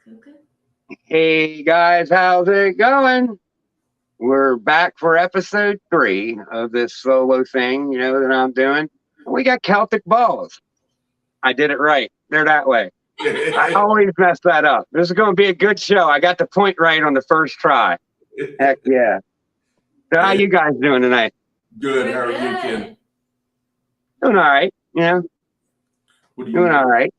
Cuckoo. Hey guys, how's it going? We're back for episode 3 of this solo thing, that I'm doing. We got Celtic Balls. I did it right. They're that way. I always mess that up. This is going to be a good show. I got the point right on the first try. Heck yeah. So how you guys doing tonight? Good. How are you, Ken? Doing all right. What are you Doing all right.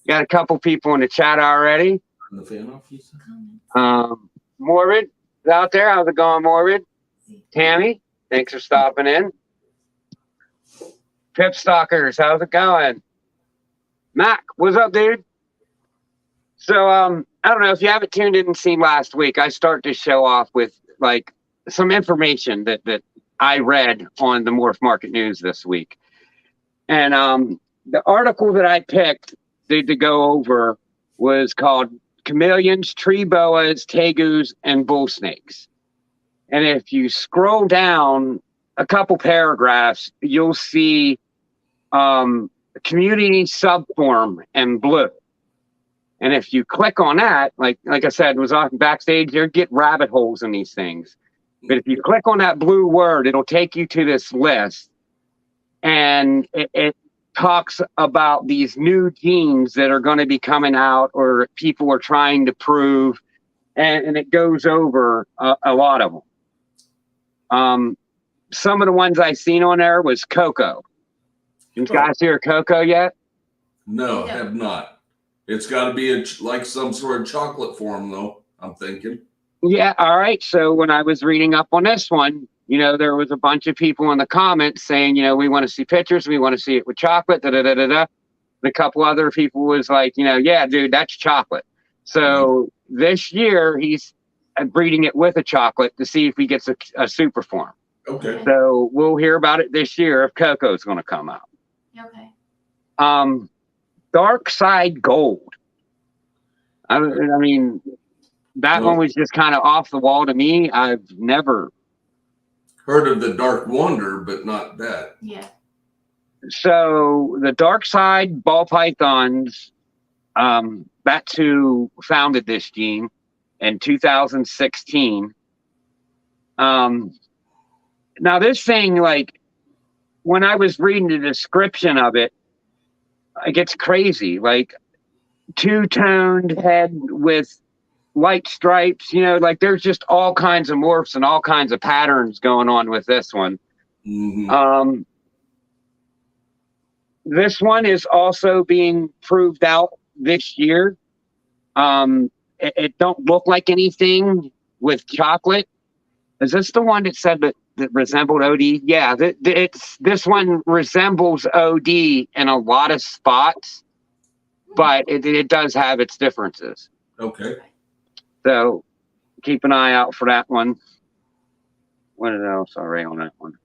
Got a couple people in the chat already. turn the fan off? You said? Morbid is out there. How's it going, Morbid? Tammy, thanks for stopping in. Pip Stalkers, how's it going? Mac, what's up, dude? So, I don't know if you haven't tuned in and seen last week. I start to show off with like some information that I read on the Morph Market News this week, and the article that I picked to go over was called Chameleons, Tree Boas, Tegus, and Bull Snakes. And if you scroll down a couple paragraphs, you'll see community subform in blue. And if you click on that, like I said, was off backstage, you get rabbit holes in these things. But if you click on that blue word, it'll take you to this list. And it talks about these new genes that are going to be coming out or people are trying to prove. And it goes over a lot of them. Some of the ones I seen on there was cocoa. You guys hear cocoa yet? No, have not. It's got to be like some sort of chocolate form, though, I'm thinking. Yeah, all right. So when I was reading up on this one, there was a bunch of people in the comments saying, we want to see pictures. We want to see it with chocolate, da-da-da-da-da. A couple other people was like, yeah, dude, that's chocolate. So this year he's breeding it with a chocolate to see if he gets a super form. Okay. So we'll hear about it this year if cocoa's going to come out. Okay. Dark Side Gold. I mean, that one was just kind of off the wall to me. I've never heard of the Dark Wonder, but not that. Yeah. So the Dark Side ball pythons, that's who founded this gene in 2016. Now this thing, like when I was reading the description of it, it gets crazy. Like two-toned head with white stripes, like there's just all kinds of morphs and all kinds of patterns going on with this one. Mm-hmm. This one is also being proved out this year. It don't look like anything with chocolate. Is this the one that said that resembled OD? Yeah, this one resembles OD in a lot of spots, but it does have its differences. Okay. So keep an eye out for that one. What else already on that one?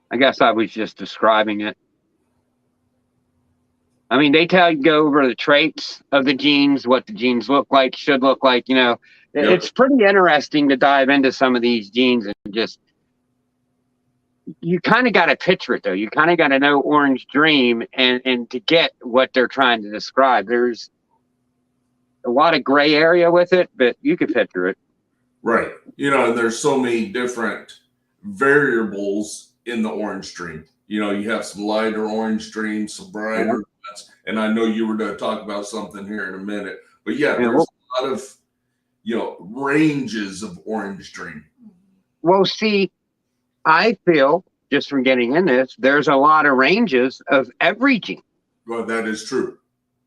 I guess I was just describing it. I mean, they go over the traits of the genes, what the genes look like, should look like, Yep. It's pretty interesting to dive into some of these genes and just, you kind of got to picture it though. You kind of got to know Orange Dream and to get what they're trying to describe. There's a lot of gray area with it, but you could picture it. Right. And there's so many different variables in the Orange Dream. You have some lighter orange dreams, some brighter ones, and I know you were going to talk about something here in a minute. But there's a lot of, ranges of orange dream. Well, see, I feel just from getting in this, there's a lot of ranges of every gene. Well, that is true.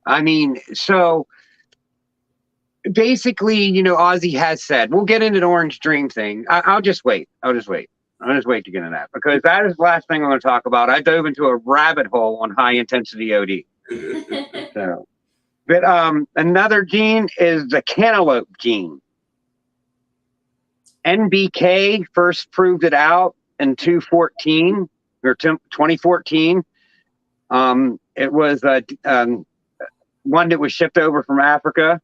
I mean, so basically, Ozzy has said, we'll get into the Orange Dream thing. I'll just wait. I'll just wait to get into that because that is the last thing I'm going to talk about. I dove into a rabbit hole on high intensity OD. But another gene is the cantaloupe gene. NBK first proved it out in 2014. It was one that was shipped over from Africa.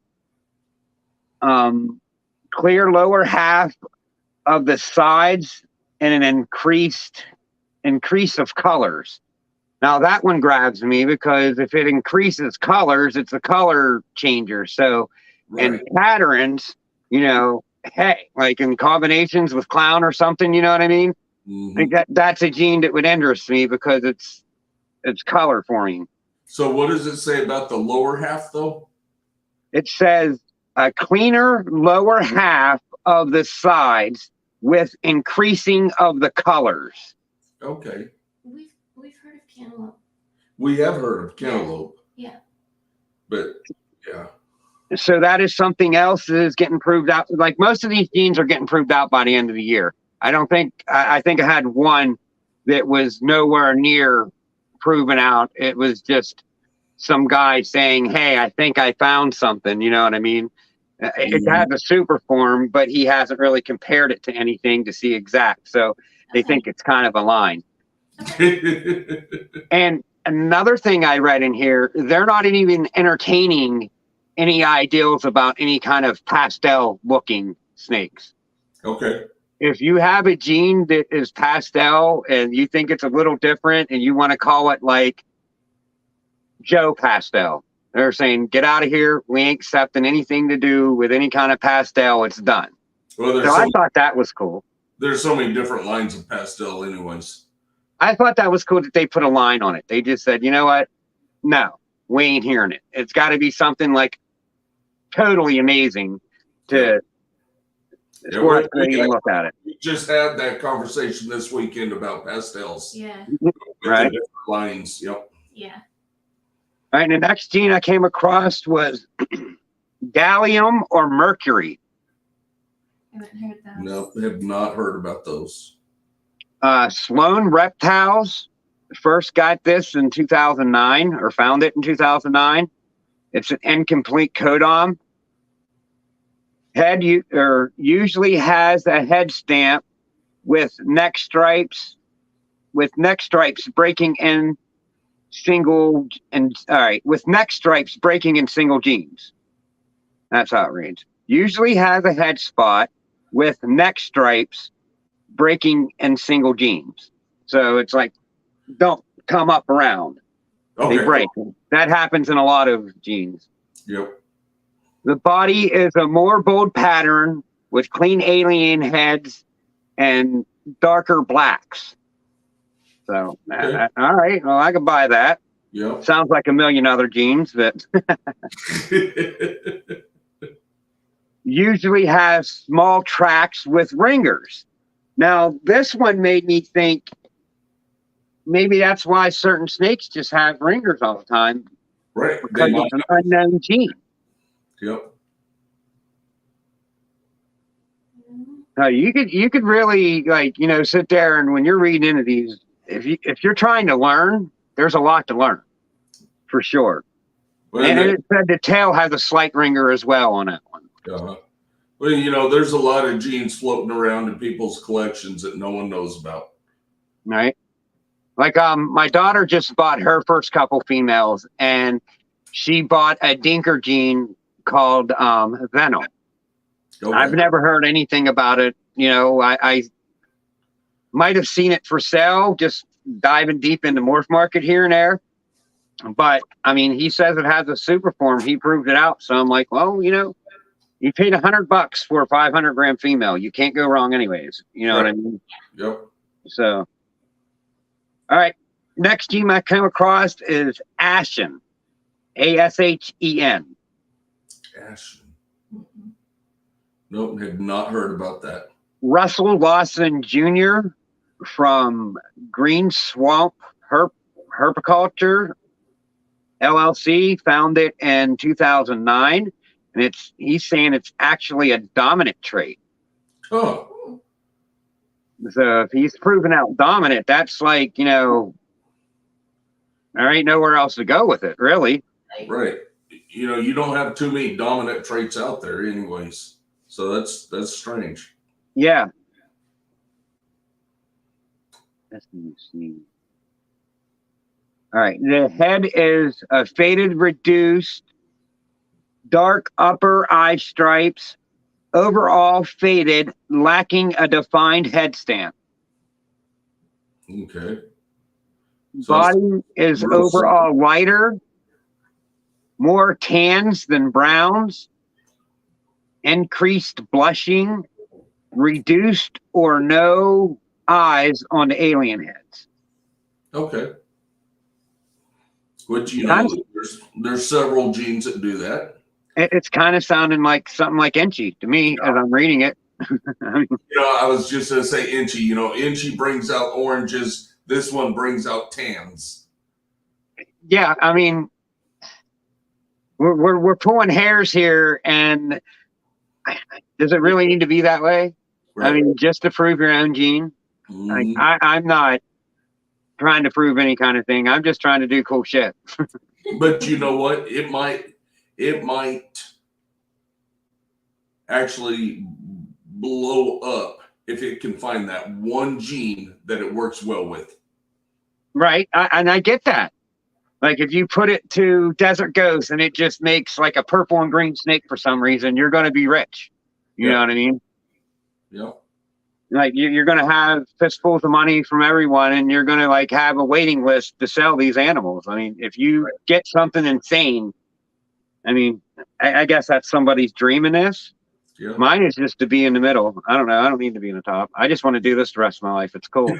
Clear lower half of the sides and an increase of colors. Now that one grabs me because if it increases colors, it's a color changer. So, and Right. patterns, hey, like in combinations with clown or something, you know what I mean? Mhm. I think that's a gene that would interest me because it's color forming. So what does it say about the lower half though? It says a cleaner lower half of the sides with increasing of the colors. Okay. We've heard of cantaloupe. We have heard of cantaloupe. Yeah. But yeah. So that is something else that is getting proved out. Like most of these genes are getting proved out by the end of the year. I don't think, I think I had one that was nowhere near proven out. It was just some guy saying, hey, I think I found something. You know what I mean? It has a super form, but he hasn't really compared it to anything to see exact. So they think it's kind of a line. And another thing I read in here, they're not even entertaining any ideals about any kind of pastel looking snakes. Okay. If you have a gene that is pastel and you think it's a little different and you want to call it like Joe Pastel, they're saying, get out of here. We ain't accepting anything to do with any kind of pastel. It's done. Well, So I thought that was cool. There's so many different lines of pastel anyways. I thought that was cool that they put a line on it. They just said, you know what? No, we ain't hearing it. It's got to be something like totally amazing to for us to even look at it. We just had that conversation this weekend about pastels. Yeah. With right. The different lines. Yep. Yeah. All right. And the next gene I came across was gallium or mercury. I haven't heard that. No, have not heard about those. Sloan Reptiles first got this in 2009 or found it in 2009. It's an incomplete codon. Head usually has a head stamp with neck stripes breaking in single genes. That's how it reads. Usually has a head spot with neck stripes breaking in single genes. So it's like, don't come up around. Okay. They break. That happens in a lot of genes. Yep. The body is a more bold pattern with clean alien heads and darker blacks. So, Okay. all right. Well, I could buy that. Yep. Sounds like a million other genes that usually have small tracks with ringers. Now, this one made me think maybe that's why certain snakes just have ringers all the time. Right. Because it's an unknown gene. Yep. You could really sit there and when you're reading into these, if you're trying to learn, there's a lot to learn, for sure. Well, and it said the tail has a slight ringer as well on that one. Well, there's a lot of genes floating around in people's collections that no one knows about. Right. Like my daughter just bought her first couple females, and she bought a dinker gene called Venom. Okay. I've never heard anything about it. I might have seen it for sale, just diving deep into Morph Market here and there. But I mean, he says it has a super form. He proved it out. So I'm like, well, you paid $100 for a 500-gram female. You can't go wrong anyways. You know what I mean? Yep. So, all right. Next gene I came across is Ashen. ASHEN. Ashen. Nope, have not heard about that. Russell Lawson Jr. from Green Swamp Herpiculture LLC found it in 2009, and he's saying it's actually a dominant trait. Oh. So if he's proven out dominant, that's like, there ain't nowhere else to go with it, really. Right. You don't have too many dominant traits out there anyways. So that's strange. Yeah. Let's see. All right. The head is a faded, reduced, dark upper eye stripes, overall faded, lacking a defined head stamp. Okay. So it's Body is real overall lighter, more tans than browns, increased blushing, reduced or no eyes on the alien heads. okay. Which Kind of, there's several genes that do that. it's kind of sounding like something like Inchy to me as I'm reading it. I mean, I was just gonna say Inchy. Inchy brings out oranges. This one brings out tans. yeah, I mean, we're pulling hairs here, and does it really need to be that way? Right. I mean, just to prove your own gene. Mhm. I'm not trying to prove any kind of thing. I'm just trying to do cool shit. But you know what? It might actually blow up if it can find that one gene that it works well with. Right. And I get that. Like if you put it to Desert Ghost and it just makes like a purple and green snake for some reason, you're going to be rich. You know what I mean? Yeah. Like you're going to have fistfuls of money from everyone, and you're going to like have a waiting list to sell these animals. I mean, if you get something insane, I mean, I guess that's somebody's dream in this. Yeah. Mine is just to be in the middle. I don't know. I don't need to be in the top. I just want to do this the rest of my life. It's cool.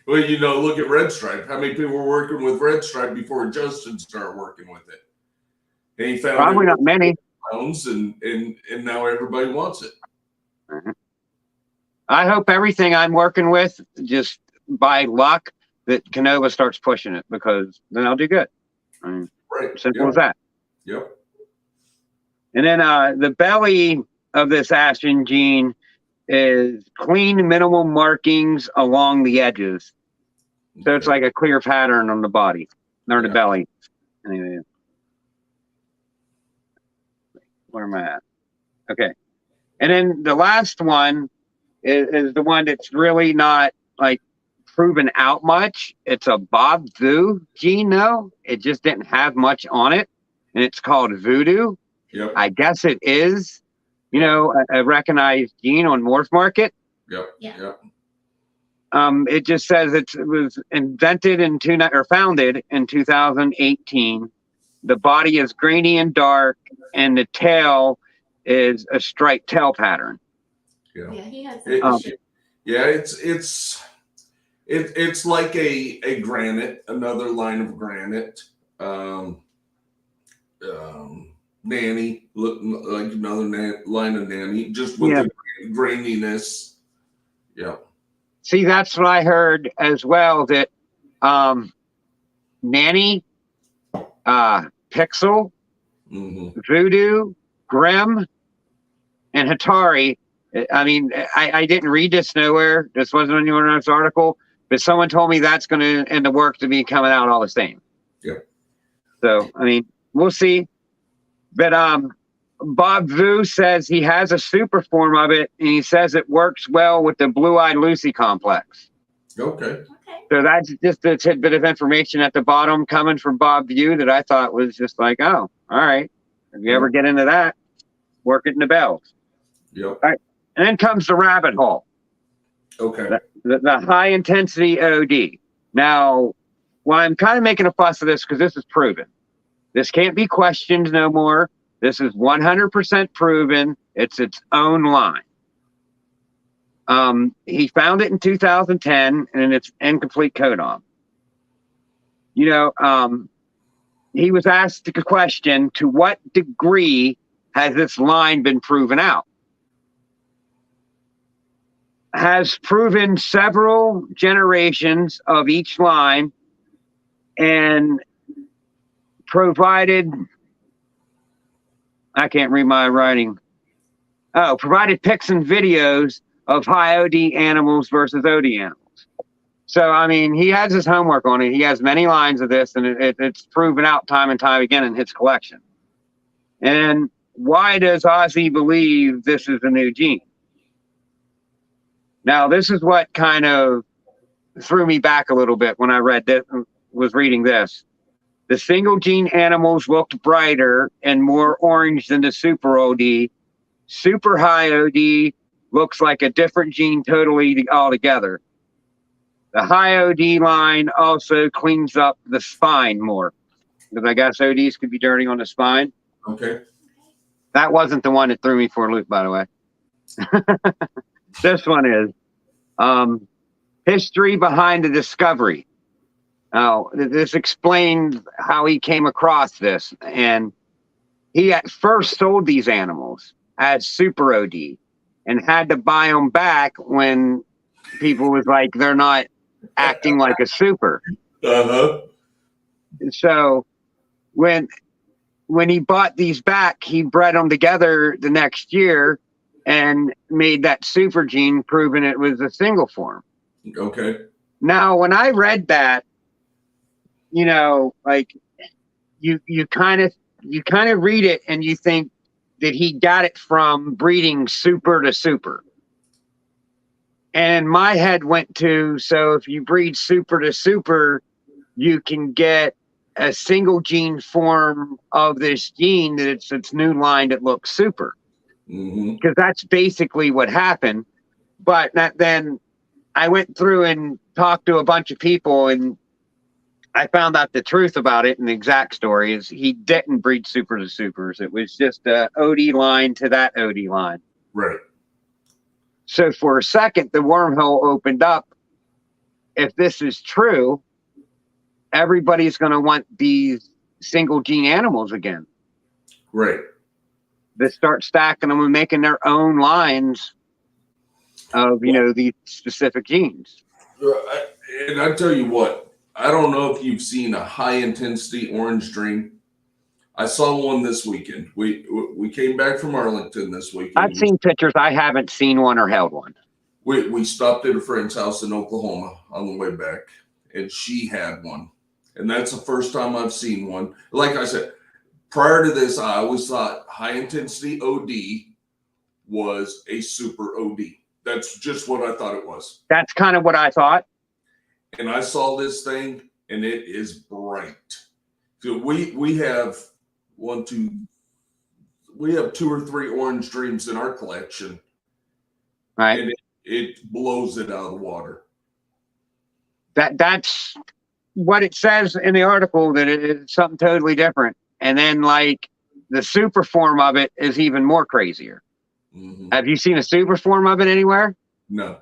Well, look at Red Stripe. How many people were working with Red Stripe before Justin started working with it? And he found Probably not many. Pounds, and now everybody wants it. Mm-hmm. I hope everything I'm working with, just by luck, that Canova starts pushing it, because then I'll do good. I mean, Right. simple as that. Yep. And then the belly of this Ashen gene is clean, minimal markings along the edges. So it's like a clear pattern on the body or the belly. Anyway. Where am I at? Okay. And then the last one is the one that's really not like proven out much. It's a Bob Vu gene, though. It just didn't have much on it. And it's called Voodoo. Yep. I guess it is, a recognized gene on Morph Market. Yep. Yeah. Yep. It just says it was invented founded in 2018. The body is grainy and dark, and the tail is a striped tail pattern. Yeah. Yeah, he has. It's like a granite, another line of granite. Nanny, look like another line of nanny, just with the graininess. Yeah. See, that's what I heard as well, that Nanny, Pixel, Voodoo, Grim, and Hatari. I mean, I didn't read this nowhere. This wasn't anywhere in this article, but someone told me that's going to, in the work, to be coming out all the same. Yeah. So, I mean, we'll see. But Bob Vu says he has a super form of it, and he says it works well with the Blue-Eyed Lucy complex. Okay. So that's just a tidbit of information at the bottom coming from Bob Vu that I thought was just like, oh, all right. If you ever get into that, work it in the bells. Yep. All right. And then comes the rabbit hole. Okay. The high intensity OD. Now, well, I'm kind of making a fuss of this because this is proven. This can't be questioned no more. This is 100% proven. It's its own line. He found it in 2010, and it's incomplete codon. He was asked a question: to what degree has this line been proven out? Has proven several generations of each line, and provided, I can't read my writing. Oh, provided pics and videos of high OD animals versus OD animals. So, I mean, he has his homework on it. He has many lines of this, and it's proven out time and time again in his collection. And why does Ozzy believe this is a new gene? Now, this is what kind of threw me back a little bit when I was reading this. The single gene animals looked brighter and more orange than the super OD. Super high OD looks like a different gene totally altogether. The high OD line also cleans up the spine more. Because I guess ODs could be dirty on the spine. Okay. That wasn't the one that threw me for a loop, by the way. This one is history behind the discovery. Now, this explains how he came across this. And he at first sold these animals as super OD and had to buy them back when people was like, they're not acting like a super. Uh-huh. So when he bought these back, he bred them together the next year and made that super gene, proving it was a single form. Okay. Now, when I read that, like you kind of read it and you think that he got it from breeding super to super. And my head went to, so if you breed super to super, you can get a single gene form of this gene that it's new line that looks super. Because that's basically what happened. But then I went through and talked to a bunch of people, and I found out the truth about it. And the exact story is he didn't breed super to supers. It was just a OD line to that OD line. Right. So for a second, the wormhole opened up. If this is true, everybody's going to want these single gene animals again. Right. They start stacking them and making their own lines of, these specific genes. And I tell you what, I don't know if you've seen a high intensity orange dream. I saw one this weekend. We came back from Arlington this weekend. I've seen pictures. I haven't seen one or held one. We stopped at a friend's house in Oklahoma on the way back, and she had one. And that's the first time I've seen one. Like I said, prior to this, I always thought high intensity OD was a super OD. That's just what I thought it was. That's kind of what I thought. And I saw this thing, and it is bright. So we have we have 2 or 3 orange dreams in our collection, right? And it blows it out of the water. That's what it says in the article, that it's something totally different. And then like the super form of it is even more crazier. Have you seen a super form of it anywhere? No.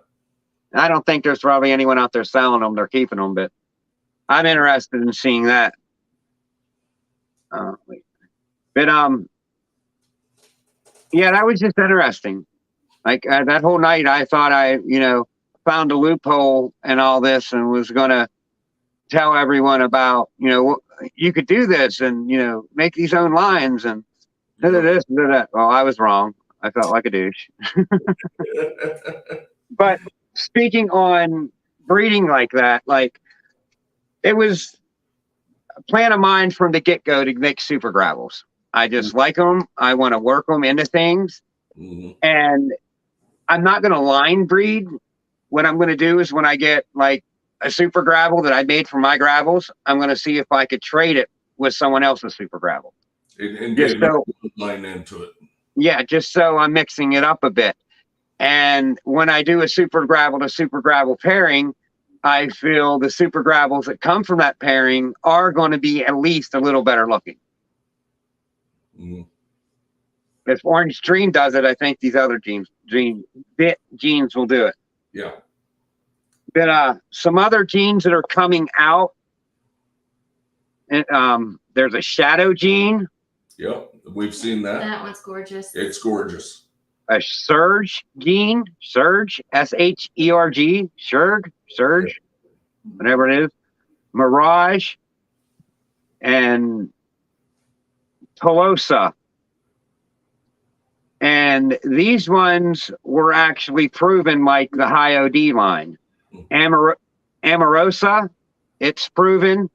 I don't think there's probably anyone out there selling them. They're keeping them, but I'm interested in seeing that. Yeah, that was just interesting. Like that whole night, I thought I, found a loophole and all this, and was going to tell everyone about, you could do this and, make these own lines and this and that. Well, I was wrong. I felt like a douche. But speaking on breeding like that, like it was a plan of mine from the get-go to make super gravels. I just like them. I want to work them into things. And I'm not going to line breed. What I'm going to do is when I get like a super gravel that I made for my gravels, I'm going to see if I could trade it with someone else's super gravel. And get line into it. Yeah, just so I'm mixing it up a bit. And when I do a super gravel to super gravel pairing, I feel the super gravels that come from that pairing are going to be at least a little better looking. If Orange Dream does it, I think these other genes will do it. Yeah. But some other genes that are coming out, there's a shadow gene. Yep, we've seen that. That one's gorgeous. It's gorgeous. A surge gene, surge, S-H-E-R-G, surge, whatever it is. Mirage and Tolosa. And these ones were actually proven like the high OD line. Amorosa, it's proven.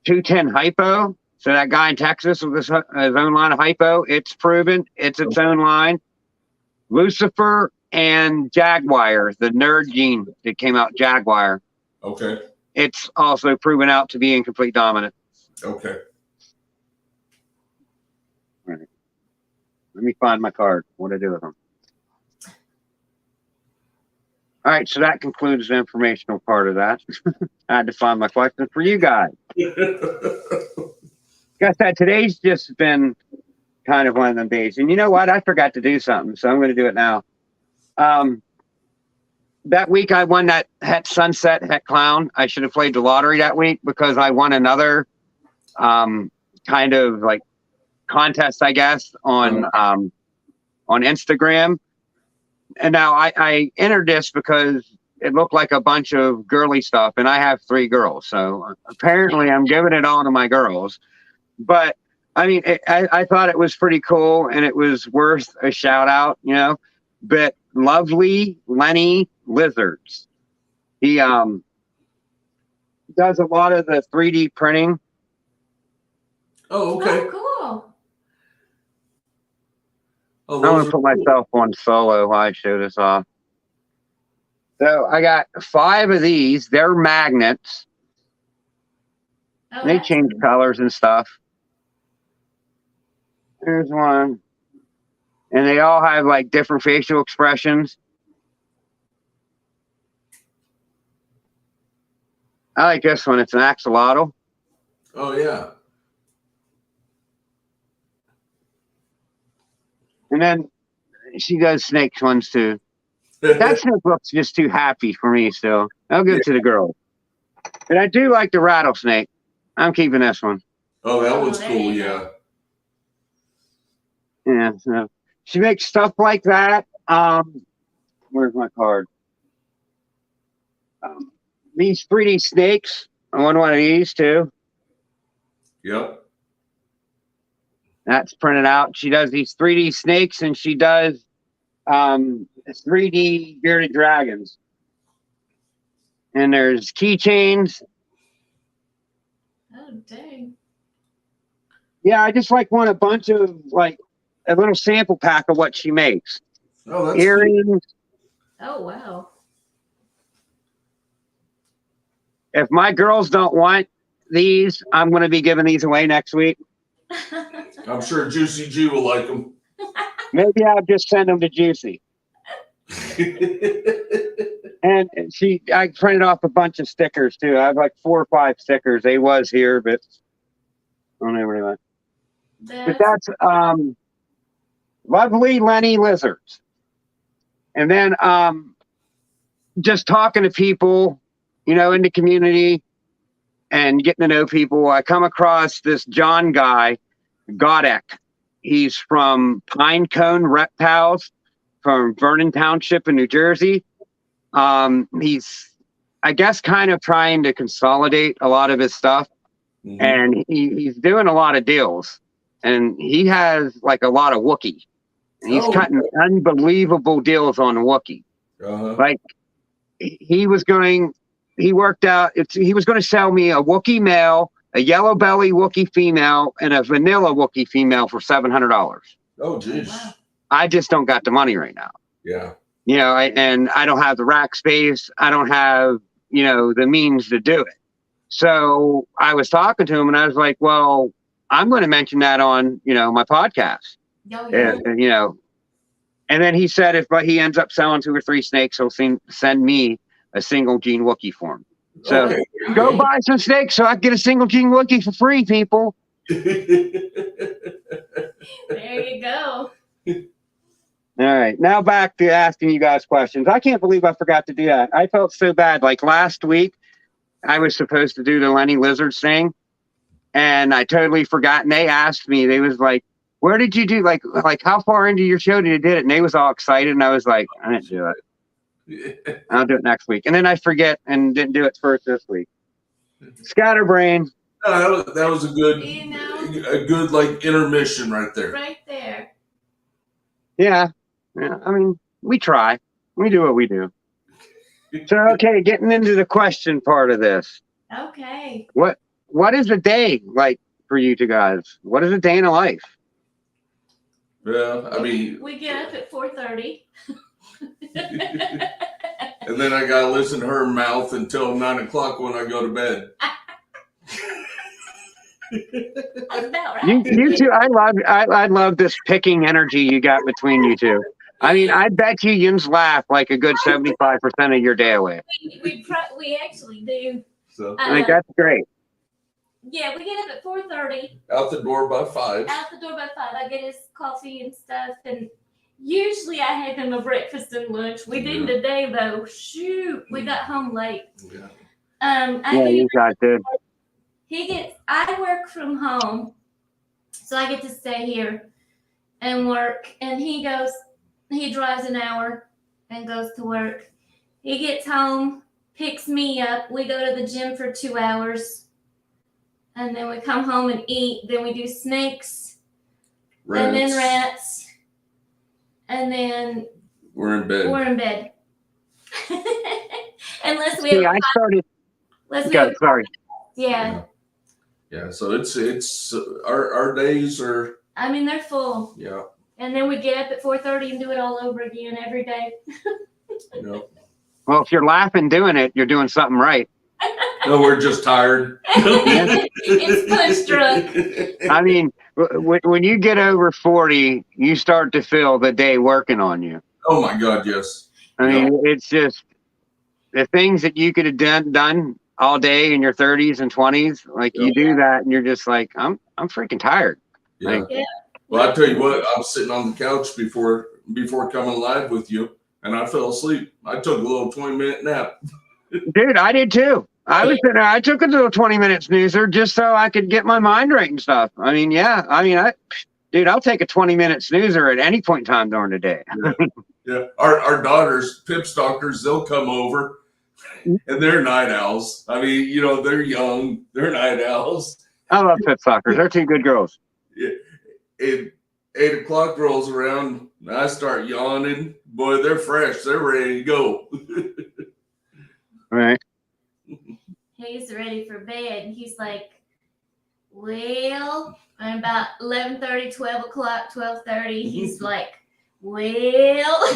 210 hypo. So that guy in Texas with his own line of hypo, it's proven. It's its own line. Lucifer and Jaguar, the nerd gene that came out, Jaguar. Okay. It's also proven out to be incomplete dominant. Okay. All right. Let me find my card. What do I do with them? All right, so that concludes the informational part of that. I had to find my question for you guys. Like I said, today's just been kind of one of them days. And you know what? I forgot to do something, so I'm going to do it now. That week I won that Het Sunset Het Clown. I should have played the lottery that week because I won another kind of like contest, I guess, on Instagram. And now I entered this because it looked like a bunch of girly stuff, and I have 3 girls. So apparently I'm giving it all to my girls. But I mean, I thought it was pretty cool, and it was worth a shout out, you know. But lovely Lenny Lizards, he does a lot of the 3D printing. Oh, okay. Oh, cool. Oh, I'm going those to are put cool. myself on solo while I show this off. So I got 5 of these. They're magnets. Oh, They that's change cool. colors and stuff. There's one. And they all have like different facial expressions. I like this one. It's an axolotl. Oh, yeah. And then she does snakes ones too. That snake looks just too happy for me still. I'll give it to the girl. And I do like the rattlesnake. I'm keeping this one. Oh, that one's there cool. you Yeah. go. Yeah. So she makes stuff like that. Where's my card? These 3D snakes. I want one of these too. Yep. That's printed out. She does these 3D snakes, and she does 3D bearded dragons. And there's keychains. Oh, dang. Yeah, I just like want a bunch of like a little sample pack of what she makes. Oh, that's cool. Earrings. Oh, wow. If my girls don't want these, I'm going to be giving these away next week. I'm sure Juicy G will like them. Maybe I'll just send them to Juicy. And I printed off a bunch of stickers too. I have like 4 or 5 stickers. They was here, but I don't know where they went. But that's lovely Lenny Lizards. And then just talking to people, you know, in the community and getting to know people. I come across this John guy, Godek. He's from Pinecone Reptiles from Vernon Township in New Jersey. He's, I guess, kind of trying to consolidate a lot of his stuff. Mhm. And he's doing a lot of deals. And he has like a lot of Wookiee. And he's cutting unbelievable deals on Wookiee. Uh-huh. Like he was going to sell me a Wookiee male, a yellow belly Wookiee female, and a vanilla Wookiee female for $700. Oh, geez. Wow. I just don't got the money right now. Yeah. You know, and I don't have the rack space. I don't have, you know, the means to do it. So I was talking to him and I was like, well, I'm going to mention that on, you know, my podcast. Yo, yo. And, you know, and then he said if he ends up selling 2 or 3 snakes, he'll send me a single gene Wookiee for him. So Okay. go buy some snakes so I can get a single gene Wookiee for free, people. There you go. All right, now back to asking you guys questions. I can't believe I forgot to do that. I felt so bad. Like last week, I was supposed to do the Lenny Lizards thing, and I totally forgot. And they asked me, they was like, where did you do, like how far into your show did you do it? And they was all excited, and I was like, I didn't do it. I'll do it next week. And then I forget and didn't do it first this week. Scatterbrain. No, that was a good, You know? a good like intermission right there. Right there. Yeah. I mean, we try. We do what we do. So, okay, getting into the question part of this. Okay. What is a day like for you two guys? What is a day in a life? Yeah, I mean, We get up at 4:30. and then I gotta listen to her mouth until 9 o'clock when I go to bed. That's about right. You two, I love this picking energy you got between you two. I mean, I bet you laugh like a good 75% of your day away. We actually do. So I think that's great. Yeah, we get up at 4:30. out the door by 5. Out the door by 5. I get his coffee and stuff, and usually I have him a breakfast and lunch. We didn't today though. Shoot, we got home late. Yeah. You got good. I work from home, so I get to stay here and work. And he drives an hour and goes to work. He gets home, picks me up. We go to the gym for 2 hours. And then we come home and eat. Then we do snakes. Rats. And then rats. And then We're in bed. Unless we See, have I started. Sorry. yeah. Yeah, so it's our days are. I mean, they're full. Yeah. And then we get up at 4:30 and do it all over again every day. Well, if you're laughing doing it, you're doing something right. No, we're just tired. It's punch drunk. I mean, when you get over 40, you start to feel the day working on you. Oh my God, yes. I mean, it's just the things that you could have done all day in your 30s and 20s. Like you do that, and you're just like, I'm freaking tired. Yeah. Like, Well, I tell you what, I was sitting on the couch before coming live with you, and I fell asleep. I took a little 20-minute nap. Dude, I did too. I took a little 20-minute snoozer just so I could get my mind right and stuff. I mean, yeah. I mean, I'll take a 20-minute snoozer at any point in time during the day. Yeah. Our daughters, pip stalkers, they'll come over, and they're night owls. I mean, they're young. They're night owls. I love pip stalkers. They're two good girls. Yeah. 8 o'clock rolls around, and I start yawning. Boy, they're fresh. They're ready to go. Right. He's ready for bed. He's like, well, and about 11:30, 12 o'clock, 12:30, he's like, well.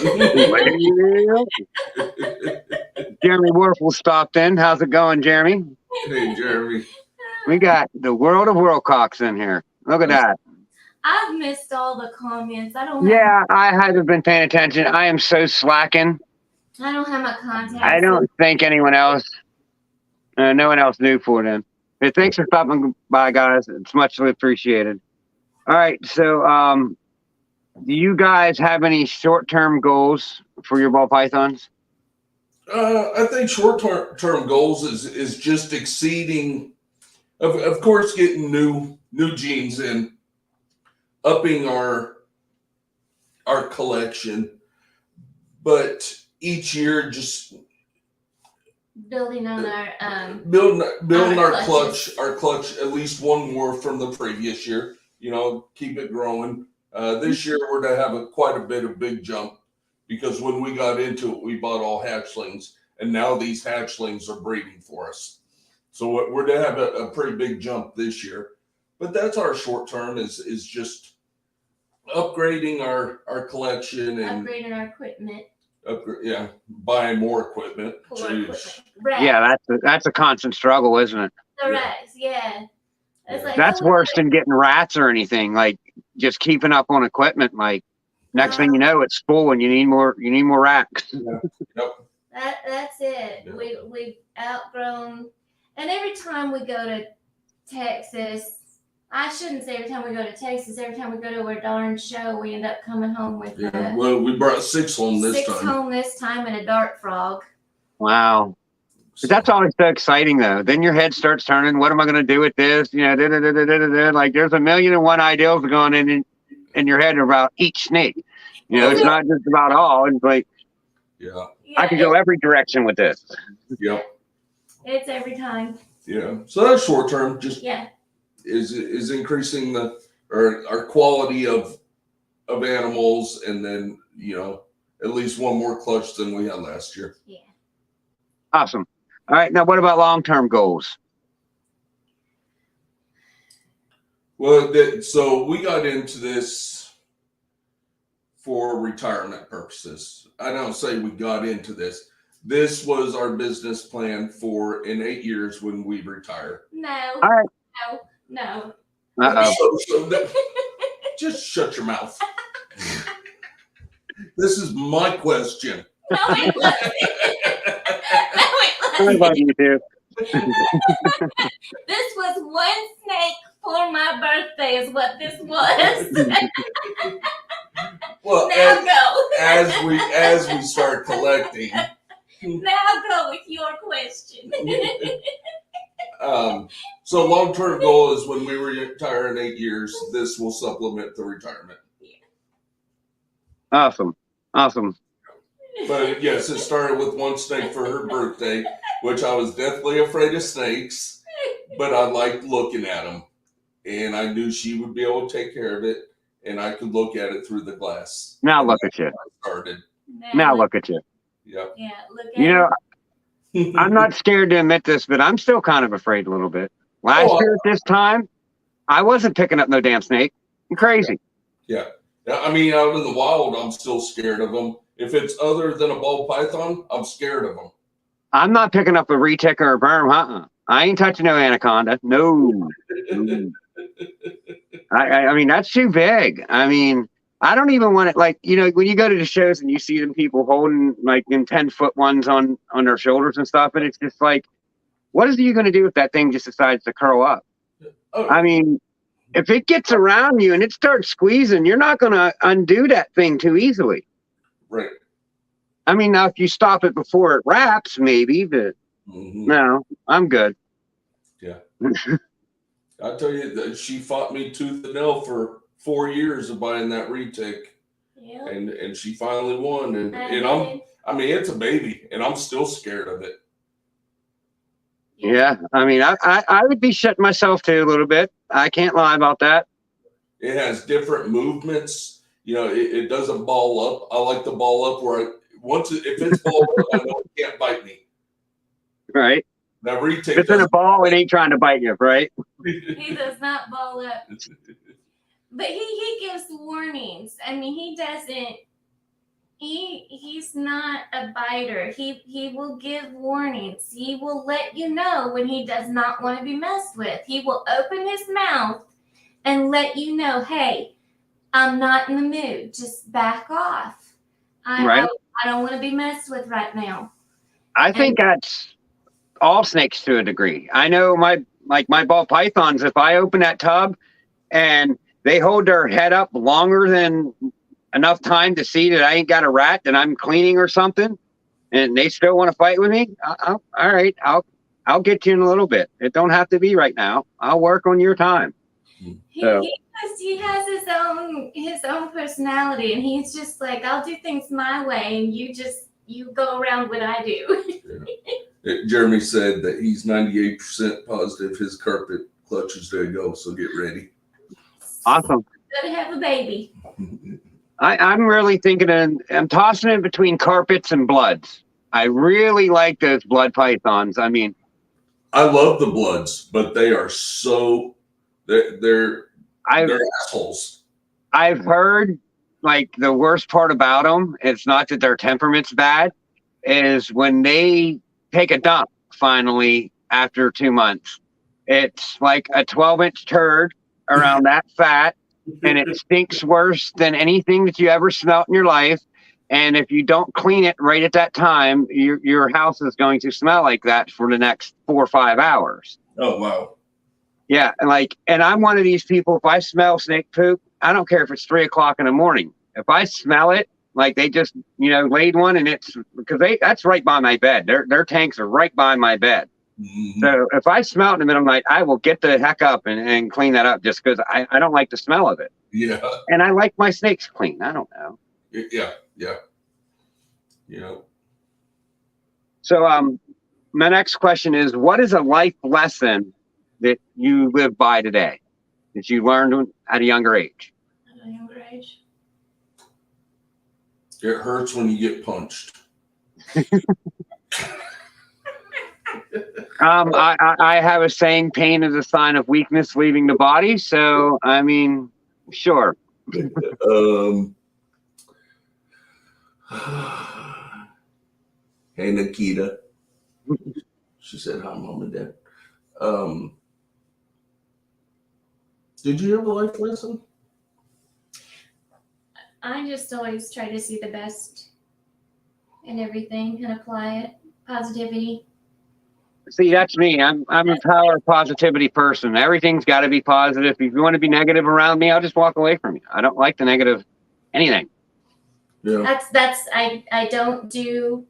Jeremy Warfel stopped in. How's it going, Jeremy? Hey, Jeremy. We got the world of Worldcocks in here. Look at that. I've missed all the comments. I haven't been paying attention. I am so slacking. I don't have my contacts. I don't think anyone else, no one else knew for them. Hey, thanks for stopping by, guys. It's much appreciated. All right. So, do you guys have any short-term goals for your ball pythons? I think short-term goals is just exceeding, of course, getting new genes in, upping our collection, but each year just building on our building our clutches. clutch at least one more from the previous year. Keep it growing. This year we're going to have quite a bit of big jump because when we got into it, we bought all hatchlings, and now these hatchlings are breeding for us. So we're going to have a pretty big jump this year. But that's our short term is just upgrading our collection and upgrading our equipment. Buying more equipment. Yeah, that's a constant struggle, isn't it? The rats, yeah. That's worse than getting rats or anything. Like just keeping up on equipment. Like next thing you know, it's full and you need more racks. Yeah. Yep. That's it. Yeah. We've outgrown, and every time we go to Texas. I shouldn't say every time we go to Texas. Every time we go to a darn show, we end up coming home with well, we brought 6 home this time. 6 home this time and a dart frog. Wow. But that's always so exciting, though. Then your head starts turning. What am I going to do with this? Like there's a million and one ideas going in your head about each snake. It's not just about all. It's like, I could go every direction with this. Yep. It's every time. Yeah. So that's short term. Just is increasing our quality of animals, and then at least one more clutch than we had last year. Yeah. Awesome. All right. Now, what about long-term goals? Well, so we got into this for retirement purposes. I don't say we got into this. This was our business plan for in 8 years when we retire. No. All right. No. Uh-oh. Just shut your mouth. This is my question. No, it wasn't. I love you too. This was one snake for my birthday, is what this was. Well, Now go. as we start collecting, Now go with your question. so long-term goal is when we retire in 8 years, this will supplement the retirement. Awesome. But yes, it started with one snake for her birthday, which I was deathly afraid of snakes, but I liked looking at them, and I knew she would be able to take care of it, and I could look at it through the glass. Now And look that's at you. how it started. Now look at you. Yep. Yeah, look at You know, it. I'm not scared to admit this, but I'm still kind of afraid a little bit. Last year at this time, I wasn't picking up no damn snake. I'm crazy. Yeah. I mean, out in the wild, I'm still scared of them. If it's other than a ball python, I'm scared of them. I'm not picking up a retic or a berm. I ain't touching no anaconda. No. I mean, that's too big. I mean, I don't even want it. Like, you know, when you go to the shows and you see them people holding like in 10-foot ones on their shoulders and stuff, and it's just like, what are you going to do if that thing just decides to curl up? Oh. I mean, if it gets around you and it starts squeezing, you're not going to undo that thing too easily. Right. I mean, now if you stop it before it wraps, maybe, but no, I'm good. Yeah. I tell you that she fought me tooth and nail for 4 years of buying that retic, Yeah. and she finally won. And I I mean, it's a baby, and I'm still scared of it. Yeah, I mean, I would be shitting myself too a little bit. I can't lie about that. It has different movements. You know, it doesn't ball up. I like the ball up where if it's balled up, I know it can't bite me. Right. That retic If it's in a ball, it ain't trying to bite you, right? He does not ball up. But he gives warnings. I mean, he doesn't. He's not a biter. He will give warnings. He will let you know when he does not want to be messed with. He will open his mouth and let you know, hey, I'm not in the mood. Just back off. I don't want to be messed with right now. I think that's all snakes to a degree. I know my ball pythons, if I open that tub and they hold their head up longer than enough time to see that I ain't got a rat that I'm cleaning or something, and they still want to fight with me, all right, I'll get you in a little bit. It don't have to be right now. I'll work on your time. He has his own personality, and he's just like, I'll do things my way, and you go around what I do. Yeah. Jeremy said that he's 98% positive his carpet clutch is ready to go, so get ready. Awesome. Gotta have a baby. I'm really thinking, I'm tossing it between carpets and bloods. I really like those blood pythons. I mean, I love the bloods, but they are they're assholes. I've heard like the worst part about them, it's not that their temperament's bad, is when they take a dump finally after 2 months. It's like a 12-inch turd around that fat, and it stinks worse than anything that you ever smelt in your life. And if you don't clean it right at that time, your house is going to smell like that for the next 4 or 5 hours. Oh, wow. Yeah, and I'm one of these people, if I smell snake poop, I don't care if it's 3 o'clock in the morning. If I smell it, like they just, laid one, and it's because that's right by my bed. Their tanks are right by my bed. Mm-hmm. So if I smell it in the middle of the night, I will get the heck up and clean that up just because I don't like the smell of it. Yeah. And I like my snakes clean. I don't know. Yeah. So my next question is, what is a life lesson that you live by today that you learned at a younger age? At a younger age? It hurts when you get punched. I have a saying, pain is a sign of weakness leaving the body. So, I mean, sure. Hey, Nikita. She said, hi, Mom and Dad. Did you have a life lesson? I just always try to see the best in everything and apply it. Positivity. See, that's me. I'm a power of positivity person. Everything's got to be positive. If you want to be negative around me, I'll just walk away from you. I don't like the negative anything. Yeah. That's I don't do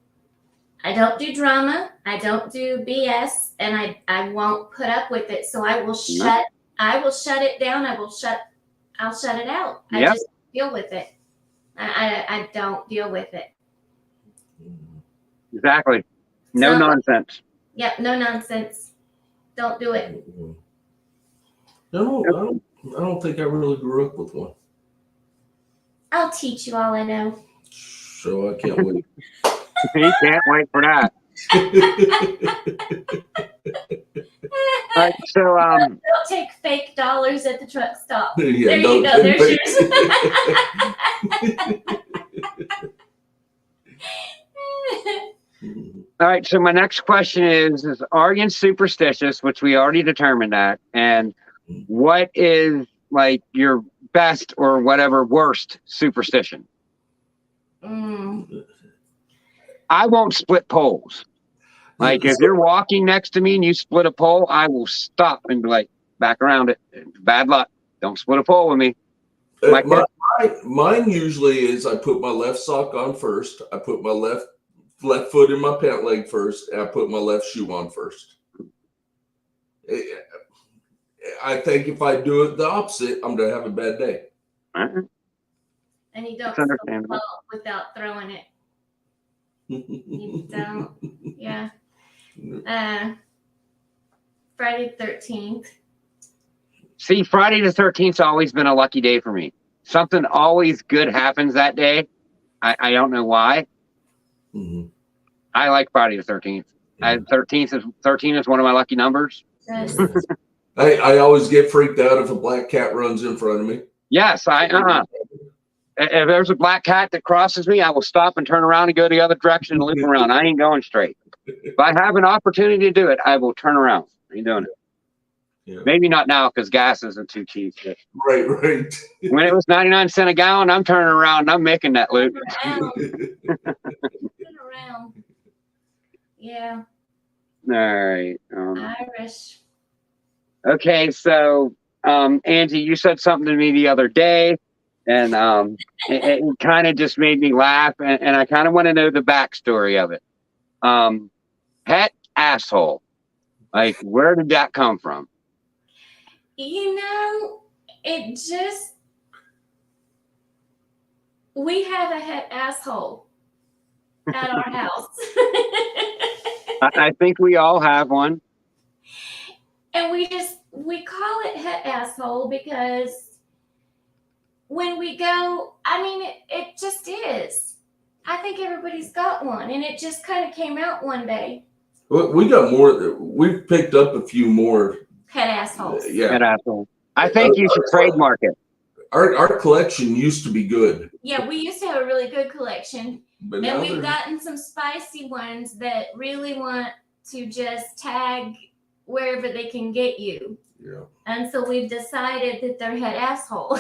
drama. I don't do BS, and I won't put up with it. So I will shut it down. I'll shut it out. I Yep. just deal with it. I don't deal with it. Exactly. No So- nonsense. Yep, no nonsense. Don't do it. I don't think I really grew up with one. I'll teach you all I know. So I can't wait. You can't wait for that. All right, so Don't take fake dollars at the truck stop. Yeah, There you go. There's yours. all right, so my next question is are you superstitious, which we already determined that, and what is like your best or whatever worst superstition? I won't split poles. Like if you're walking next to me and you split a pole, I will stop and be like, back around it. Bad luck. Don't split a pole with me. Mine usually is I put my left sock on first. I put my left foot in my pant leg first, and I put my left shoe on first. I think if I do it the opposite, I'm gonna have a bad day. And you don't split the ball without throwing it. You don't. Yeah. Friday the 13th. See, Friday the 13th's always been a lucky day for me. Something always good happens that day. I don't know why. Mm-hmm. I like Friday the 13th. 13 is one of my lucky numbers. Yes. I always get freaked out if a black cat runs in front of me. Yes, if there's a black cat that crosses me, I will stop and turn around and go the other direction and loop around. I ain't going straight. If I have an opportunity to do it, I will turn around. I ain't doing it. Yeah. Maybe not now because gas isn't too cheap. Right. When it was 99 cents a gallon, I'm turning around and I'm making that loop. Turn around. Yeah. All right. Irish. Okay, so Angie, you said something to me the other day, and it kind of just made me laugh, and I kind of want to know the backstory of it. Pet asshole. Like, where did that come from? You know, we have a pet asshole at our house. I think we all have one. And we call it het asshole because when we go, I mean, it just is. I think everybody's got one, and it just kind of came out one day. We got more. We've picked up a few more. Het assholes. Yeah. Het asshole. I think you should trademark it. Our collection used to be good. Yeah, we used to have a really good collection. But and we've gotten some spicy ones that really want to just tag wherever they can get you. Yeah. And so we've decided that they're het asshole.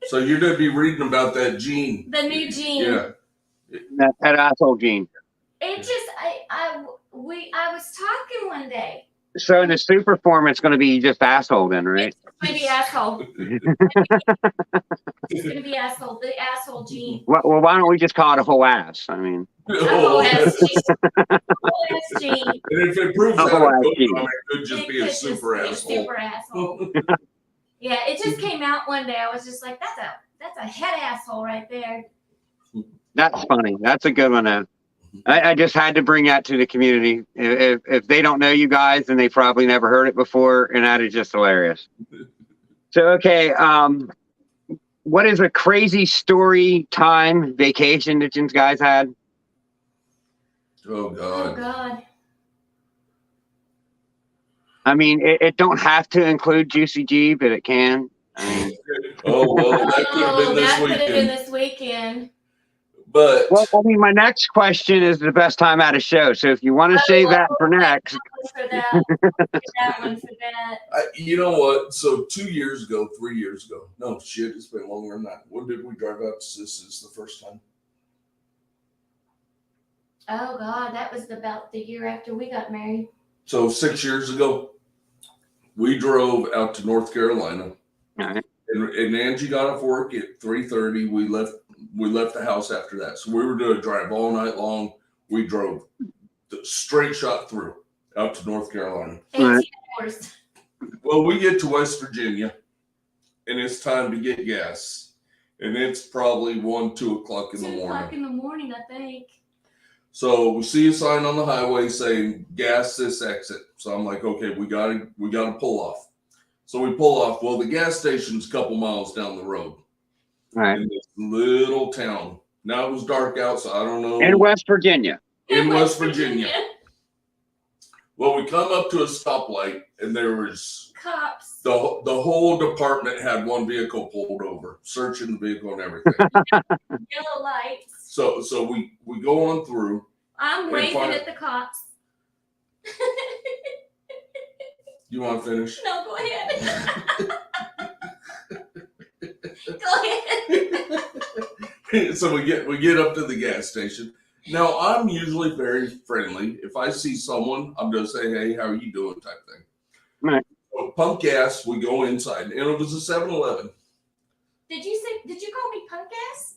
So you're going to be reading about that gene. The new gene. Yeah. That het asshole gene. It just, I was talking one day. So in the super form, it's going to be just asshole then, right? It's going to be asshole. It's going to be asshole. The asshole gene. Well, why don't we just call it a whole ass? I mean. A whole ass gene. Whole ass gene. And if it proves that, it could just be a super asshole. Super asshole. Yeah, it just came out one day. I was just like, that's a head asshole right there. That's funny. That's a good one. I just had to bring that to the community. If they don't know you guys, then they probably never heard it before, and that is just hilarious. So, okay, what is a crazy story time vacation that you guys had? Oh, God. Oh, God. I mean, it don't have to include Juicy G, but it can. I mean, Oh, well, that could have been this weekend. This weekend. But Well, I mean, my next question is the best time at a show. So if you want to save that for next. For that. That one for that. You know what? So 2 years ago, 3 years ago. No, shit, it's been longer than that. When did we drive out to Sis's the first time? Oh, God, that was about the year after we got married. So 6 years ago, we drove out to North Carolina. All right. And Angie got off work at 3:30. We left the house after that. So we were doing a drive all night long. We drove the straight shot through out to North Carolina. 18 hours. Well, we get to West Virginia, and it's time to get gas. And it's probably 1, 2 o'clock in the 2 morning. o'clock in the morning, I think. So we see a sign on the highway saying gas this exit. So I'm like, okay, we gotta pull off. So we pull off. Well, the gas station's a couple miles down the road. Right. In this little town. Now it was dark out, so I don't know. In West Virginia. In West Virginia. Well, we come up to a stoplight, and there was Cops. the whole department had one vehicle pulled over, searching the vehicle and everything. Yellow lights. So we go on through. I'm waving at the cops. You want to finish? No, go ahead. Go ahead. So we get up to the gas station. Now I'm usually very friendly. If I see someone, I'm gonna say, "Hey, how are you doing?" type thing. Right. So pump gas. We go inside, and it was a 7-Eleven. Did you call me punk ass?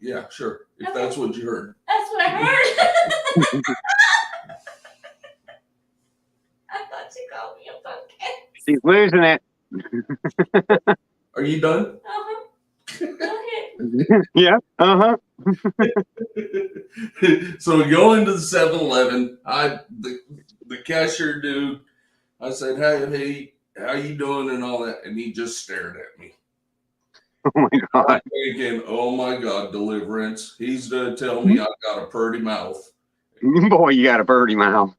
Yeah, sure. If Okay. that's what you heard. That's what I heard. I thought you called me a punk ass. She's losing it. Are you done? Uh-huh. Go ahead. Yeah. Uh-huh. So we go into the 7-Eleven. The cashier dude, I said, hey, how you doing and all that, and he just stared at me. Oh my God. I'm thinking, oh my God, deliverance. He's gonna tell me I've got a purty mouth. Boy, you got a birdie mouth.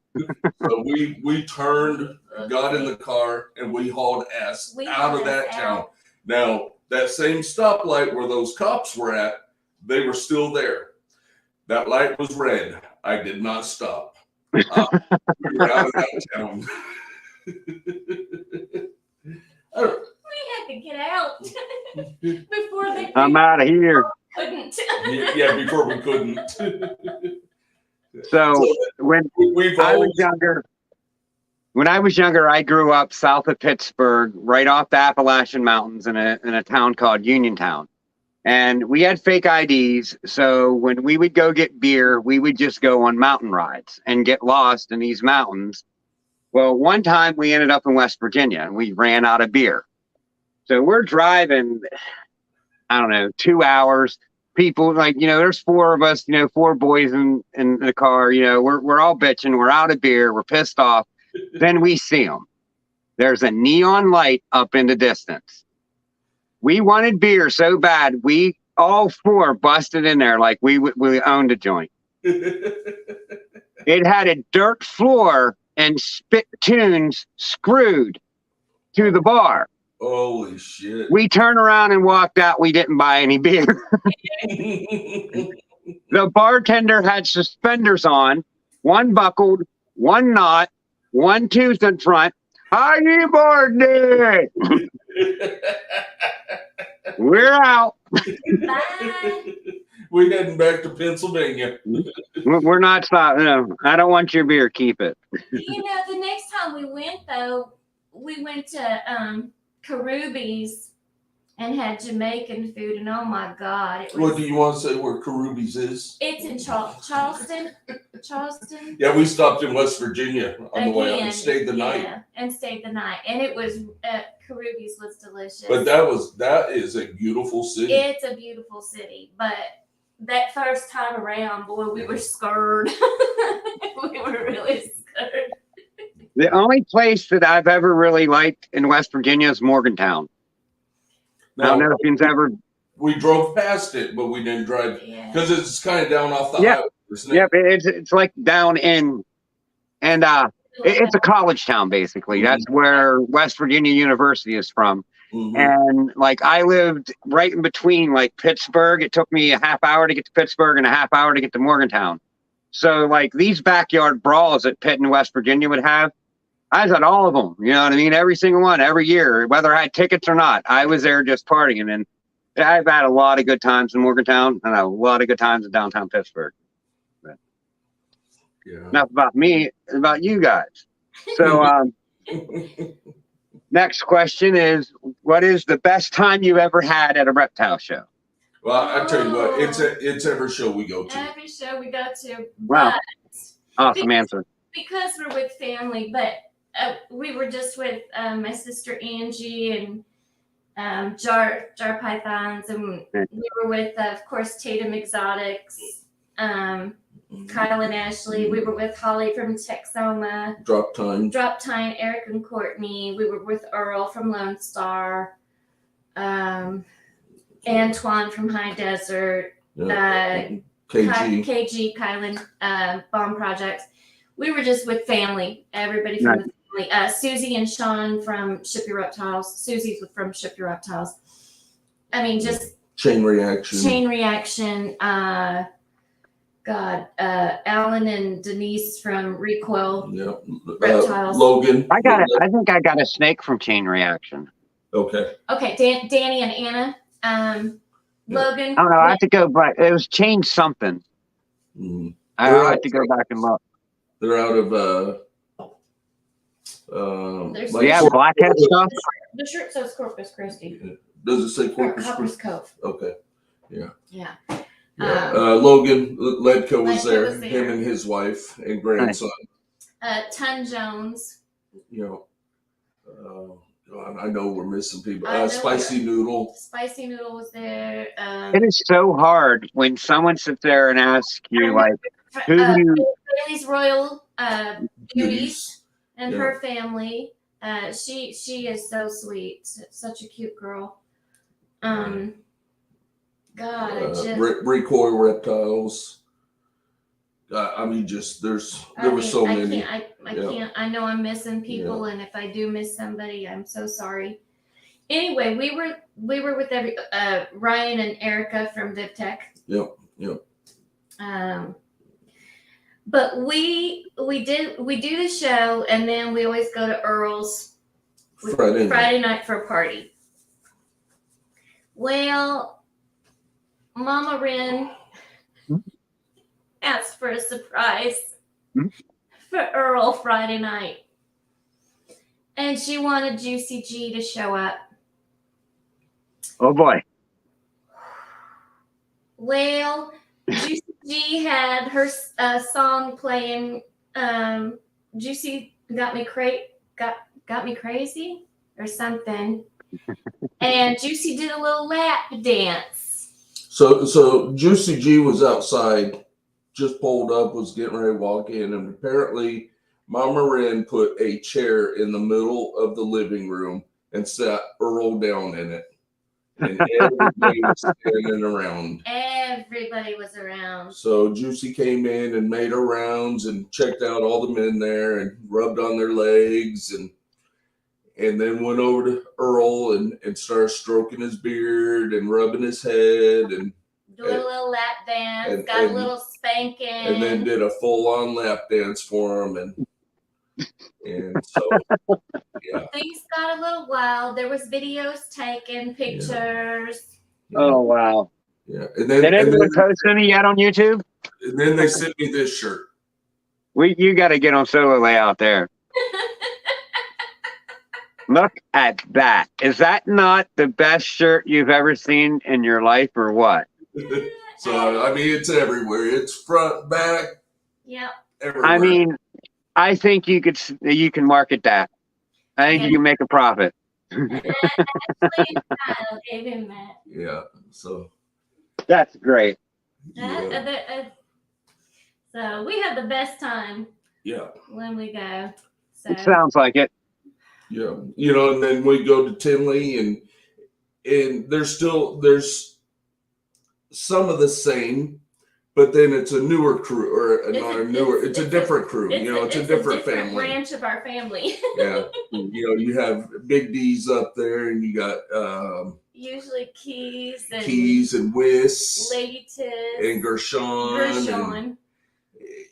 So we turned, got in the car, and we hauled ass out of that town. Now, that same stoplight where those cops were at, they were still there. That light was red. I did not stop. We were out of that town. We had to get out before they I'm out of here. couldn't. Yeah, before we couldn't. So when I was younger, I grew up south of Pittsburgh, right off the Appalachian Mountains in a town called Uniontown. And we had fake IDs. So when we would go get beer, we would just go on mountain rides and get lost in these mountains. Well, one time we ended up in West Virginia and we ran out of beer. So we're driving, I don't know, 2 hours. People there's 4 of us, 4 boys in the car, we're all bitching. We're out of beer. We're pissed off. Then we see them. There's a neon light up in the distance. We wanted beer so bad. We all 4 busted in there like we owned a joint. It had a dirt floor and spittoons screwed to the bar. Holy shit. We turned around and walked out. We didn't buy any beer. The bartender had suspenders on, 1 buckled, 1 not, 1 tooth in front. How you boarded? We're out. Bye. We're heading back to Pennsylvania. We're not stopping. No, I don't want your beer. Keep it. The next time we went, though, we went to Karubi's and had Jamaican food, and oh my God. What do you want to say where Karubi's is? It's in Charleston. Charleston. Yeah, we stopped in West Virginia on the way up and Again, stayed the night. Yeah, and stayed the night. And it was, Karubi's was delicious. But that is a beautiful city. It's a beautiful city, but that first time around, boy, we were scared. We were really scared. The only place that I've ever really liked in West Virginia is Morgantown. I don't know if you've ever. We drove past it, but we didn't drive because it's kind of down off the highway, isn't it? Yep, it's like down in, and it's a college town basically. That's where West Virginia University is from. And like I lived right in between like Pittsburgh. It took me a half hour to get to Pittsburgh and a half hour to get to Morgantown. So like these backyard brawls that Pitt and West Virginia would have, I was at all of them. You know what I mean? Every single one, every year, whether I had tickets or not, I was there just partying. And I've had a lot of good times in Morgantown and a lot of good times in downtown Pittsburgh. But enough about me, about you guys. So next question is, what is the best time you ever had at a reptile show? Well, I tell you what, it's every show we go to. Every show we go to. Wow. Awesome answer. Because we're with family, but we were just with my sister Angie and Jar Pythons, and we were with, of course, Tatum Exotics, Kyle and Ashley. We were with Holly from Texoma. Drop Time, Eric and Courtney. We were with Earl from Lone Star. Antoine from High Desert. KG, Kylan, Bomb Projects. We were just with family, everybody from the family. Susie and Sean from Ship Your Reptiles. Susie's from Ship Your Reptiles. I mean, just Chain Reaction. Alan and Denise from Recoil. Yep. Reptiles. Logan. I think I got a snake from Chain Reaction. Okay. Danny and Anna. Logan. I don't know. I have to go back. It was Chain something. I have to go back and look. They're out of Blackhead stuff. The shirt says Corpus Christi. Does it say Corpus Christi? Cove. Okay. Yeah. Logan Ledco was there. Him and his wife and grandson. Ton Jones. You know, I know we're missing people. Spicy Noodle. Spicy Noodle was there. It is so hard when someone sits there and asks you, like, who do you... Bailey's Royal Beauties and her family. She is so sweet. Such a cute girl. Recoil Reptiles. I mean, just there were so many. I can't. I know I'm missing people, and if I do miss somebody, I'm so sorry. Anyway, we were with Ryan and Erica from VivTech. Yep. But we do the show, and then we always go to Earl's Friday night for a party. Well, Mama Wren asked for a surprise for Earl Friday night. And she wanted Juicy G to show up. Oh boy. Well, Juicy G had her song playing. Juicy got me crazy or something. And Juicy did a little lap dance. So Juicy G was outside, just pulled up, was getting ready to walk in, and apparently Mama Wren put a chair in the middle of the living room and sat Earl down in it. And everybody was standing around. Everybody was around. So Juicy came in and made her rounds and checked out all the men there and rubbed on their legs and then went over to Earl and started stroking his beard and rubbing his head and doing a little lap dance, got a little spanking. And then did a full-on lap dance for him. And so, yeah. Things got a little wild. There was videos taken, pictures. Yeah. Oh, wow. Yeah. And then, did anyone post any yet on YouTube? And then they sent me this shirt. You got to get on Solo Layout there. Look at that. Is that not the best shirt you've ever seen in your life or what? So, I mean, it's everywhere. It's front, back. Yep. Everywhere. I mean, I think you can market that. I think you can make a profit. Yeah. So. That's great. So we have the best time. Yeah. When we go. So. It sounds like it. Yeah, and then we go to Tinley and there's some of the same, but then it's a newer crew, or not a newer. It's a different crew. It's a different family. Branch of our family. Yeah, you have Big D's up there, and you got usually Keys and Wiss, Lady Tiz and Gershon. And,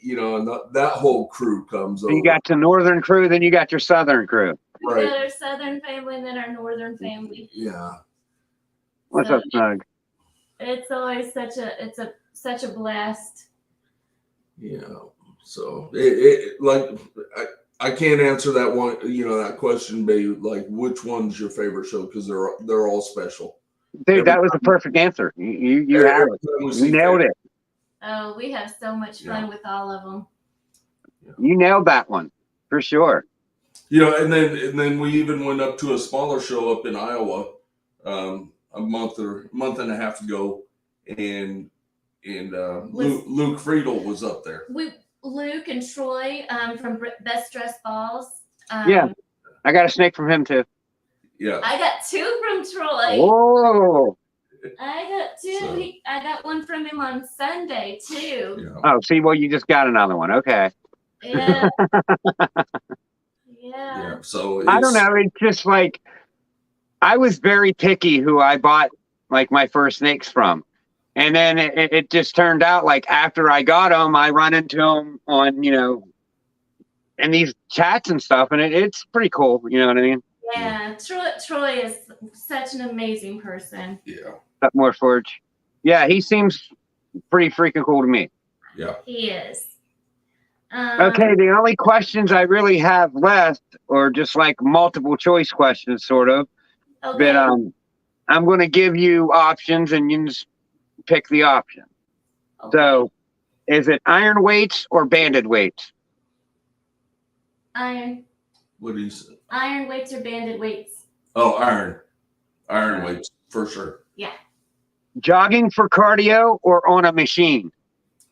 and that whole crew comes over. You got your northern crew, then you got your southern crew. We got our southern family and then our northern family. Yeah. What's up, Snug? It's always such a blast. Yeah. So I can't answer that one. That question, babe. Like, which one's your favorite show? Because they're all special. Dude, that was the perfect answer. You have it. You nailed it. Oh, we have so much fun with all of them. You nailed that one for sure. And then we even went up to a smaller show up in Iowa a month and a half ago, and Luke Friedel was up there. Luke and Troy from Best Dressed Balls. Yeah, I got a snake from him too. Yeah, I got 2 from Troy. Whoa! I got 2. So, I got one from him on Sunday too. Yeah. Oh, see, well, you just got another one. Okay. Yeah. Yeah. So I don't know. It's just like I was very picky who I bought like my first snakes from, and then it just turned out like after I got them, I run into them on in these chats and stuff, and it's pretty cool. You know what I mean? Yeah. Troy is such an amazing person. Yeah. Up more Forge. Yeah, he seems pretty freaking cool to me. Yeah. He is. Okay, the only questions I really have left are just like multiple choice questions, sort of. Okay. But I'm going to give you options, and you just pick the option. Okay. So, is it iron weights or banded weights? Iron. What do you say? Iron weights or banded weights? Oh, iron weights for sure. Yeah. Jogging for cardio or on a machine?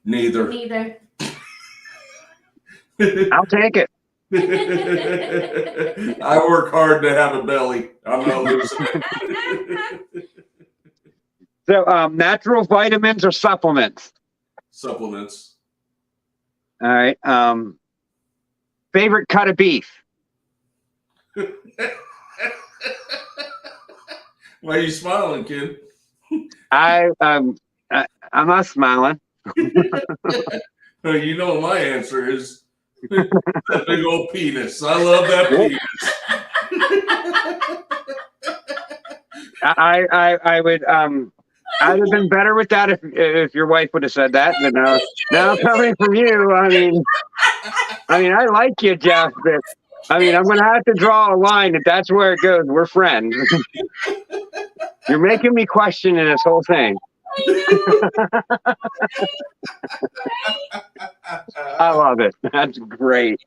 Neither. I'll take it. I work hard to have a belly. I'm not losing it. So, natural vitamins or supplements? Supplements. All right. Favorite cut of beef? Why are you smiling, kid? I'm not smiling. You know my answer is that big old penis. I love that penis. I would I'd have been better with that if your wife would have said that. But now coming from you, I mean I like you, Jeff, but I'm gonna have to draw a line. If that's where it goes, we're friends. You're making me question this whole thing. I love it. That's great.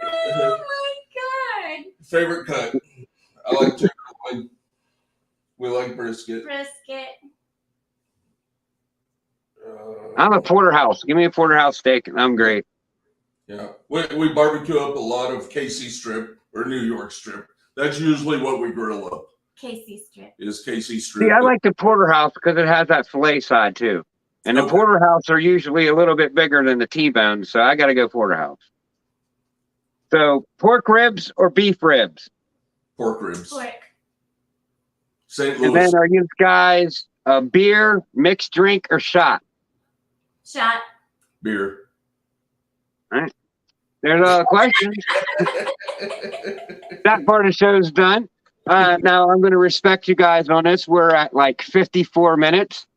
Oh my God. Favorite cut. I like chicken. We like brisket. I'm a porterhouse. Give me a porterhouse steak, and I'm great. Yeah, we barbecue up a lot of KC strip or New York strip. That's usually what we grill up. KC strip. Is KC strip. See, I like the porterhouse because it has that fillet side too. And the porterhouse are usually a little bit bigger than the T-bone, so I got to go porterhouse. So, pork ribs or beef ribs? Pork ribs. Pork. St. Louis. And then are you guys beer, mixed drink, or shot? Shot. Beer. All right. There's all the questions. That part of the show's done. Now I'm going to respect you guys on this. We're at like 54 minutes.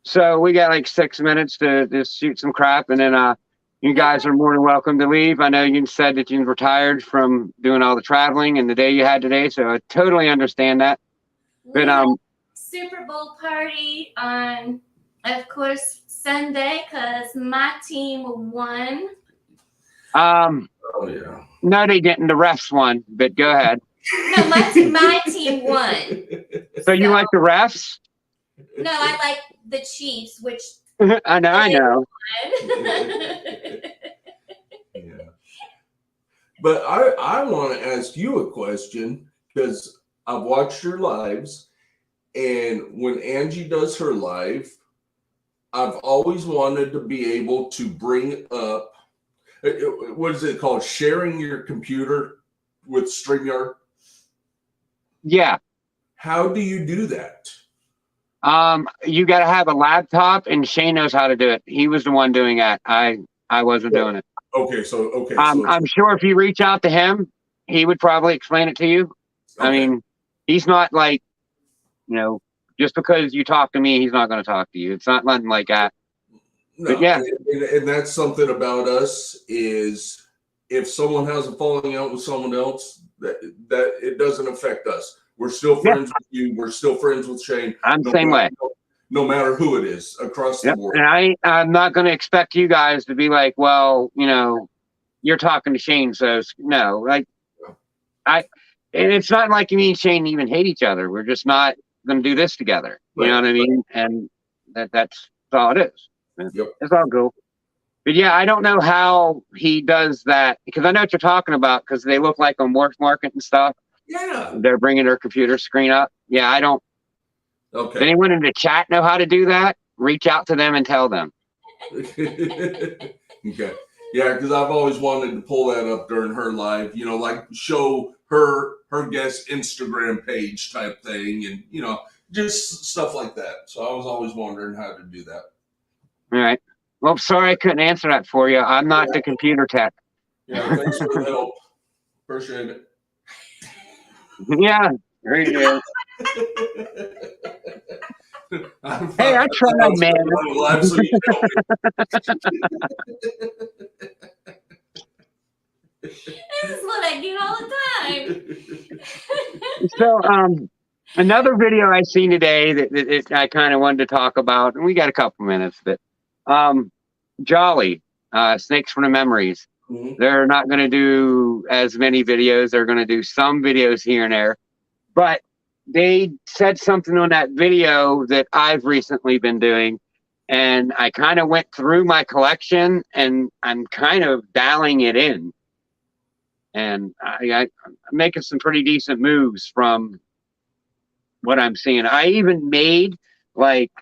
So we got like 6 minutes to just shoot some crap. And then you guys are more than welcome to leave. I know you said that you retired from doing all the traveling and the day you had today. So I totally understand that. But Super Bowl party on, of course, Sunday because my team won. Oh yeah. No, they didn't. The refs won. But go ahead. No, my team won. So you like the refs? No, I like the Chiefs, which I know. Yeah. But I want to ask you a question because I've watched your lives, and when Angie does her live, I've always wanted to be able to bring up, what is it called? Sharing your computer with StreamYard. Yeah. How do you do that? You got to have a laptop, and Shane knows how to do it. He was the one doing that. I wasn't doing it. Okay, so I'm sure if you reach out to him, he would probably explain it to you. okay. I mean, he's not like, just because you talk to me, he's not going to talk to you. It's not nothing like that. No, but yeah, and that's something about us is if someone has a falling out with someone else, that it doesn't affect us. We're still friends with you. We're still friends with Shane. I'm the same way. No matter who it is across the board. And I'm not going to expect you guys to be like, well, you're talking to Shane, so no. Like, and it's not like me and Shane even hate each other. We're just not going to do this together. You know what I mean? And that's all it is. Yep. It's all cool. But yeah, I don't know how he does that, because I know what you're talking about, because they look like on Work Market and stuff. Yeah. They're bringing their computer screen up. Yeah, I don't. Okay. Does anyone in the chat know how to do that? Reach out to them and tell them. Okay. Yeah, because I've always wanted to pull that up during her live, like show her guest Instagram page type thing, and just stuff like that. So I was always wondering how to do that. All right. Well, sorry I couldn't answer that for you. I'm not the computer tech. Yeah, thanks for the help. Appreciate it. Yeah, there you go. Hey, I tried, man. Live, so you know This is what I get all the time. So, another video I seen today that I kind of wanted to talk about, and we got a couple minutes, but Jolly, Snakes from the Memories. Mm-hmm. They're not going to do as many videos. They're going to do some videos here and there, but they said something on that video that I've recently been doing, and I kind of went through my collection, and I'm kind of dialing it in, and I'm making some pretty decent moves from what I'm seeing. I even made like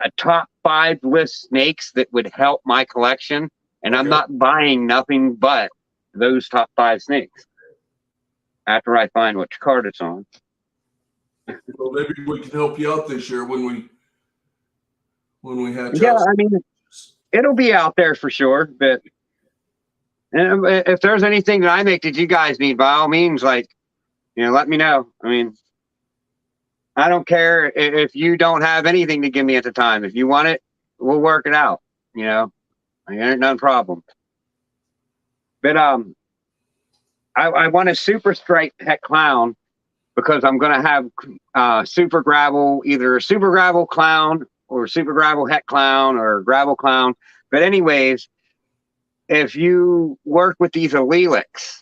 a top 5 list snakes that would help my collection, and I'm not buying nothing but those top 5 snakes after I find which card it's on. Well, maybe we can help you out this year when we have. Yeah, I mean, it'll be out there for sure. But if there's anything that I make that you guys need, by all means, let me know. I mean, I don't care if you don't have anything to give me at the time. If you want it, we'll work it out. Ain't no problem. But I want a super stripe het clown, because I'm going to have super gravel, either a super gravel clown or super gravel het clown or gravel clown. But anyways, if you work with these allelics,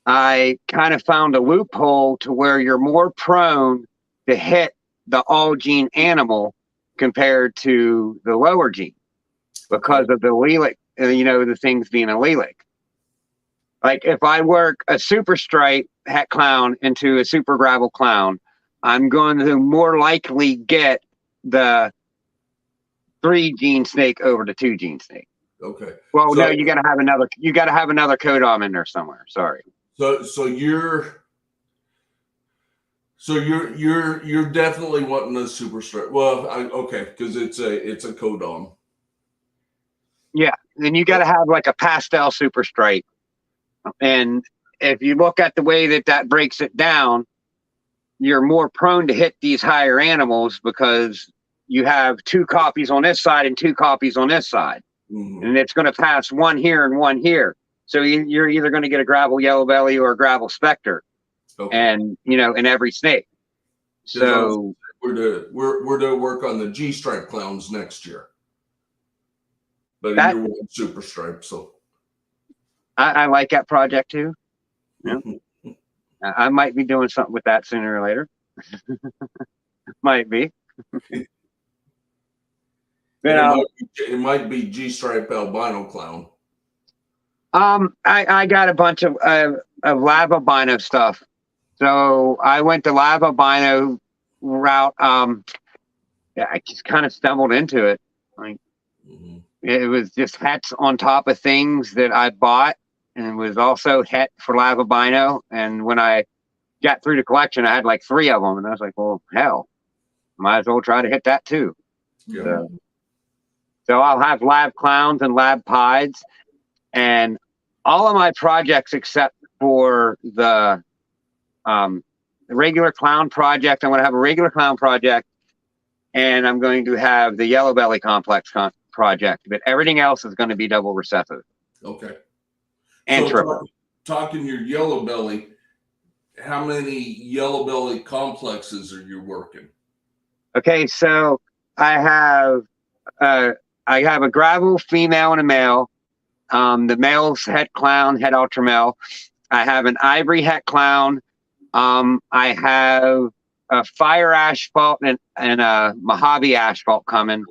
I kind of found a loophole to where you're more prone to hit the all gene animal compared to the lower gene because of the allelic, the things being allelic. Like if I work a super stripe het clown into a super gravel clown, I'm going to more likely get the 3 gene snake over the 2 gene snake. Okay. Well, no, you got to have another. You got to have another codom in there somewhere. Sorry. So you're definitely wanting a super stripe. Well, because it's a codom. Yeah, then you got to have like a pastel super stripe. And if you look at the way that breaks it down, you're more prone to hit these higher animals because you have 2 copies on this side and 2 copies on this side. Mm-hmm. And it's going to pass 1 here and 1 here. So you're either going to get a gravel yellow belly or a gravel specter, and in every snake. So we're to work on the G stripe clowns next year, but you're with super stripe, so I like that project too. Yeah. I might be doing something with that sooner or later. Might be. But, it might be G stripe albino clown. I got a bunch of lava bino stuff. So I went the lava bino route. I just kind of stumbled into it. Like Mhm. it was just hets on top of things that I bought, and it was also het for live albino. And when I got through the collection, I had like 3 of them, and I was like, well, hell, might as well try to hit that too. Yeah. So I'll have lab clowns and lab pieds, and all of my projects except for the regular clown project. I'm going to have a regular clown project, and I'm going to have the yellow belly complex project. But everything else is going to be double recessive Okay. and So triple. talking your yellow belly, how many yellow belly complexes are you working? Okay, so I have a gravel female and a male. The male's het clown, het ultra male. I have an ivory het clown. I have a fire asphalt and a Mojave asphalt coming.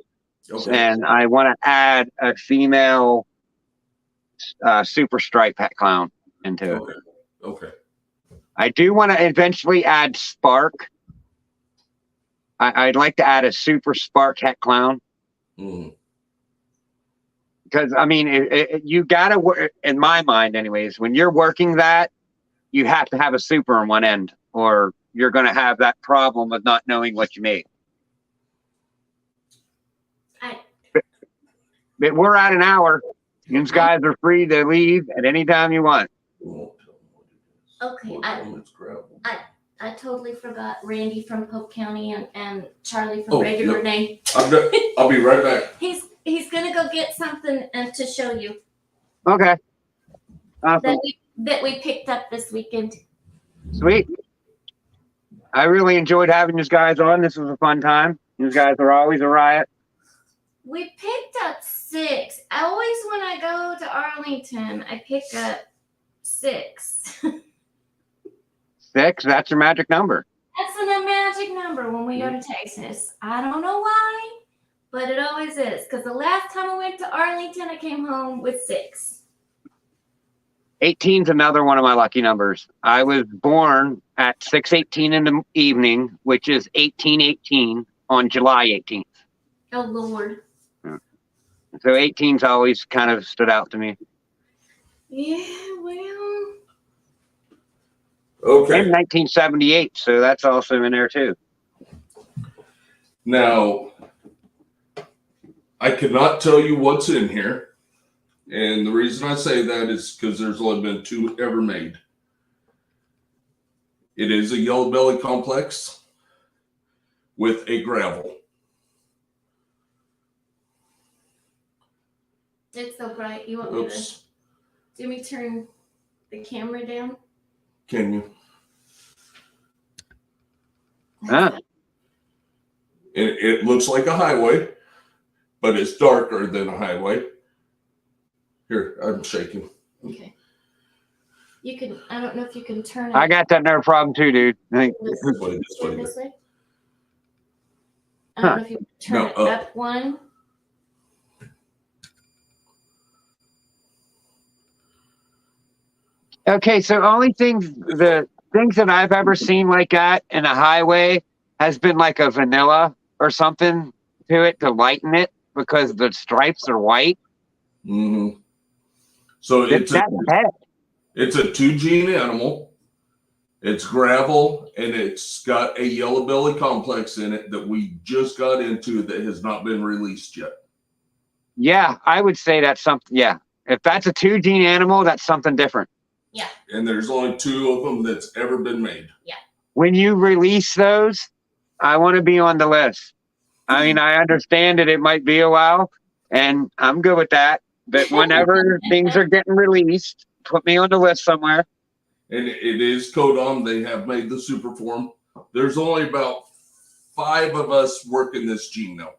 Okay. And I want to add a female super stripe het clown into it. Okay. Okay. I do want to eventually add Spark. I'd like to add a super Spark het clown. Mhm. Because I mean, you gotta work. In my mind, anyways, when you're working that, you have to have a super on one end, or you're going to have that problem of not knowing what you made. But we're at an hour. You guys are free to leave at any time you want. Okay, I totally forgot Randy from Polk County and Charlie from regular yep. name. I'll be right back. He's gonna go get something to show you Okay. Awesome. that we picked up this weekend. Sweet. I really enjoyed having you guys on. This was a fun time. You guys are always a riot. We picked up 6. Always when I go to Arlington, I pick up 6. 6, that's your magic number. That's a magic number when we go to Texas. I don't know why, but it always is. Because the last time I went to Arlington, I came home with 6. 18's another one of my lucky numbers. I was born at 6:18 in the evening, which is 1818 on July 18th. Oh, Lord. So 18's always kind of stood out to me. Yeah, well. Okay. And 1978, so that's also in there too. Now, I cannot tell you what's in here. And the reason I say that is because there's only been 2 ever made. It is a yellow belly complex with a gravel. It's so bright. You want me Oops. to do me turn the camera down? Can you? Huh. It looks like a highway, but it's darker than a highway. Here, I'm shaking. Okay. You can. I don't know if you can turn it. I got that nerve problem too, dude. This way. This way. I don't know if you can turn it up one. Okay, so the things that I've ever seen like that in a highway has been like a vanilla or something to it to lighten it because the stripes are white. Mm-hmm. So it's a 2 gene animal. It's gravel, and it's got a yellow belly complex in it that we just got into that has not been released yet. Yeah, I would say that's something. Yeah, if that's a 2 gene animal, that's something different. Yeah. And there's only 2 of them that's ever been made. Yeah. When you release those, I want to be on the list. I mean, I understand that it might be a while, and I'm good with that. But whenever things are getting released, put me on the list somewhere. And it is Codom. They have made the super form. There's only about 5 of us working this gene now.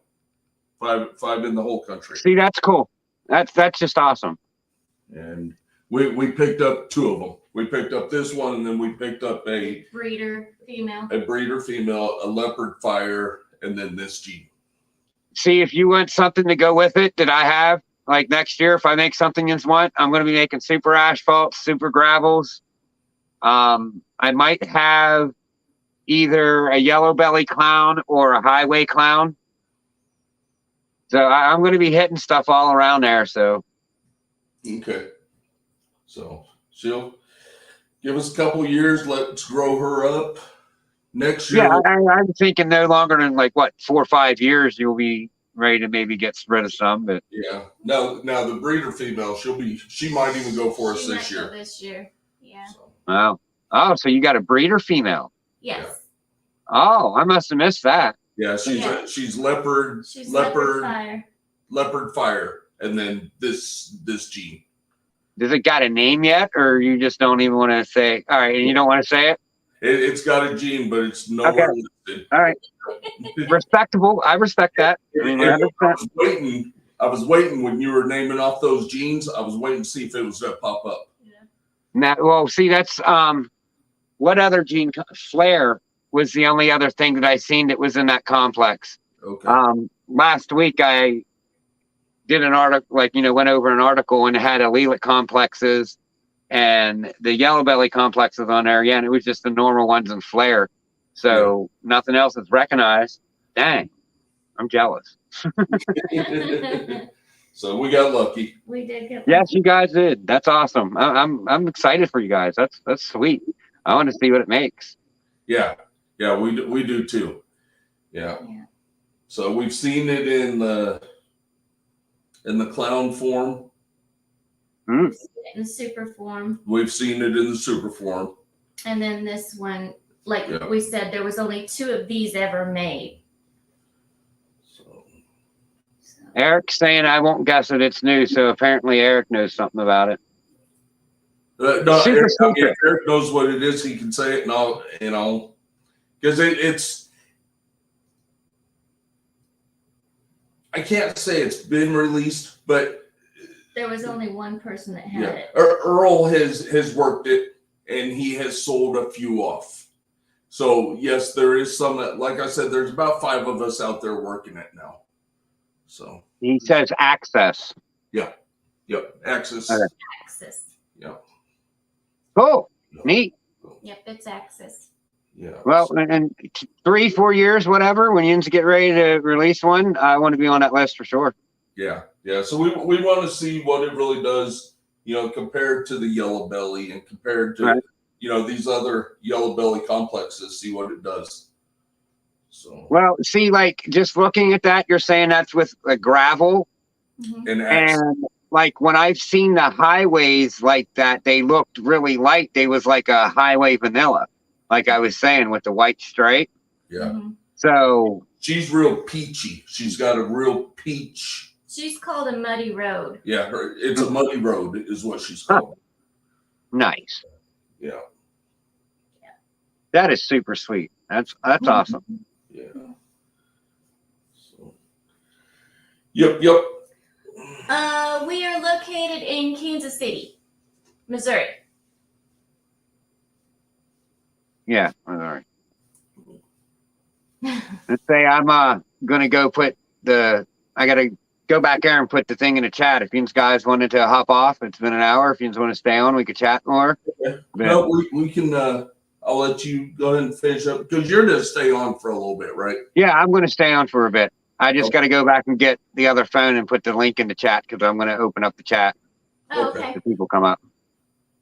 5 in the whole country. See, that's cool. That's just awesome. And we picked up 2 of them. We picked up this one, and then we picked up a breeder female, a leopard fire, and then this gene. See, if you want something to go with it that I have, like next year, if I make something you want, I'm going to be making super asphalt, super gravels. I might have either a yellow belly clown or a highway clown. So I'm going to be hitting stuff all around there. So Okay. So she'll give us a couple years. Let's grow her up. Next year. yeah, I'm thinking no longer than like what 4 or 5 years you'll be ready to maybe get rid of some. But Yeah. Now the breeder female, she might even go for us She this might go year. this year. Yeah. So, oh, so you got a breeder female? Yes. Oh, I must have missed that. yeah, she's leopard, She's leopard fire. leopard fire, and then this gene. Does it got a name yet, or you just don't even want to say? All right, and you don't want to say it. It's got a gene, but it's nowhere listed. All right, respectable. I respect that. I mean, I was waiting when you were naming off those genes. I was waiting to see if it was going to pop up. Yeah. Now, well, see, that's what other gene? Flare was the only other thing that I seen that was in that complex. Okay. Last week I did an article, went over an article and it had allelic complexes and the yellow belly complexes on there. Yeah, and it was just the normal ones in Flare. So nothing else is recognized. Dang, I'm jealous. So we got lucky. We did get Yes, you guys did. That's awesome. I'm excited for you guys. That's sweet. I want to see what it makes. Yeah, we do too. Yeah. So we've seen it in the clown form. in the super form. We've seen it in the super form. And then this one, we said, there was only 2 of these ever made. So. Eric's saying I won't guess it. It's new, so apparently Eric knows something about it. No, Eric knows what it is. He can say it, and I'll, because it's. I can't say it's been released, but there was only one person that had it. Earl has worked it, and he has sold a few off. So yes, there is some that, like I said, there's about 5 of us out there working it now. So he says access. Yep, access. Okay. Access. Yep. Cool. Neat. Yep, it's access. Yeah. Well, in 3-4 years, whatever, when you get ready to release one, I want to be on that list for sure. Yeah. So we want to see what it really does, compared to the yellow belly and compared to these other yellow belly complexes. See what it does. So. Well, see, just looking at that, you're saying that's with a gravel, and when I've seen the highways like that, they looked really light. They was like a highway vanilla. Like I was saying, with the white stripe. Yeah. So she's real peachy. She's got a real peach. She's called a muddy road. Yeah, it's a muddy road is what she's called. Nice. Yeah. That is super sweet. That's awesome. Yeah. So. Yep. We are located in Kansas City, Missouri. Yeah, all right. Let's say I'm gonna go I gotta go back there and put the thing in the chat. If you guys wanted to hop off, it's been an hour. If you want to stay on, we could chat more. Okay. No, we can I'll let you go ahead and finish up because you're gonna stay on for a little bit, right? Yeah, I'm gonna stay on for a bit. I just gotta go back and get the other phone and put the link in the chat because I'm gonna open up the chat. Oh, okay. So people come up.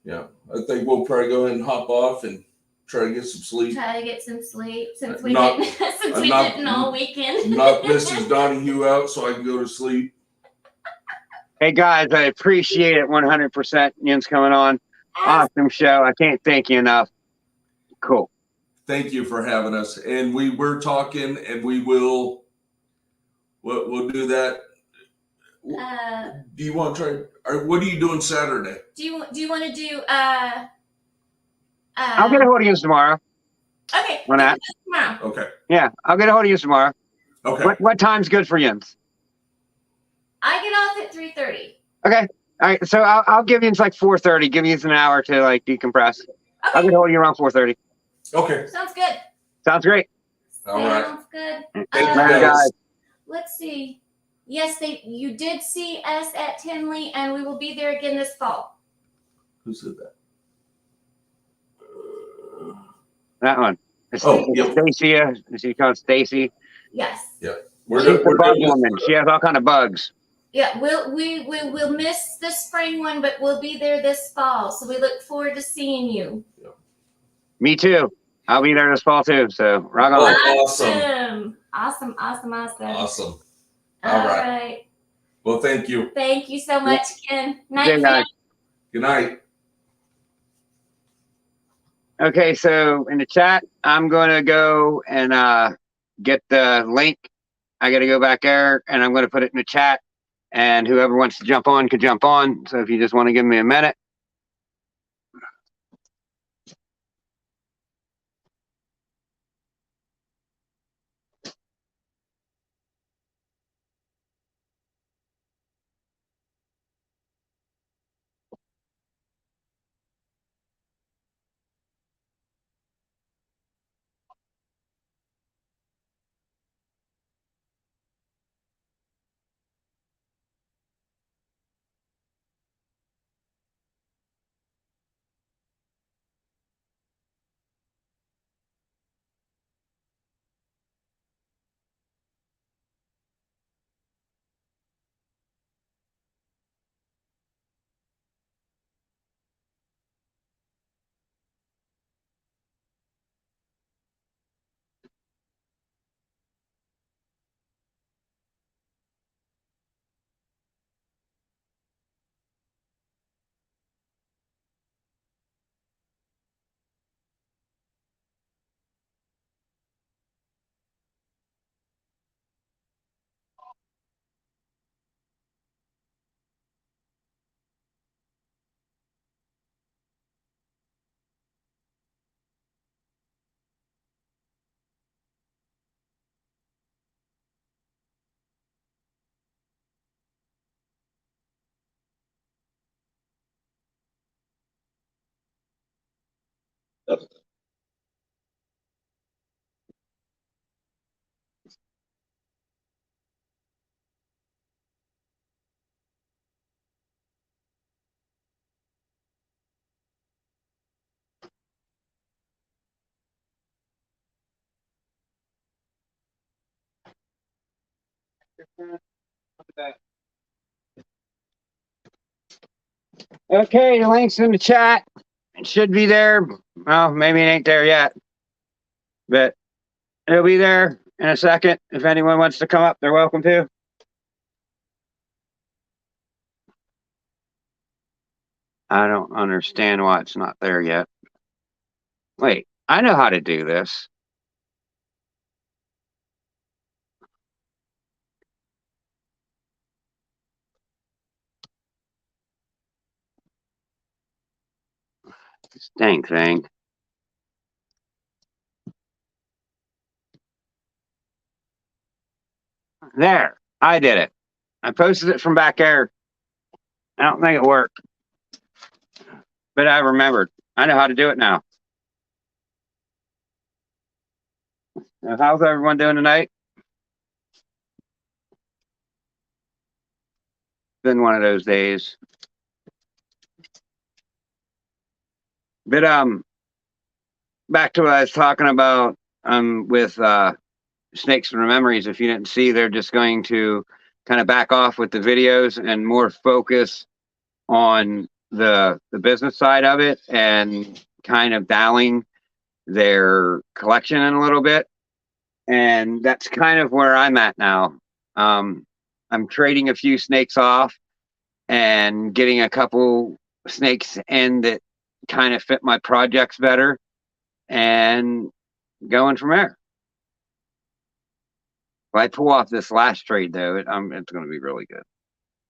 Yeah. I think we'll probably go ahead and hop off and try to get some sleep. Try to get some sleep since we didn't all weekend. Knock Mrs. Donahue out so I can go to sleep. Hey guys, I appreciate it 100%. Yin's coming on. Awesome show. I can't thank you enough. Cool. Thank you for having us. And we were talking, and we will. We'll do that. Do you want to try? Or what are you doing Saturday? Do you want to do? I'll get a hold of you tomorrow. Okay. When that? Tomorrow. Okay. Yeah, I'll get a hold of you tomorrow. Okay. What time's good for Yins? I get off at 3:30. Okay. All right. So I'll give you like 4:30. Give you an hour to decompress. Okay. I'll get a hold of you around 4:30. Okay. Sounds good. Sounds great. All right. Sounds good. Thank you guys. Let's see. Yes, you did see us at Tinley, and we will be there again this fall. Who said that? That one. Oh, yep. Stacy. Is she called Stacy? Yes. Yeah. We're, She's the we're bug doing woman. She has all kind of bugs. Yeah, we'll miss the spring one, but we'll be there this fall. So we look forward to seeing you. Me too. I'll be there this fall too. So rock on. awesome. Awesome. Awesome. All All right. right. Well, thank you. Thank you so much, Ken. Good Night, night. Good night. Okay, so in the chat, I'm going to go and get the link. I got to go back there, and I'm going to put it in the chat. And whoever wants to jump on could jump on. So if you just want to give me a minute. Okay, the link's in the chat. It should be there. Well, maybe it ain't there yet, but it'll be there in a second. If anyone wants to come up, they're welcome to. I don't understand why it's not there yet. Wait, I know how to do this. This dang thing. There, I did it. I posted it from back there. I don't think it worked, but I remembered. I know how to do it now. How's everyone doing tonight? Been one of those days. But back to what I was talking about with Snakes and Memories. If you didn't see, they're just going to kind of back off with the videos and more focus on the business side of it and kind of dialing their collection in a little bit. And that's kind of where I'm at now. I'm trading a few snakes off and getting a couple snakes in that kind of fit my projects better and going from there. If I pull off this last trade, though, it's going to be really good.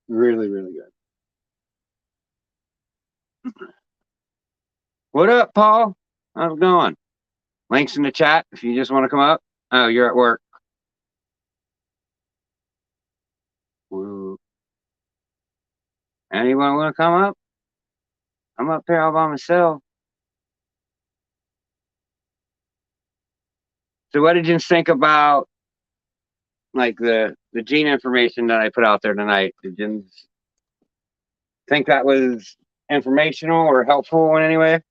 Really, really good. What up, Paul? How's it going? Links in the chat if you just want to come up. Oh, you're at work. Woo. Anyone want to come up? I'm up here all by myself. So what did you think about like the gene information that I put out there tonight? Did you think that was informational or helpful in any way?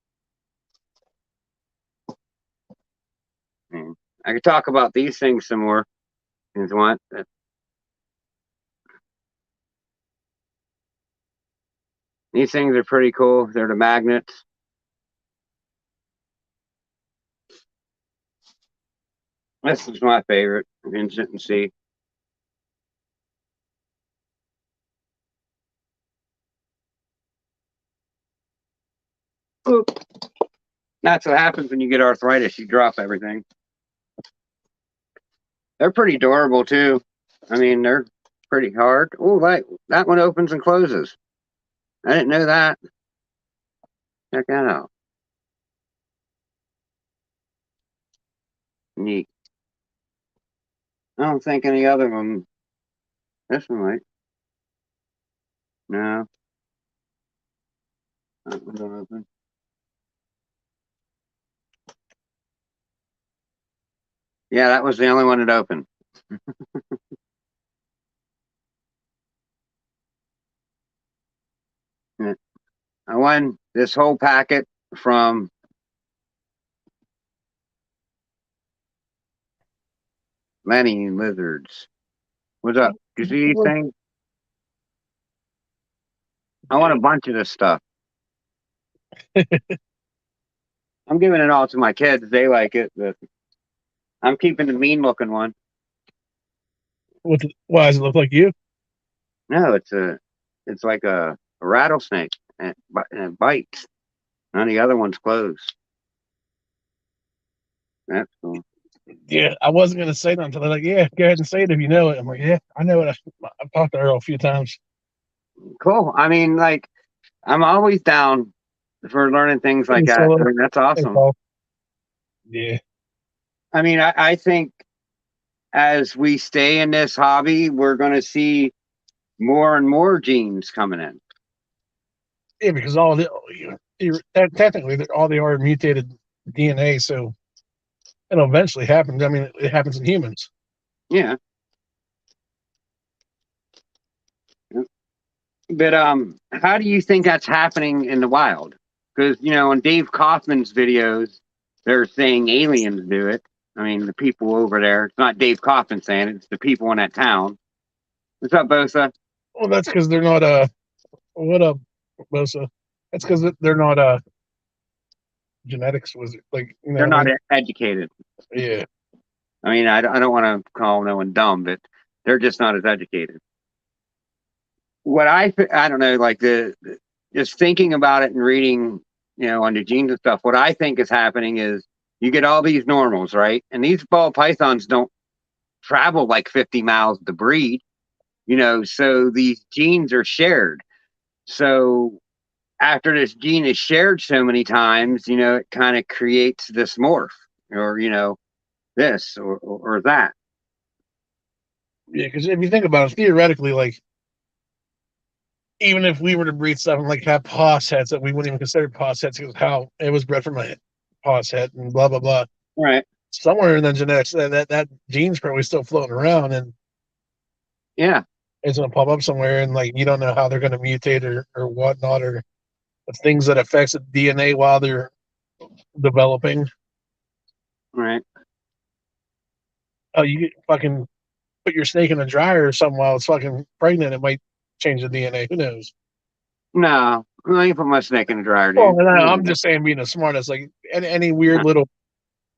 I could talk about these things some more Is what? These things are pretty cool. They're the magnets. This is my favorite, Vincent and C. Oop. That's what happens when you get arthritis. You drop everything. They're pretty durable too. I mean, they're pretty hard. Oh, that one opens and closes. I didn't know that. Check that out. Neat. I don't think any other one. This one might. No. That one don't open. Yeah, that was the only one that opened. Yeah. I won this whole packet from Lenny Lizards. What's up? Do you see these things? I want a bunch of this stuff. I'm giving it all to my kids. They like it. But I'm keeping the mean looking one. Why does it look like you? No, it's like a rattlesnake and it bites. None of the other ones closed. That's cool. Yeah, I wasn't gonna say nothing until they're like, "Yeah, go ahead and say it if you know it." I'm like, "Yeah, I know it. I've talked to Earl a few times." Cool. I mean, like, I'm always down for learning things like that. I mean, that's awesome. Yeah. I mean, I think as we stay in this hobby, we're going to see more and more genes coming in. Yeah, because technically all they are mutated DNA, so it'll eventually happen. I mean, it happens in humans. Yeah. But how do you think that's happening in the wild? Because on Dave Kaufman's videos, they're saying aliens do it. I mean, the people over there. It's not Dave Kaufman saying it; it's the people in that town. What's up, Bosa? Well, that's because they're not what up, Bosa? That's because they're not genetics was like They're not educated. Yeah. I mean, I don't want to call no one dumb, but they're just not as educated. What I don't know, like just thinking about it and reading, on the genes and stuff. What I think is happening is you get all these normals, right? And these ball pythons don't travel like 50 miles to breed, so these genes are shared. So after this gene is shared so many times, it kind of creates this morph or, this or that. Yeah, because if you think about it, theoretically, like, even if we were to breed something like have paw sets that we wouldn't even consider paw sets because how it was bred from a paw set and blah, blah, blah. Right. Somewhere in the genetics, that gene's probably still floating around, and yeah, it's going to pop up somewhere, and like you don't know how they're going to mutate or whatnot, or the things that affects the DNA while they're developing. Right. Oh, you fucking put your snake in a dryer or something while it's fucking pregnant, it might change the DNA. Who knows? No, I ain't put my snake in the dryer, dude. Well, no, I'm just saying, being a smart ass, like any weird little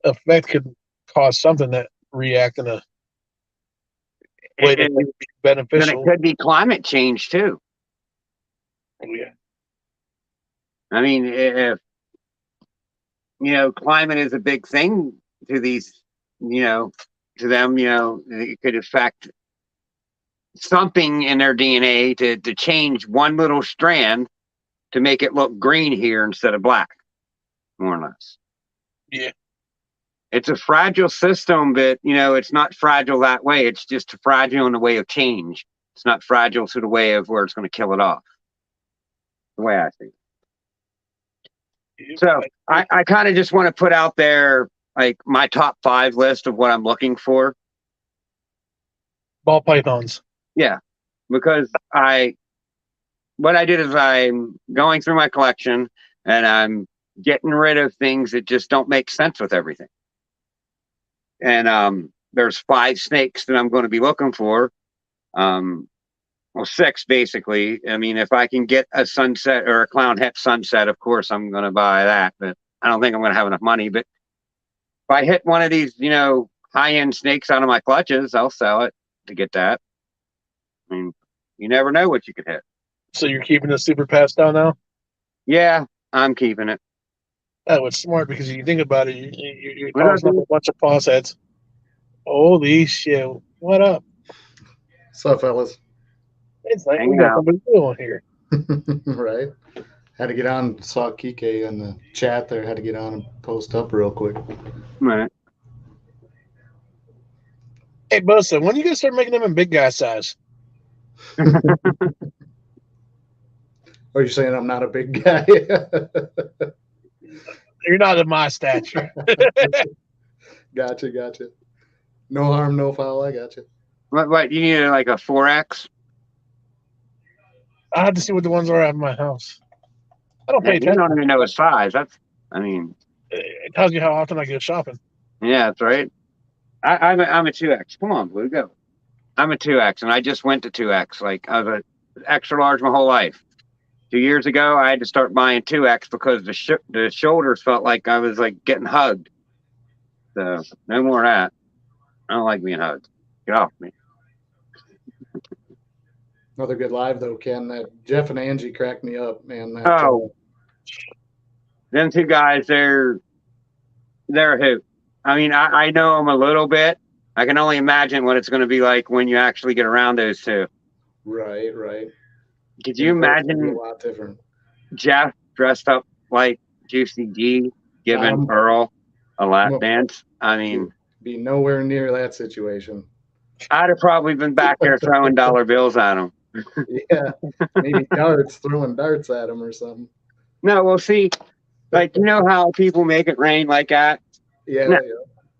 effect could cause something that react in a way that would be beneficial. And it could be climate change too. Oh, yeah. I mean, if climate is a big thing to these, to them, it could affect something in their DNA to change one little strand to make it look green here instead of black, more or less. Yeah. It's a fragile system, but it's not fragile that way. It's just fragile in the way of change. It's not fragile to the way of where it's going to kill it off. The way I think. So I kind of just want to put out there like my top 5 list of what I'm looking for. Ball pythons. Yeah, because what I did is I'm going through my collection and I'm getting rid of things that just don't make sense with everything. And there's 5 snakes that I'm going to be looking for. Well, 6 basically. I mean, if I can get a sunset or a clown head sunset, of course I'm going to buy that. But I don't think I'm going to have enough money. But if I hit one of these, high-end snakes out of my clutches, I'll sell it to get that. I mean, you never know what you could hit. So you're keeping the super pass down now? Yeah, I'm keeping it. That was smart because if you think about it, you're What up, tossing up dude? a bunch of paws heads. Holy shit! What up? What's up, fellas? It's like we Hanging got out. somebody new on here. Right? Had to get on. Saw Kike in the chat there. Had to get on and post up real quick. Right. Hey, Bosa, when are you gonna start making them in big guy size? Are you saying I'm not a big guy? You're not of my stature. Gotcha. No harm, no foul. I gotcha. What? You need like a 4X? I have to see what the ones are at my house. I don't pay You attention. don't even know his size. It tells you how often I go shopping. Yeah, that's right. I'm a 2X. Come on, Blue, go. I'm a 2X, and I just went to 2X. Like, I was an extra large my whole life. 2 years ago, I had to start buying 2X because the shoulders felt like I was like getting hugged. So no more of that. I don't like being hugged. Get off me. Another good live though, Ken. That Jeff and Angie cracked me up, man. Them 2 guys, they're a hoot. I mean, I know them a little bit. I can only imagine what it's going to be like when you actually get around those 2. Right. Could you imagine A lot different. Jeff dressed up like Juicy G giving Earl a lap dance? I mean, Be nowhere near that situation. I'd have probably been back there throwing dollar bills at him. Yeah, maybe throwing darts at him or something. No, well, see, like, you know how people make it rain like that? Yeah, No,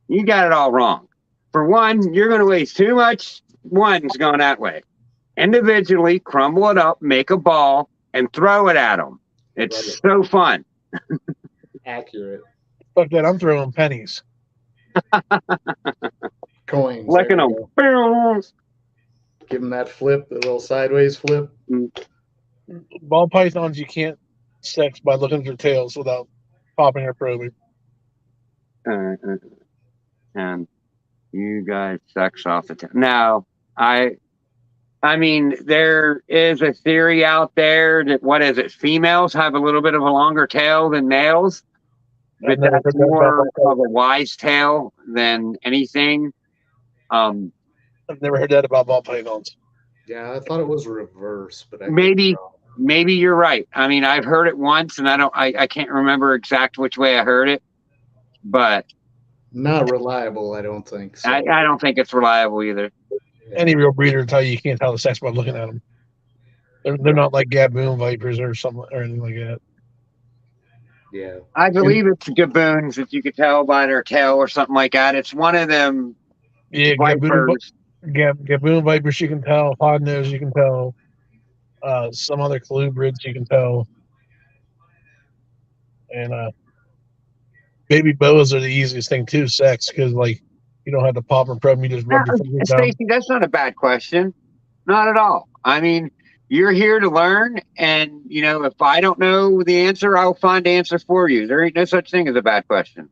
you got it all wrong. For one, you're going to waste too much ones going that way. Individually, crumble it up, make a ball, and throw it at them. It's so fun. Accurate. Fuck that, I'm throwing pennies. Coins. Licking them. Give them that flip, the little sideways flip. Ball pythons you can't sex by looking at their tails without popping or probing. And you guys sex off the tail. Now, I mean, there is a theory out there that females have a little bit of a longer tail than males, but that's more of a wise tail than anything. I've never heard that about ball pythons. Yeah, I thought it was reverse, but Maybe you're right. I mean, I've heard it once, and I can't remember exactly which way I heard it, but not reliable. I don't think. So. I don't think it's reliable either. Any real breeder will tell you can't tell the sex by looking at them. They're not like gaboon vipers or something or anything like that. Yeah, I believe it's gaboons that you could tell by their tail or something like that. It's one of them. Yeah, gaboon vipers you can tell. Hog nose you can tell. Some other colubrids you can tell. And baby boas are the easiest thing to sex because like you don't have to pop and probe. You just rub your fingers down. Stacey, that's not a bad question. Not at all. I mean, you're here to learn, and if I don't know the answer, I'll find the answer for you. There ain't no such thing as a bad question.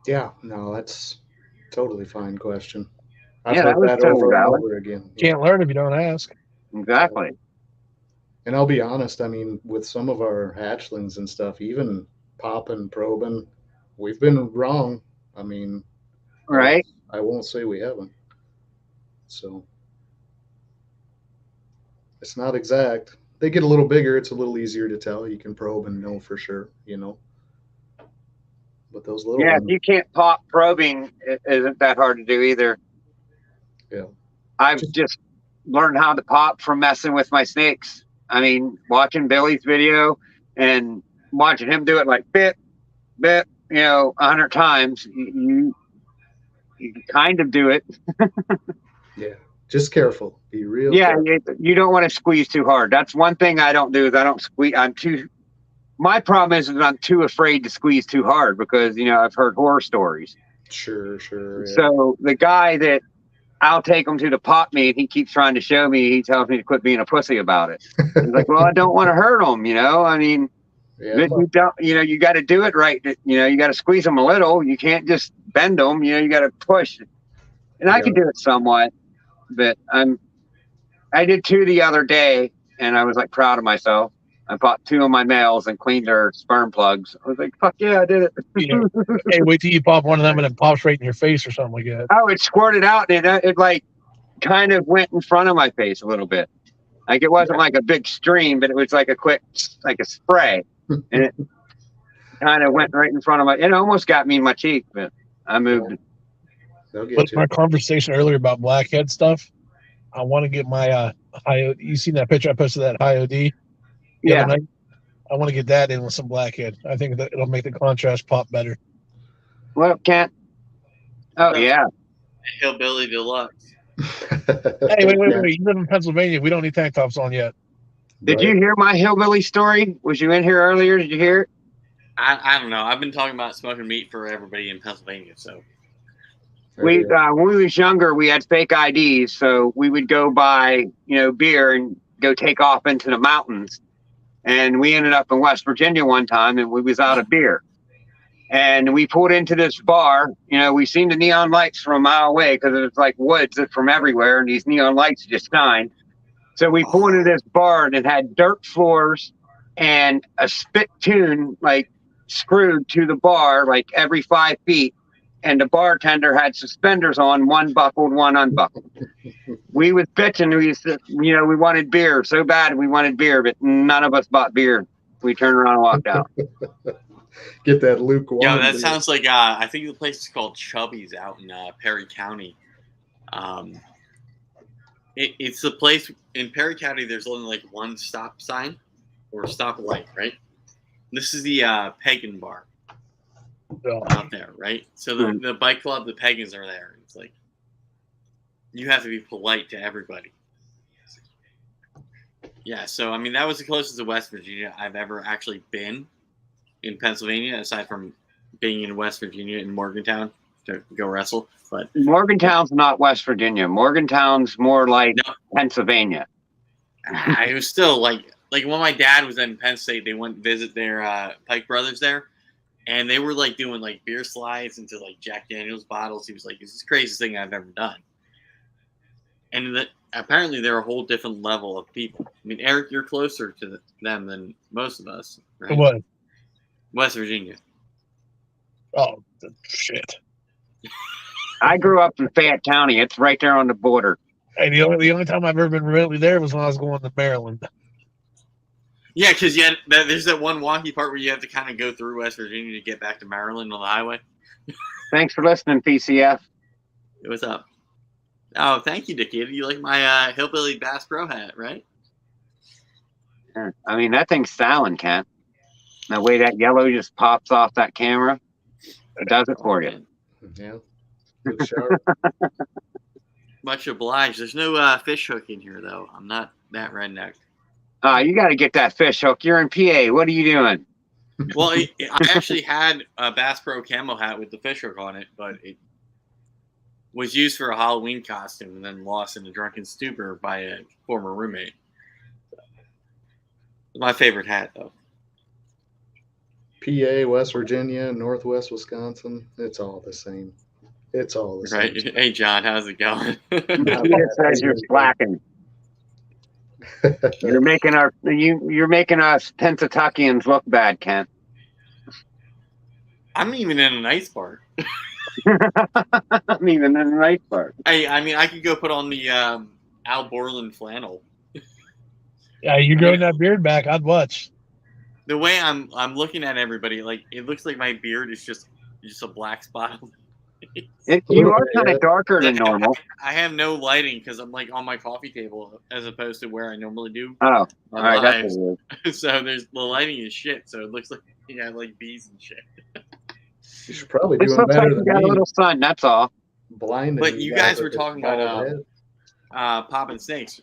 Yeah, no, that's totally fine question. I've Yeah, heard that totally over and valid. over again. Can't learn if you don't ask. Exactly. And I'll be honest, I mean, with some of our hatchlings and stuff, even popping, probing, we've been wrong. I mean, right. I won't say we haven't. So it's not exact. They get a little bigger, it's a little easier to tell. You can probe and know for sure, But those little if ones, you can't pop, probing isn't that hard to do either. Yeah. I've just learned how to pop from messing with my snakes. I mean, watching Billy's video and watching him do it like bit, 100 times, you kind of do it. yeah. Just careful. Be real. Yeah, careful. you don't want to squeeze too hard. That's one thing I don't do is I don't squeeze. My problem is that I'm too afraid to squeeze too hard because, I've heard horror stories. Sure. Yeah. So the guy that I'll take him to the pot meet, he keeps trying to show me. He tells me to quit being a pussy about it. He's like, well, I don't want to hurt him. I mean, Yeah. you don't. You got to do it right. You got to squeeze them a little. You can't just bend them. You got to push. And I Yeah. can do it somewhat, but I did 2 the other day, and I was like proud of myself. I bought 2 of my males and cleaned their sperm plugs. I was like, fuck yeah, I did it. Yeah. Hey, wait till you pop one of them and it pops right in your face or something like that. Oh, it squirted out, and it like kind of went in front of my face a little bit. Like it wasn't like a big stream, but it was like a quick, like a spray, and it kind of went right in front of my. It almost got me in my cheek, but I moved it. They'll get But you. my conversation earlier about blackhead stuff, I want to get my high. You seen that picture I posted of that high OD the Yeah. other night? I want to get that in with some blackhead. I think that it'll make the contrast pop better. Well, Kent. Oh yeah. Hillbilly Deluxe. Hey, wait! You live in Pennsylvania. We don't need tank tops on yet. Did you hear my hillbilly story? Was you in here earlier? Did you hear it? I don't know. I've been talking about smoking meat for everybody in Pennsylvania. So When we was younger, we had fake IDs, so we would go buy, beer and go take off into the mountains. And we ended up in West Virginia one time, and we was out of beer. And we pulled into this bar. We seen the neon lights from a mile away because it was like woods from everywhere, and these neon lights just shined. So we pulled into this bar, and it had dirt floors and a spittoon like screwed to the bar like every 5 feet. And the bartender had suspenders on, one buckled, one unbuckled. We was bitching. We wanted beer so bad. We wanted beer, but none of us bought beer. We turned around and walked out. Get that lukewarm. yeah, that sounds like I think the place is called Chubby's out in Perry County. It's the place in Perry County. There's only like one stop sign or stop light, right? This is the Pagan Bar. Out there, right? So the bike club, the pagans are there. It's like you have to be polite to everybody. Yeah, so I mean that was the closest to West Virginia I've ever actually been in Pennsylvania, aside from being in West Virginia in Morgantown to go wrestle. But Morgantown's not West Virginia. Morgantown's more like Pennsylvania. It was still like when my dad was in Penn State, they went to visit their Pike brothers there. And they were like doing like beer slides into like Jack Daniels bottles. He was like, "This is the craziest thing I've ever done." And apparently they're a whole different level of people. I mean, Eric, you're closer to them than most of us, right? What? West Virginia. Oh shit! I grew up in Fayette County. It's right there on the border. Hey, the only time I've ever been remotely there was when I was going to Maryland. Yeah, because there's that one wonky part where you have to kind of go through West Virginia to get back to Maryland on the highway. Thanks for listening, PCF. What's up? Oh, thank you, Dickhead. You like my Hillbilly Bass Pro hat, right? I mean, that thing's styling, Ken. The way that yellow just pops off that camera, it does it for you. Yeah. Good sharp. Much obliged. There's no fish hook in here, though. I'm not that redneck. You got to get that fish hook. You're in PA. What are you doing? Well, I actually had a Bass Pro camo hat with the fish hook on it, but it was used for a Halloween costume and then lost in a drunken stupor by a former roommate. My favorite hat, though. PA, West Virginia, Northwest Wisconsin. It's all the same. It's all the same. Right? Hey, John, how's it going? It says you're slacking. You're making us Pensatuckians look bad, Ken. I'm even in a nice part. I'm even in the nice part. I mean, I could go put on the Al Borland flannel. Yeah, you growing that beard back, I'd watch. The way I'm looking at everybody, like it looks like my beard is just a black spot. You are kind of darker than normal. I have no lighting because I'm like on my coffee table as opposed to where I normally do. Oh, all right, that's So the lighting is shit. So it looks like you have like bees and shit. You should probably This doing looks better like you than got a me. little sun. That's all. Blinding. But you guys were with talking bald about head. popping snakes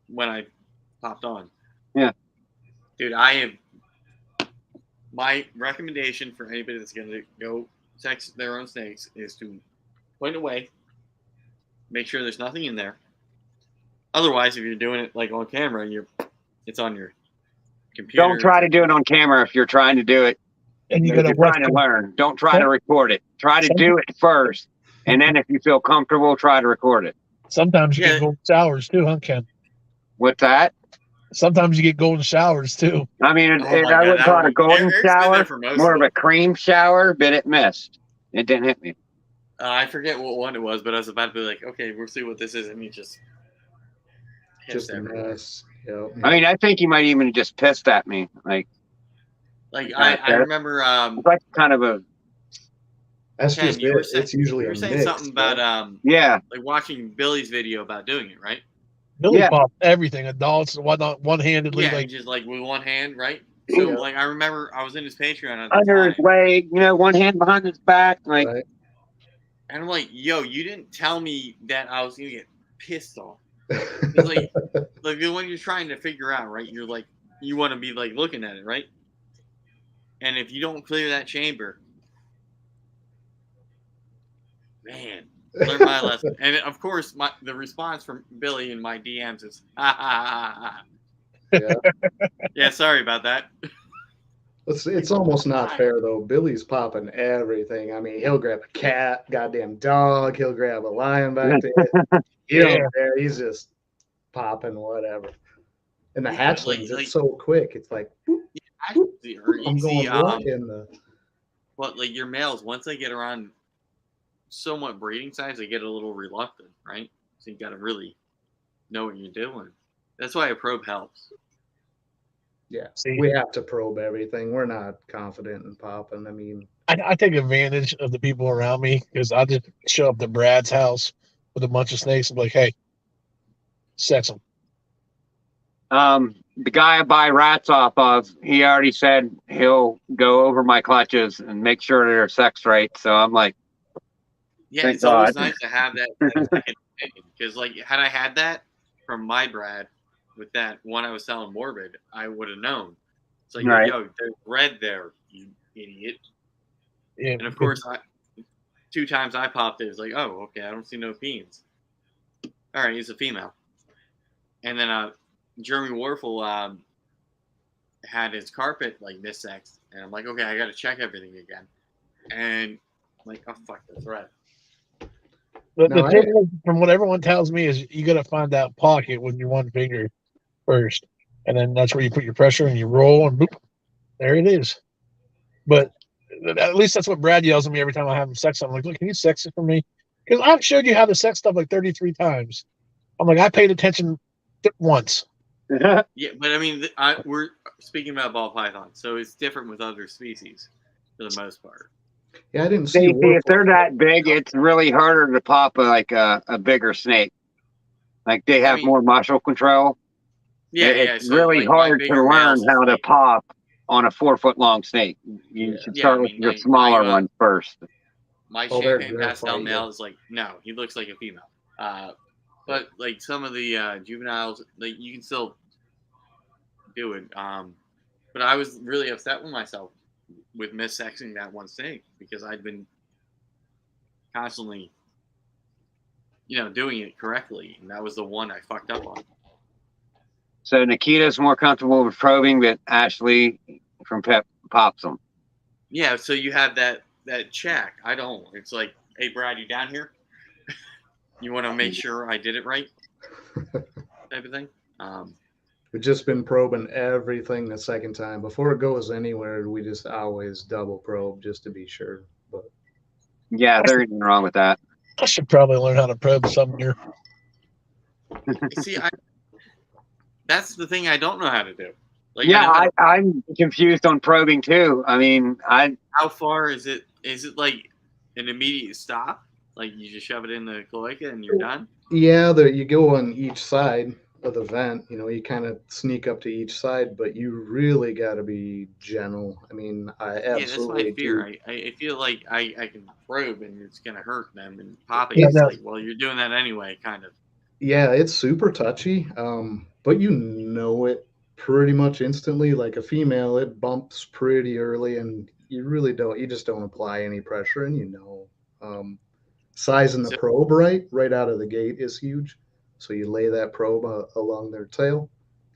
when I popped on. Yeah, dude, I have my recommendation for anybody that's going to go sex their own snakes is to put it away, make sure there's nothing in there. Otherwise, if you're doing it like on camera, it's on your computer. Don't try to do it on camera if you're trying to do it. And you If got you're trying to learn, don't try to record it. Try to do it first, and then if you feel comfortable, try to record it. Sometimes you get golden showers too, huh, Ken? What's that? Sometimes you get golden showers too. I mean, Oh my I God, wouldn't call it a golden Eric's been shower, there for most more of of a cream shower, but it missed. It didn't hit me. I forget what one it was, but I was about to be like, okay, we'll see what this is, and he just Just a everywhere. mess. Yep. I mean, I think he might even just pissed at me. Like I remember, It's like kind of a That's Ken, just you were it. saying, It's usually you were a saying mix, something about yeah. like watching Billy's video about doing it, right? Billy Yeah. popped everything, adults, whatnot, one-handedly. Yeah, like just like with one hand, right? So Yeah. like I remember I was in his Patreon at the Under time, his leg, one hand behind his back, like right? and I'm like, yo, you didn't tell me that I was gonna get pissed off. It's like when you're trying to figure out, right? You're like, you want to be like looking at it, right? And if you don't clear that chamber, man, learn my lesson. And of course, the response from Billy in my DMs is, ha ha ha ha. Yeah. Yeah, sorry about that. It's almost not fair though. Billy's popping everything. I mean, he'll grab a cat, goddamn dog. He'll grab a lion back there. He don't care. He's just popping whatever. And the hatchlings, it's so quick. It's like, boop, boop, boop, I'm going right in the. But like your males, once they get around somewhat breeding size, they get a little reluctant, right? So you got to really know what you're doing. That's why a probe helps. Yeah, we have to probe everything. We're not confident in popping. I mean, I take advantage of the people around me because I just show up to Brad's house with a bunch of snakes and be like, hey, sex them. the guy I buy rats off of, he already said he'll go over my clutches and make sure they're sex right. So I'm like, yeah, it's always nice to have that second opinion, because like had I had that from my Brad with that one I was selling morbid, I would have known. It's like, right. Yo, there's red there, you idiot. Yeah, and of course, 2 times I popped it. It's like, oh, okay, I don't see no peens. All right, he's a female. And then Jeremy Warfel had his carpet like missexed, and I'm like, okay, I got to check everything again. And I'm like, oh fuck, that's red. The thing from what everyone tells me is you got to find that pocket with your one finger first, and then that's where you put your pressure and you roll and boop, there it is. But at least that's what Brad yells at me every time I have him sex. I'm like, look, can you sex it for me? Because I've showed you how to sex stuff like 33 times. I'm like, I paid attention once. Yeah, but I mean, we're speaking about ball python, so it's different with other species for the most part. Yeah, I didn't see. If they're that big, it's really harder to pop a bigger snake. Like they have more muscle control. Yeah, it's so really like hard to learn how to pop on a 4-foot long snake. You should start with your smaller one first. My champagne pastel male is like, no, he looks like a female. But like some of the juveniles, like you can still do it. But I was really upset with myself with missexing that one snake because I'd been constantly, doing it correctly, and that was the one I fucked up on. So Nikita's more comfortable with probing, but Ashley from Pep pops them. Yeah, so you have that check. I don't. It's like, hey, Brad, you down here? You want to make sure I did it right? Type of thing. We've just been probing everything the second time. Before it goes anywhere, we just always double probe just to be sure. But yeah, there's nothing wrong with that. I should probably learn how to probe some here. See, that's the thing I don't know how to do. Like, yeah, I'm confused on probing too. I mean, how far is it? Is it like an immediate stop? Like you just shove it in the cloaca and you're done? Yeah, you go on each side of the vent. You kind of sneak up to each side, but you really got to be gentle. I mean, I absolutely that's my fear. I feel like I can probe and it's gonna hurt them and popping. Yeah, it's like, well, you're doing that anyway, kind of. Yeah, it's super touchy, but you know it pretty much instantly. Like a female, it bumps pretty early, and you just don't apply any pressure, and sizing the So- probe right out of the gate is huge. So you lay that probe along their tail,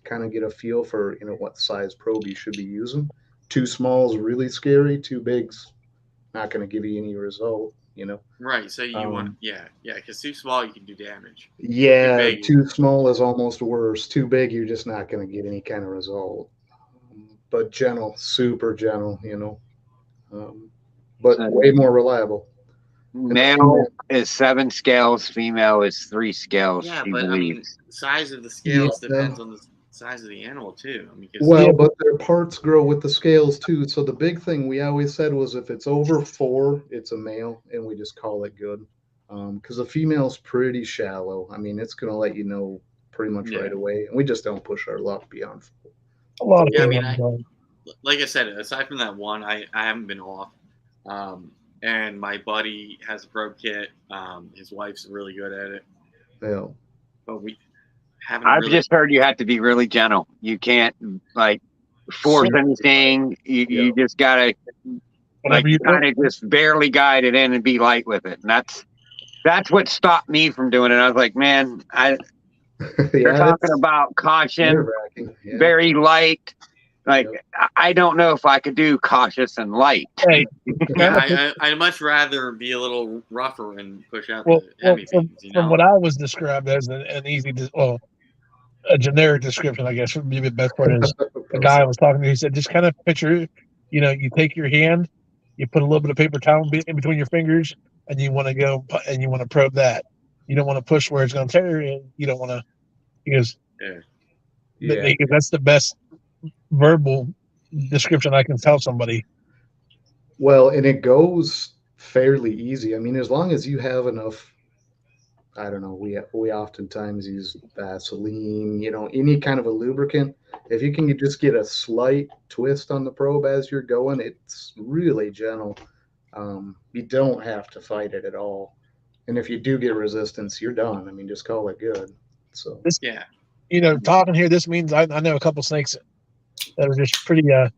kind of get a feel for what size probe you should be using. Too small is really scary. Too big's not going to give you any result. Right. So you want, Um, because too small you can do damage. Yeah, big. too small is almost worse. Too big, you're just not going to get any kind of result. But gentle, super gentle. But So way more reliable. male is 7 scales, female is 3 scales, Yeah, she but I mean, believes. size of the scales Yeah. depends on the size of the animal too. I mean, 'cause- Well, but their parts grow with the scales too. So the big thing we always said was if it's over 4, it's a male, and we just call it good. Because the female's pretty shallow. I mean, it's going to let you know pretty much Yeah. right away. And we just don't push our luck beyond 4. A lot of Yeah, I people mean, don't. like I said, aside from that one, I haven't been off. And my buddy has a probe kit. His wife's really good at it, Yeah. but we haven't I've really. just heard you have to be really gentle. You can't like force anything. You just gotta Whatever you kind of just barely guide it in and be light with it. And that's what stopped me from doing it. I was like, man, you're Yeah, talking that's about caution, nerve-wracking. Yeah. very light. Like I don't know if I could do cautious and light. Hey, Yeah, I'd much rather be a little rougher and push out well, the heavy from, things. from what I was described as an easy, a generic description, I guess would be the best part is the guy I was talking to. He said, just kind of picture, you take your hand, you put a little bit of paper towel in between your fingers, and you want to go and you want to probe that. You don't want to push where it's going to tear, and you don't want to. He goes, Yeah. that's the best verbal description I can tell somebody. Well, and it goes fairly easy. I mean, as long as you have enough, I don't know, we oftentimes use Vaseline, any kind of a lubricant. If you can just get a slight twist on the probe as you're going, it's really gentle. You don't have to fight it at all. And if you do get resistance, you're done. I mean, just call it good. So Yeah. Talking here, this means I know a couple snakes that are just pretty not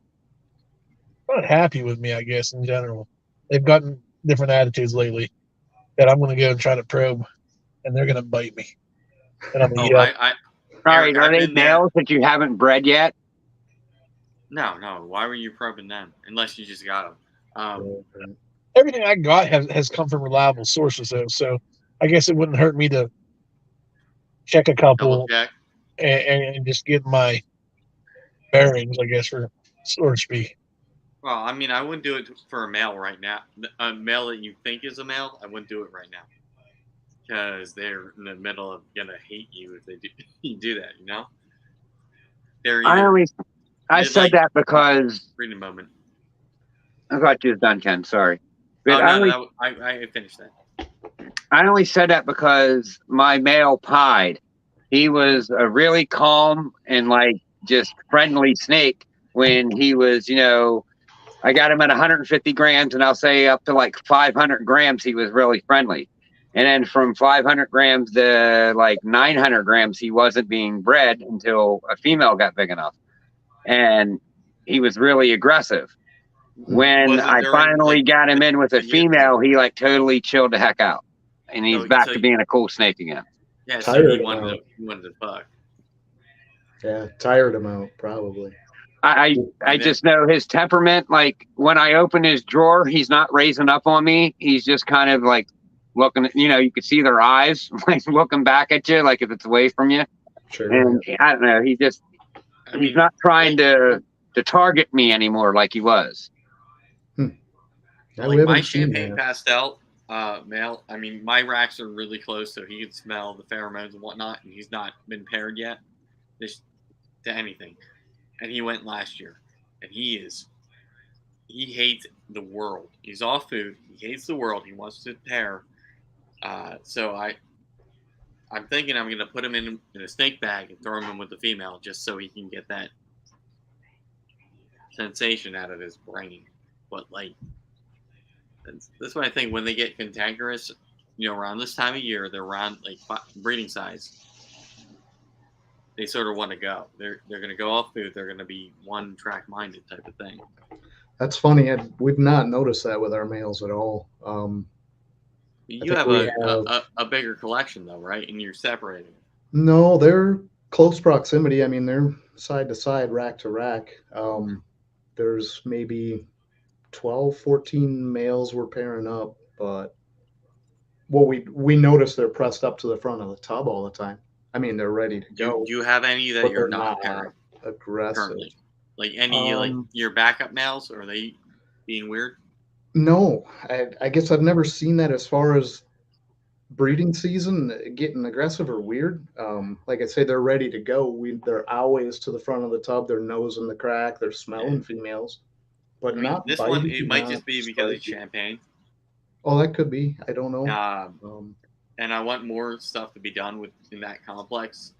happy with me, I guess, in general. They've gotten different attitudes lately that I'm going to go and try to probe, and they're going to bite me. And I'm going to yell. All right, Eric, are I've they been there. males that you haven't bred yet? No. Why were you probing them? Unless you just got them. Everything I got has come from reliable sources, though. So I guess it wouldn't hurt me to check a couple Double check. and just get my bearings, I guess, so to speak. Well, I mean, I wouldn't do it for a male right now. A male that you think is a male, I wouldn't do it right now. Because they're in the middle of gonna hate you if they do you do that, They're I said that because reading a moment. I thought you was done, Ken. Sorry, but I finished that. I only said that because my male pied. He was a really calm and just friendly snake when he was, I got him at 150 grams, and I'll say up to 500 grams, he was really friendly. And then from 500 grams to 900 grams, he wasn't being bred until a female got big enough. And he was really aggressive. When I finally got him in with a female, he totally chilled the heck out. And he's back to being a cool snake again. Yeah, so he wanted to fuck. Yeah, tired him out, probably. I just know his temperament. When I open his drawer, he's not raising up on me. He's just kind of looking, you could see their eyes, looking back at you, if it's away from you. Sure. And I don't know, he's not trying to target me anymore like he was. My champagne pastel male, I mean, my racks are really close, so he can smell the pheromones and whatnot, and he's not been paired yet to anything. And he went last year, and he hates the world. He's off food. He hates the world. He wants to pair. So I'm thinking I'm going to put him in a snake bag and throw him in with the female just so he can get that sensation out of his brain. But that's what I think when they get cantankerous, around this time of year, they're around breeding size. they sort of want to go. They're going to go off food. They're going to be one track minded type of thing. That's funny. We've not noticed that with our males at all. You have a bigger collection though, right? And you're separating. No, they're close proximity. I mean, they're side to side, rack to rack. There's maybe 12, 14 males we're pairing up, but we notice they're pressed up to the front of the tub all the time. I mean, they're ready to go. Do you have any that you're not pairing aggressive? Currently? Like any like your backup males, or are they being weird? No, I guess I've never seen that as far as breeding season getting aggressive or weird. Like I say, they're ready to go. They're always to the front of the tub, their nose in the crack, they're smelling females, but not this biting, one. It might just be because it's champagne. Oh, that could be. I don't know. And I want more stuff to be done in that complex.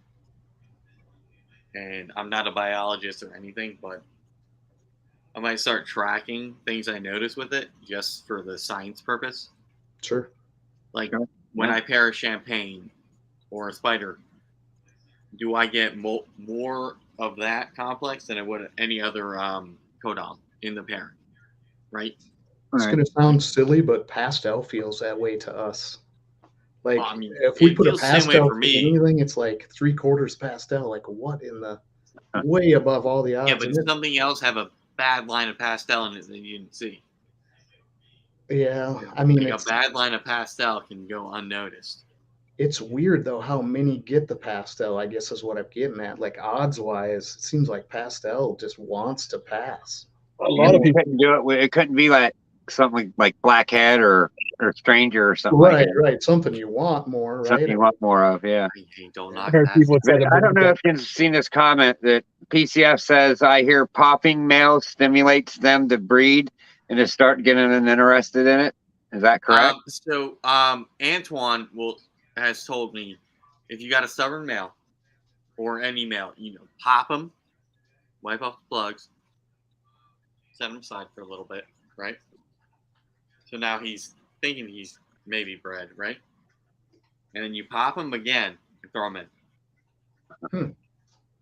And I'm not a biologist or anything, but I might start tracking things I notice with it just for the science purpose. Sure. Like when I pair a champagne or a spider, do I get more of that complex than I would any other codom in the pairing? Right? It's going to sound silly, but pastel feels that way to us. Like, I mean, if we put a feels the same way pastel for me. anything, it's like 3/4 pastel. Like, what in the way above all the odds? Yeah, but something else have a bad line of pastel in it that you didn't see. Yeah, I mean, Like a bad line of pastel can go unnoticed. It's weird though how many get the pastel. I guess is what I'm getting at. Like odds wise, it seems like pastel just wants to pass. A lot of people couldn't do it. It couldn't be like something like blackhead or stranger or something. Like that. Right. Something you want more, right? Something you want more of, yeah. I heard people say I don't know if you've seen this comment that PCF says, I hear popping male stimulates them to breed and to start getting them interested in it. Is that correct? Antoine has told me if you got a stubborn male or any male, pop them, wipe off the plugs, set them aside for a little bit, right? So now he's thinking he's maybe bred, right? And then you pop him again and throw him in.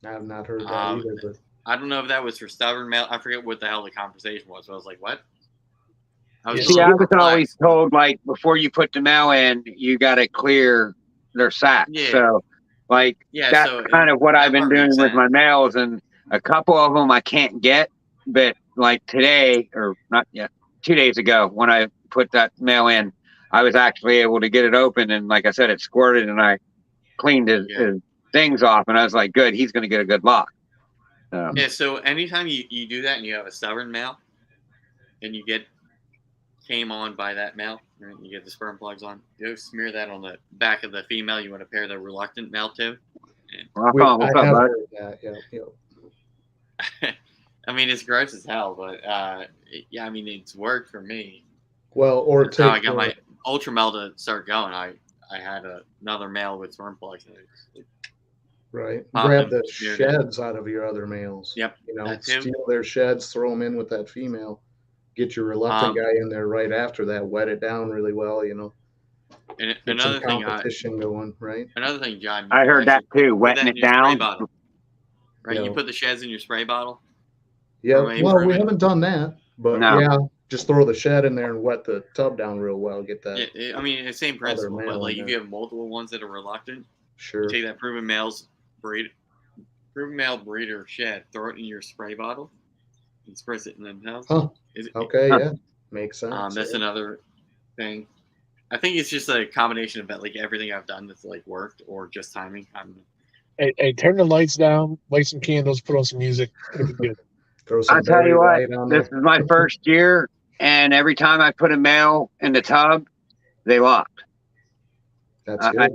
I've not heard that either. But I don't know if that was for stubborn male. I forget what the hell the conversation was. So I was like, what? I was always told, like, before you put the male in, you got to clear their sac. Yeah. So, like, that's kind of what I've been doing with my males. And a couple of them I can't get. But, like, today, or not yet, 2 days ago, when I put that male in, I was actually able to get it open. And, like I said, it squirted, and I cleaned his things off. And I was like, good, he's going to get a good lock. So anytime you do that and you have a stubborn male and you get came on by that male, right? You get the sperm plugs on, you smear that on the back of the female you want to pair the reluctant male to. What's up, bud? I mean, it's gross as hell, but yeah, I mean, it's worked for me. Well, or that's how I got my ultra male to start going. I had another male with sperm plugs. Right. Grab the sheds out of your other males. Yep. Steal their sheds, throw them in with that female. Get your reluctant guy in there right after that. Wet it down really well, And get another some competition going, right? Another thing, John. I heard that too. Wetting it down. Right. You put the sheds in your spray bottle. Yeah. Well, we haven't done that, but yeah, just throw the shed in there and wet the tub down real well. Get that. Yeah, I mean, it's the same principle, but like if you have multiple ones that are reluctant, sure. Take that proven male breeder shed, throw it in your spray bottle, and spritz it in the house. Huh. Yeah, makes sense. That's another thing. I think it's just a combination of like everything I've done that's like worked or just timing. Hey, turn the lights down, light some candles, put on some music. It'll be good. I'll tell you what, this is my first year, and every time I put a male in the tub, they locked. That's good.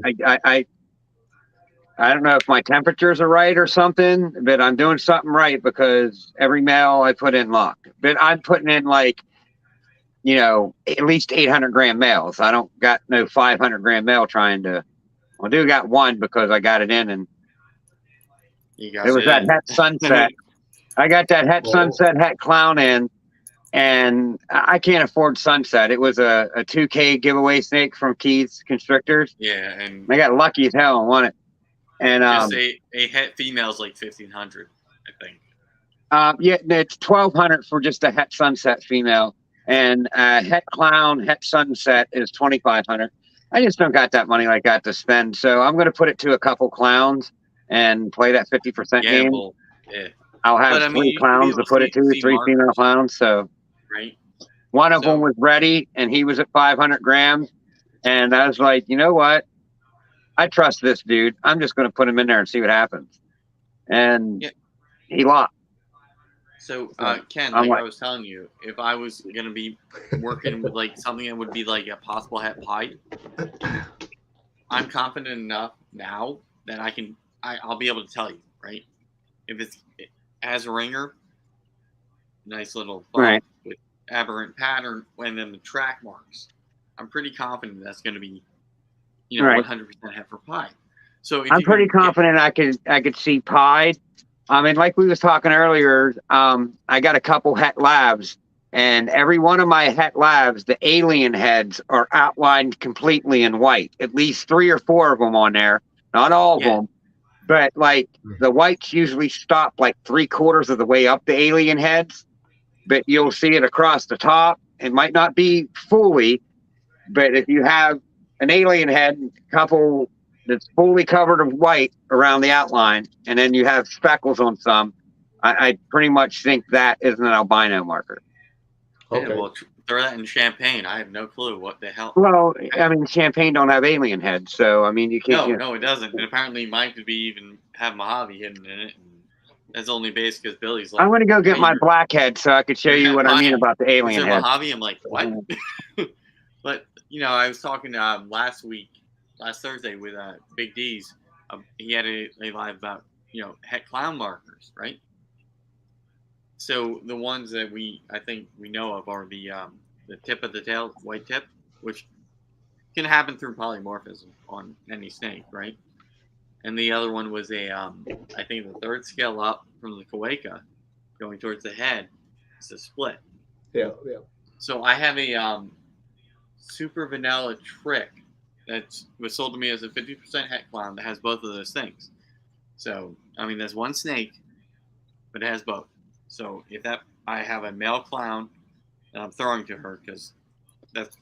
I don't know if my temperatures are right or something, but I'm doing something right because every male I put in locked. But I'm putting in like, at least 800 gram males. I don't got no 500 gram male trying to. I do got one because I got it in, and it was that Het Sunset. I got that Het Sunset Het Clown in, and I can't afford Sunset. It was a 2K giveaway snake from Keith's Constrictors. Yeah, and I got lucky as hell and won it. And Just a het female is like 1,500, I think. yeah, it's 1,200 for just a het sunset female, and het clown, het sunset is 2,500. I just don't got that money like that to spend, so I'm going to put it to a couple clowns and play that 50% game. Gamble. Yeah. I'll have But, I mean, 3 you should be clowns able to put to it to, see 3 female markers. clowns. So Right. one of So- them was ready, and he was at 500 grams, and I was like, you know what? I trust this dude. I'm just going to put him in there and see what happens. And Yeah. he lost. So, Ken, I'm like I like- was telling you, if I was going to be working with like something that would be like a possible het pied, I'm confident enough now that I'll be able to tell you, right? If it has a ringer, nice little bump Right. with aberrant pattern, and then the track marks, I'm pretty confident that's going to be, Right. 100% heifer pied. So if I'm you pretty can get- confident I could see pied. I mean, like we was talking earlier, I got a couple het labs, and every one of my het labs, the alien heads are outlined completely in white. At least 3 or 4 of them on there. Not all of Yeah. them, but like the whites usually stop like 3/4 of the way up the alien heads, but you'll see it across the top. It might not be fully, but if you have an alien head, couple that's fully covered in white around the outline, and then you have speckles on some, I pretty much think that is an albino marker. Yeah, Okay. well, throw that in champagne. I have no clue what the hell. Well, I mean, champagne don't have alien heads, so I mean, you can't. No, it doesn't. And apparently, mine could be even have Mojave hidden in it. And that's only based because Billy's like, I'm gonna go get "Hey, my you're- black head so I could show you what I mean about the Is alien there head. Mojave?" I'm like, what? But I was talking last Thursday with Big D's. He had a live about het clown markers, right? So the ones that I think we know of are the tip of the tail, white tip, which can happen through polymorphism on any snake, right? And the other one was I think the third scale up from the Kawaka, going towards the head. It's a split. Yeah. So I have a super vanilla trick that was sold to me as a 50% het clown that has both of those things. So I mean, there's one snake, but it has both. So if I have a male clown that I'm throwing to her because that's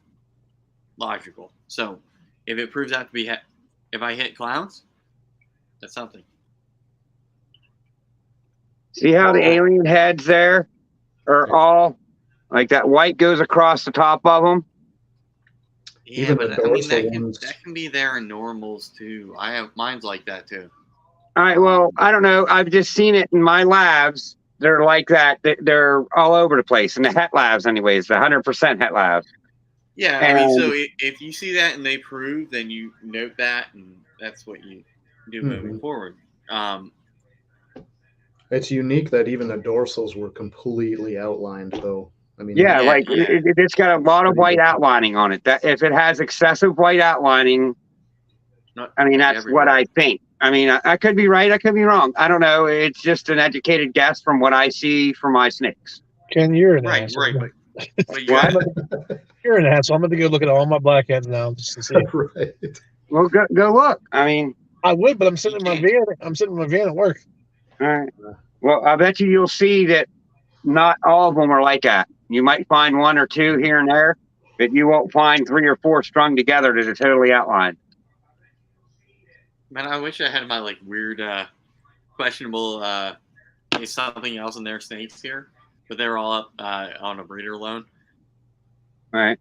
logical. So if it proves out to be if I hit clowns, that's something. See how the alien heads there are all like that white goes across the top of them? Yeah, Even but the I mean dorsal ones. that can be there in normals too. I have mine's like that too. All right, well, I don't know. I've just seen it in my labs. They're like that. They're all over the place. In the het labs, anyways, the 100% het labs. Yeah, I mean, so And- if you see that and they prove, then you note that, and that's what you do moving forward. It's unique that even the dorsals were completely outlined, though. I mean, Yeah, Yeah, like yeah. it's got a lot of white outlining on it. That if it has excessive white outlining, Not I mean, that's everywhere. what I think. I mean, I could be right. I could be wrong. I don't know. It's just an educated guess from what I see from my snakes. Ken, you're an Right, asshole. right. But you What? got- You're an asshole. I'm going to go look at all my blackheads now just to see. right. Well, go look. I mean, I would, but I'm sitting in my van. I'm sitting in my van at work. all right. Well, I bet you'll see that not all of them are like that. You might find 1 or 2 here and there, but you won't find 3 or 4 strung together that are totally outlined. Man, I wish I had my like weird, questionable, something else in their snakes here, but they're all up on a breeder loan. All right.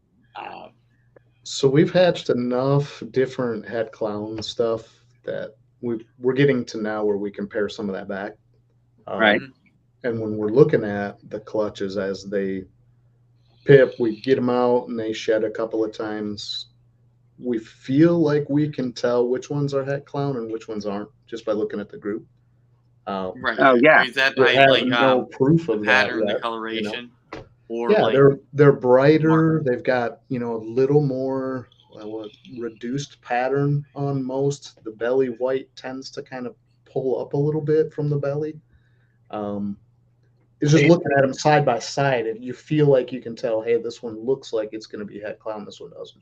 So we've hatched enough different het clown stuff that we're getting to now where we compare some of that back. Right. And when we're looking at the clutches as they pip, we get them out and they shed a couple of times. We feel like we can tell which ones are het clown and which ones aren't just by looking at the group. Right. Oh, yeah. Is that We by have like no proof the of that pattern, the yet, coloration, or Yeah, like they're brighter. marker. They've got a little more reduced pattern on most. The belly white tends to kind of pull up a little bit from the belly. It's just looking at them side by side, and you feel like you can tell, hey, this one looks like it's going to be het clown, this one doesn't.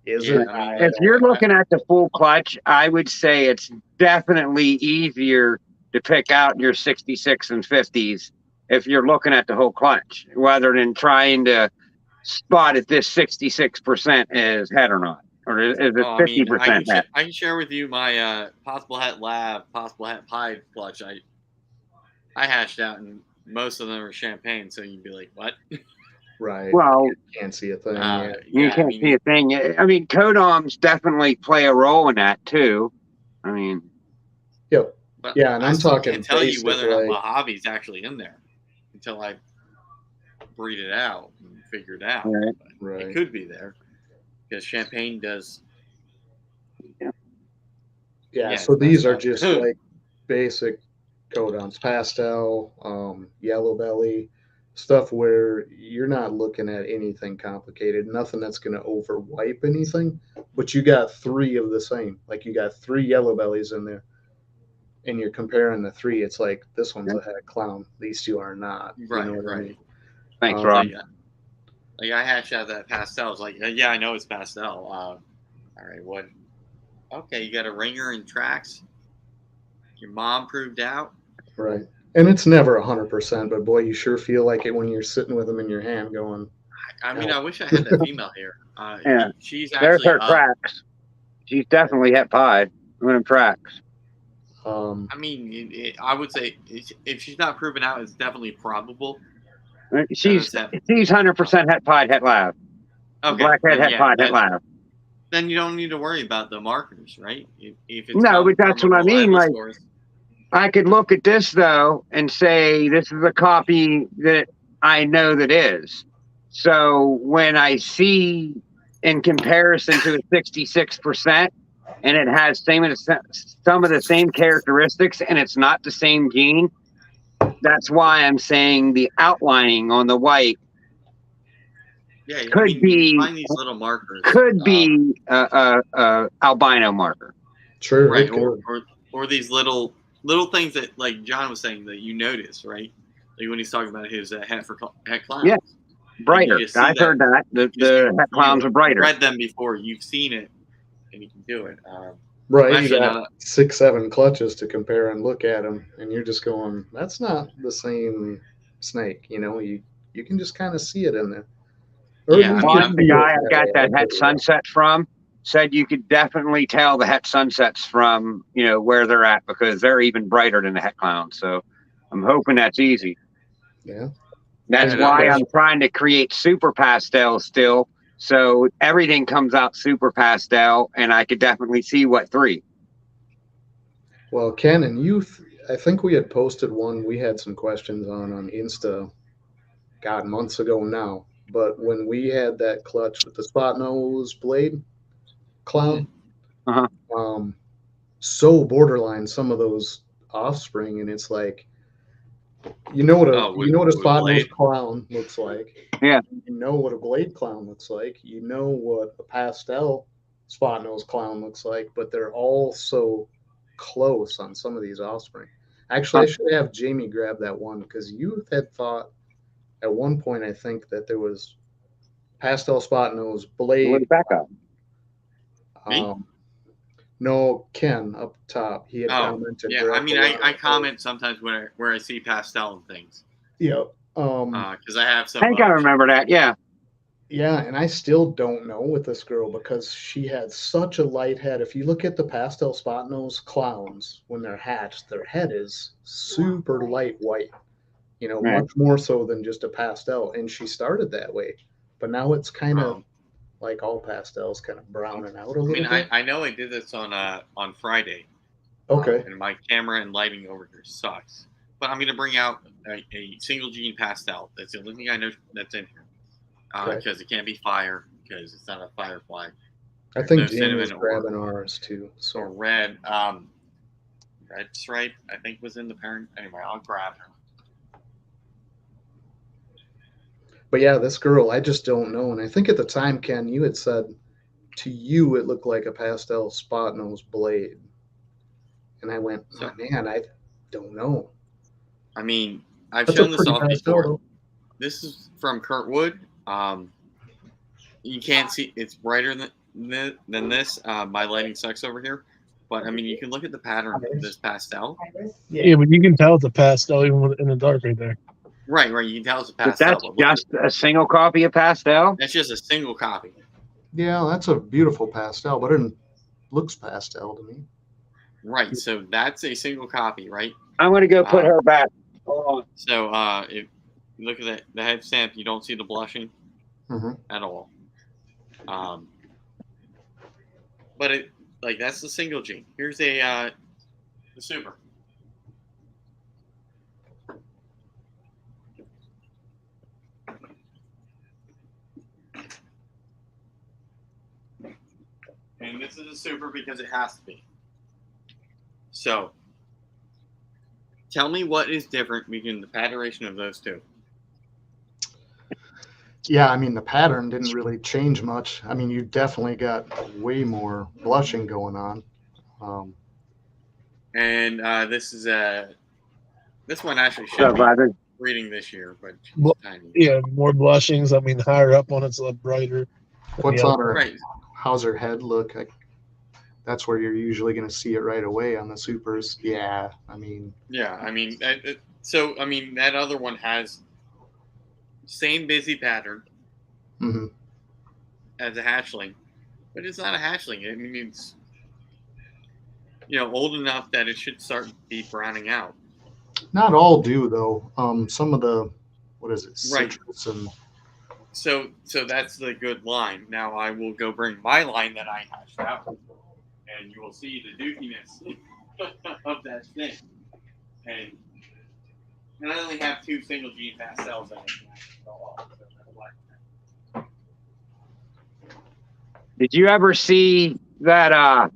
Is Yeah, it? I mean, If you're looking at the full clutch, I would say it's definitely easier to pick out your 66 and 50s if you're looking at the whole clutch, rather than trying to spot if this 66% is head or not, or is it I mean, 50% head. I can share with you my possible het lab, possible het pied clutch. I hashed out, and most of them are champagne. So you'd be like, what? Right. Well, Can't see a thing. you yeah, can't see a thing. I mean, codoms definitely play a role in that too. I mean, Yep. But Yeah, and I I'm still talking can't tell you whether or not basic, like- Mojave's actually in there until I breed it out and figure it out. Right. But Right. it could be there because champagne does. Yeah, Yeah, so these are that's just not- like basic codons, pastel, yellow belly, stuff where you're not looking at anything complicated, nothing that's going to over wipe anything, but you got 3 of the same. Like you got 3 yellow bellies in there, and you're comparing the 3. It's like this one's a het clown, these 2 are not. Right, You know what I right. mean? thanks, Rob. Like I hashed out that pastel. It's like, yeah, I know it's pastel. All right, what? Okay, you got a ringer and tracks. Your mom proved out. Right. And it's never 100%, but boy, you sure feel like it when you're sitting with them in your hand going, I mean, I wish I had that female here. Yeah. She's There's actually her tracks. She's definitely het pied. Look at them tracks. um, I mean, I would say if she's not proven out, it's definitely probable. She's that- 100% het pied, het lab. Okay, Blackhead, then, het pied, het then- lab. Then you don't need to worry about the markers, right? If it's No, come but that's from a what I mean, reliable like- source. I could look at this though and say this is a copy that I know that is. So when I see in comparison to a 66% and it has some of the same characteristics and it's not the same gene, that's why I'm saying the outlining on the white Yeah, could I mean, be- you find these little markers. could be a albino marker. sure, right, it could. or these little things that, like John was saying, that you notice, right? Like when he's talking about his het clowns. Yeah. Brighter. just see I've that. heard that. The You- het clowns are brighter. Read them before, you've seen it, and you can do it. Right. Actually, You got no. 6, 7 clutches to compare and look at them, and you're just going, that's not the same snake. You can just kind of see it in there. Or Yeah, at least I mean, you The feel guy it I that got way. that I het feel sunsets from said you could definitely tell the het sunsets from, where they're at because they're even brighter than the het clowns. So I'm hoping that's easy. Yeah. That's Yeah, why that's- I'm trying to create super pastel still. So everything comes out super pastel and I could definitely see what 3. Well, Ken and I think we had posted one we had some questions on Insta, God, months ago now. But when we had that clutch with the spot nose blade clown, Uh-huh. So borderline some of those offspring, and it's like, you know what a with spot nose blade? clown looks like. Yeah. You know what a blade clown looks like. You know what a pastel spot nose clown looks like, but they're all so close on some of these offspring. Actually, I should have Jamie grab that one because you had thought at one point, I think, that there was pastel spot nose blade. Back up. Me? No, Ken up top. He had commented. yeah. I mean, directly I on it. comment sometimes where I see pastel and things. Yeah. Because I have some. I think I remember that. Yeah. Yeah, and I still don't know with this girl because she had such a light head. If you look at the pastel spot nose clowns when they're hatched, their head is super light white. Right. Much more so than just a pastel. And she started that way, but now it's kind of like all pastels, kind of browning out a I little mean, bit. I know I did this on Friday. Okay. And my camera and lighting over here sucks. But I'm going to bring out a single gene pastel. That's the only thing I know that's in here. Because it can't be fire, because it's not a firefly. I think no Jamie's cinnamon or- grabbing ours too. So, Or red. Red stripe, I think, was in the parent. Anyway, I'll grab her. but yeah, this girl, I just don't know. And I think at the time, Ken, you had said to you it looked like a pastel spot nose blade, and I went, oh, man, I don't know. I mean, I've That's shown a this pretty off pastel, before. though. This is from Kurtwood. You can't see; it's brighter than this by lighting sucks over here. But I mean, you can look at the pattern of this pastel. Yeah, but you can tell it's a pastel even in the dark right there. Right. You can tell it's a But pastel. that's just a single copy of pastel. That's just a single copy. Yeah, that's a beautiful pastel, but it looks pastel to me. Right. So that's a single copy, right? I'm gonna go put her back. Hold on. So if you look at the head stamp, you don't see the blushing at all. But it that's the single gene. Here's the super. And this is a super because it has to be. So, tell me what is different between the patternation of those two. Yeah, I mean, the pattern didn't really change much. I mean, you definitely got way more blushing going on. And this is this one actually So, should be brother, reading this year, but she's tiny. Yeah, more blushings. I mean, higher up on it's a little brighter. What's on her? Right. How's her head look? That's where you're usually going to see it right away on the supers. Yeah, I mean. Yeah, I mean, so I mean that other one has same busy pattern as a hatchling, but it's not a hatchling. I mean, it's old enough that it should start be browning out. Not all do though. Some of the Right. citrus and So that's the good line. Now I will go bring my line that I hatched out, and you will see the dookiness of that thing. And I only have 2 single gene pastels in it. did you ever see that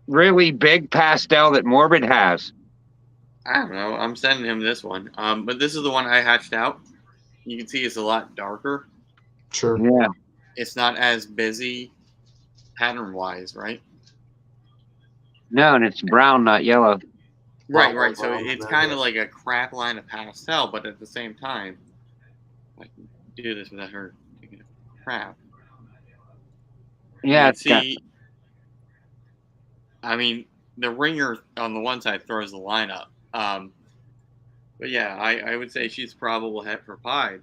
really big pastel that Morbid has? I don't know. I'm sending him this one. But this is the one I hatched out. You can see it's a lot darker. sure. Yeah. It's not as busy pattern-wise, right? No, and it's brown, not yellow. Right. So it's kind of like a crap line of pastel, but at the same time, I can do this without her taking a crap. Yeah, You it's see, I mean, the ringer on the one side throws the line up. But yeah, I would say she's probable het for pied.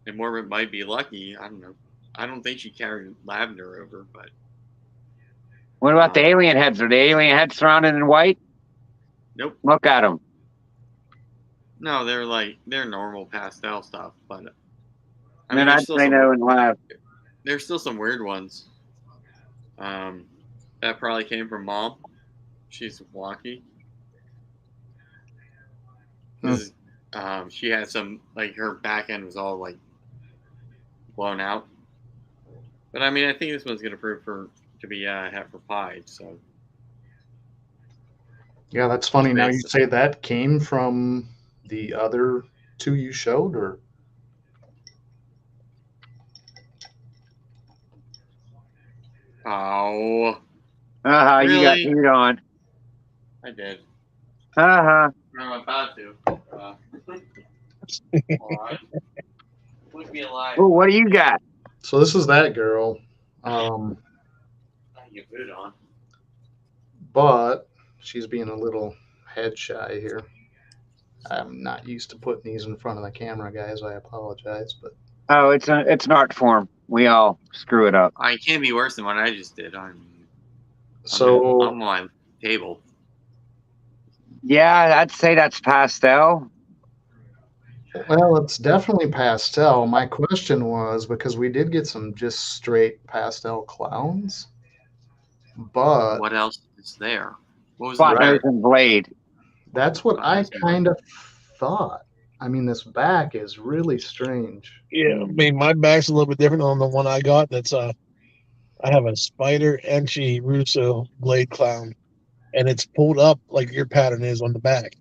And Morbid might be lucky. I don't know. I don't think she carried lavender over, but what about the alien heads? Are the alien heads surrounded in white? nope. Look at them. No, they're normal pastel stuff, but I mean, I'd say no in lab. There's still some weird ones. That probably came from Mom. She's wonky. She had some, her back end was all blown out. But I mean, I think this one's gonna prove to be het for pied. So Yeah, that's funny. Now you say that came from the other 2 you showed, or oh, You got Really? heat on. I did. I'm about to. All right. Would be alive. Oh, what do you got? so this is that girl. You put it on. But she's being a little head shy here. I'm not used to putting these in front of the camera, guys. I apologize, but Oh, it's an art form. We all screw it up. It can't be worse than what I just did. I'm on my table. Yeah, I'd say that's pastel. well, it's definitely pastel. My question was because we did get some just straight pastel clowns, but What else is there? What was Spot the nose and blade. that's what I kind of thought. I mean, this back is really strange. Yeah, I mean, my back's a little bit different on the one I got. That's I have a Spider Enchi Russo blade clown, and it's pulled up like your pattern is on the back.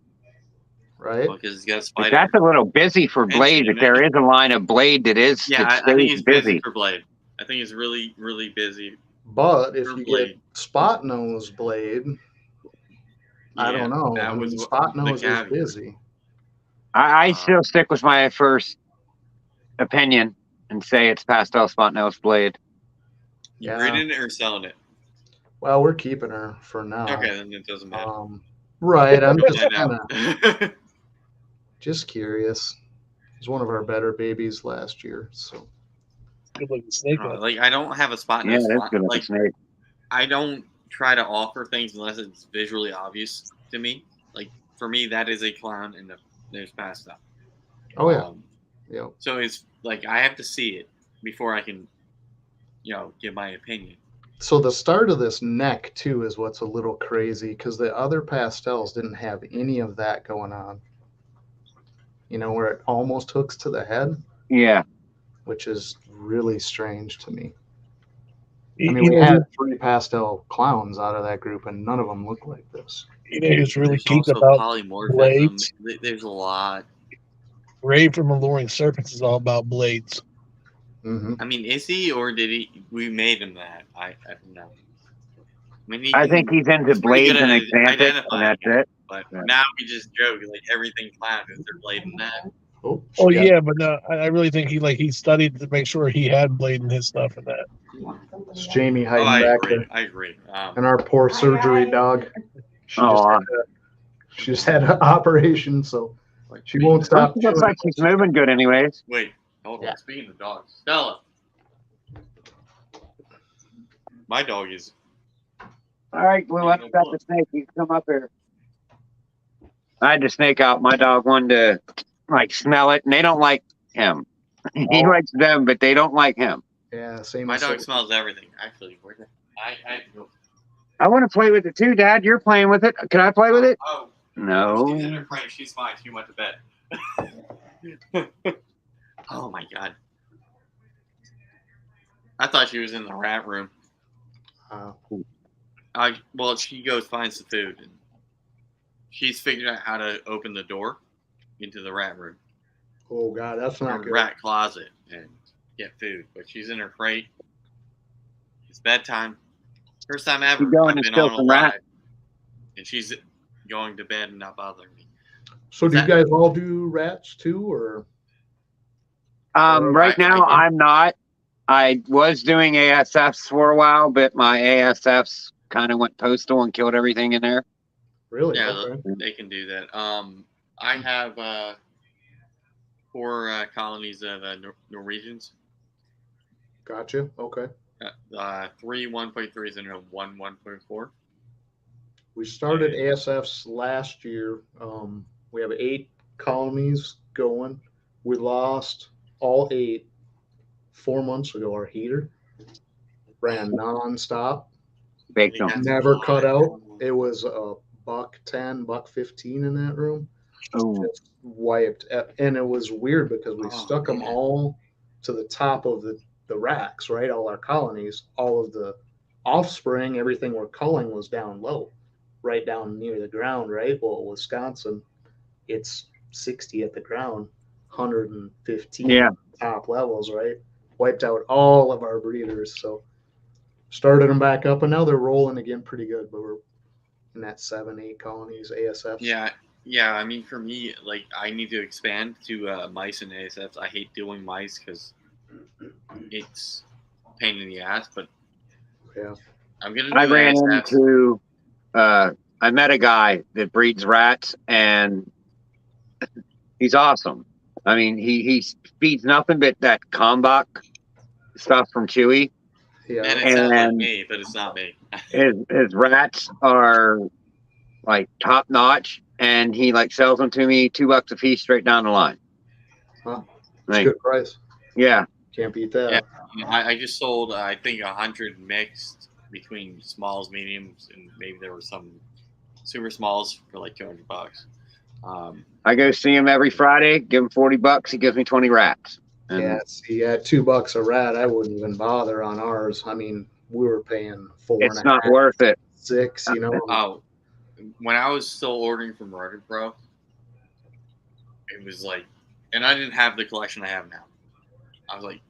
Right? Because it's got a But spider. that's a little busy for blade. If there is a line of blade that is, Yeah, that I think stays he's busy busy. for Blade. I think he's really, really busy. But if For you blade. get spot nose blade, I Yeah, don't know. that I mean, was spot the nose is caveat. busy. I still stick with my first opinion and say it's pastel spot nose blade. You Yeah. breeding it or selling it? Well, we're keeping her for now. Okay, then it doesn't matter. Right. I'm just I kind know. of just curious. He's one of our better babies last year. So Good looking snake. Like I don't have a spot. Yeah, that's good. Like Snake. I don't try to offer things unless it's visually obvious to me. Like for me, that is a clown, and there's past that. oh yeah. Yeah. So it's like I have to see it before I can, give my opinion. So the start of this neck too is what's a little crazy because the other pastels didn't have any of that going on. Where it almost hooks to the head. Yeah. Which is really strange to me. You, I mean, you we know, had 3 pastel clowns out of that group, and none of them look like this. you know who's really There's geeked also about polymorphism. blades? There's a lot. Ray from Alluring Serpents is all about blades. Mm-hmm. I mean, is he or did he? We made him that. I don't know. I mean, I think he's into pretty blades good and at exantics, and identifying that's it. But Yeah. now we just joke like everything clown is their blade in that. Oh yeah, but no, I really think he studied to make sure he had blade in his stuff and that. It's Jamie Oh, hiding I back agree. there. I agree. And our poor surgery dog. She just had an operation, so she won't stop. She looks like she's moving good, anyways. Wait, hold on. Speaking of dogs, Stella, my dog is. All right, well, I've got the snake. You can come up here. I had the snake out. My dog wanted to smell it, and they don't like him. He likes them, but they don't like him. Yeah, same. My dog smells everything. Actually, I want to play with it too, Dad. You're playing with it. Can I play with it? Oh No. she's in her frame. She's fine. She went to bed. Oh my god! I thought she was in the rat room. Well, she goes finds the food, and she's figured out how to open the door into the rat room. Oh god, that's not good. Rat closet and get food, but she's in her crate. It's bedtime. First time ever I've been on a ride, and she's going to bed and not bothering me. So do you guys all do rats too, or? Right now I'm not. I was doing ASFs for a while, but my ASFs kind of went postal and killed everything in there. Really? Yeah, okay. they can do that. I have 4 colonies of Norwegians. Gotcha. Okay. 3 1.3s and a 1 1.4. We started ASFs last year. We have 8 colonies going. We lost all 8 4 months ago. Our heater ran nonstop. Baked them. Never cut out. It was a $110, $115 in that room. Just wiped. And it was weird because we stuck them all to the top of the racks, right? All our colonies, all of the offspring, everything we're culling was down low, right down near the ground, right? Well, Wisconsin, it's 60 at the ground, 115 top levels, right? Wiped out all of our breeders. So started them back up, and now they're rolling again pretty good, but we're in that 7-8 colonies ASFs. Yeah. I mean, for me, like I need to expand to mice and ASFs. I hate doing mice because it's a pain in the ass, but yeah, I'm gonna do I ran ASFs. into I met a guy that breeds rats, and he's awesome. I mean, he feeds nothing but that Kalmbach stuff from Chewy. Yeah, And it sounds like me, but it's not me. His rats are like top notch, and he sells them to me $2 a piece straight down the line. Huh? That's a good price. Yeah, can't beat that. Yeah, I just sold I think 100 mixed between smalls, mediums, and maybe there were some super smalls for like $200. I go see him every Friday, give him $40. He gives me 20 rats. And yeah, see, at $2 a rat, I wouldn't even bother on ours. I mean, we were paying 4.5. It's not worth it. 6, you know. Oh, when I was still ordering from Rugged Pro, it was like, and I didn't have the collection I have now. I was like,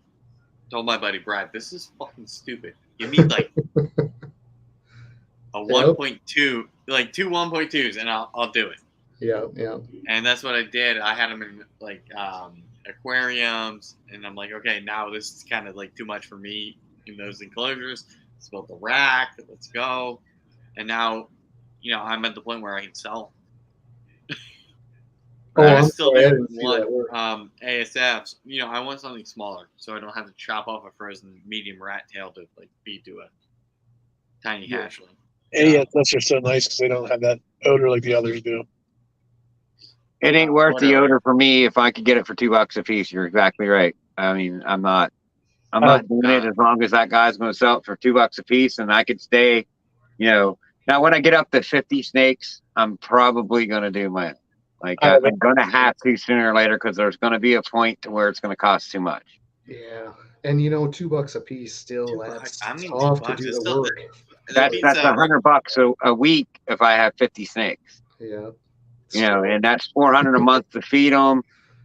told my buddy Brad, this is fucking stupid. Give me like a 1.2, like 2 1.2s, and I'll do it. Yeah, yeah. And that's what I did. I had them in like aquariums, and I'm like, okay, now this is kind of like too much for me. in those enclosures. Let's build the rack. Let's go. And now, I'm at the point where I can sell. I I'm still sorry, I do didn't see that word. want ASFs. I want something smaller, so I don't have to chop off a frozen medium rat tail to feed to a tiny hatchling. And yeah, that's just so nice because they don't have that odor like the others do. It ain't worth the Whatever. odor for me if I could get it for $2 a piece. You're exactly right. I mean, I'm not doing it as long as that guy's going to sell it for $2 a piece, and I could stay. Now when I get up to 50 snakes, I'm probably going to do my own. I'm going to have to sooner or later because there's going to be a point to where it's going to cost too much. Yeah, and $2 a piece still that's tough to do the work. That's $100 a week if I have 50 snakes. Yeah. And that's $400 a month to feed them.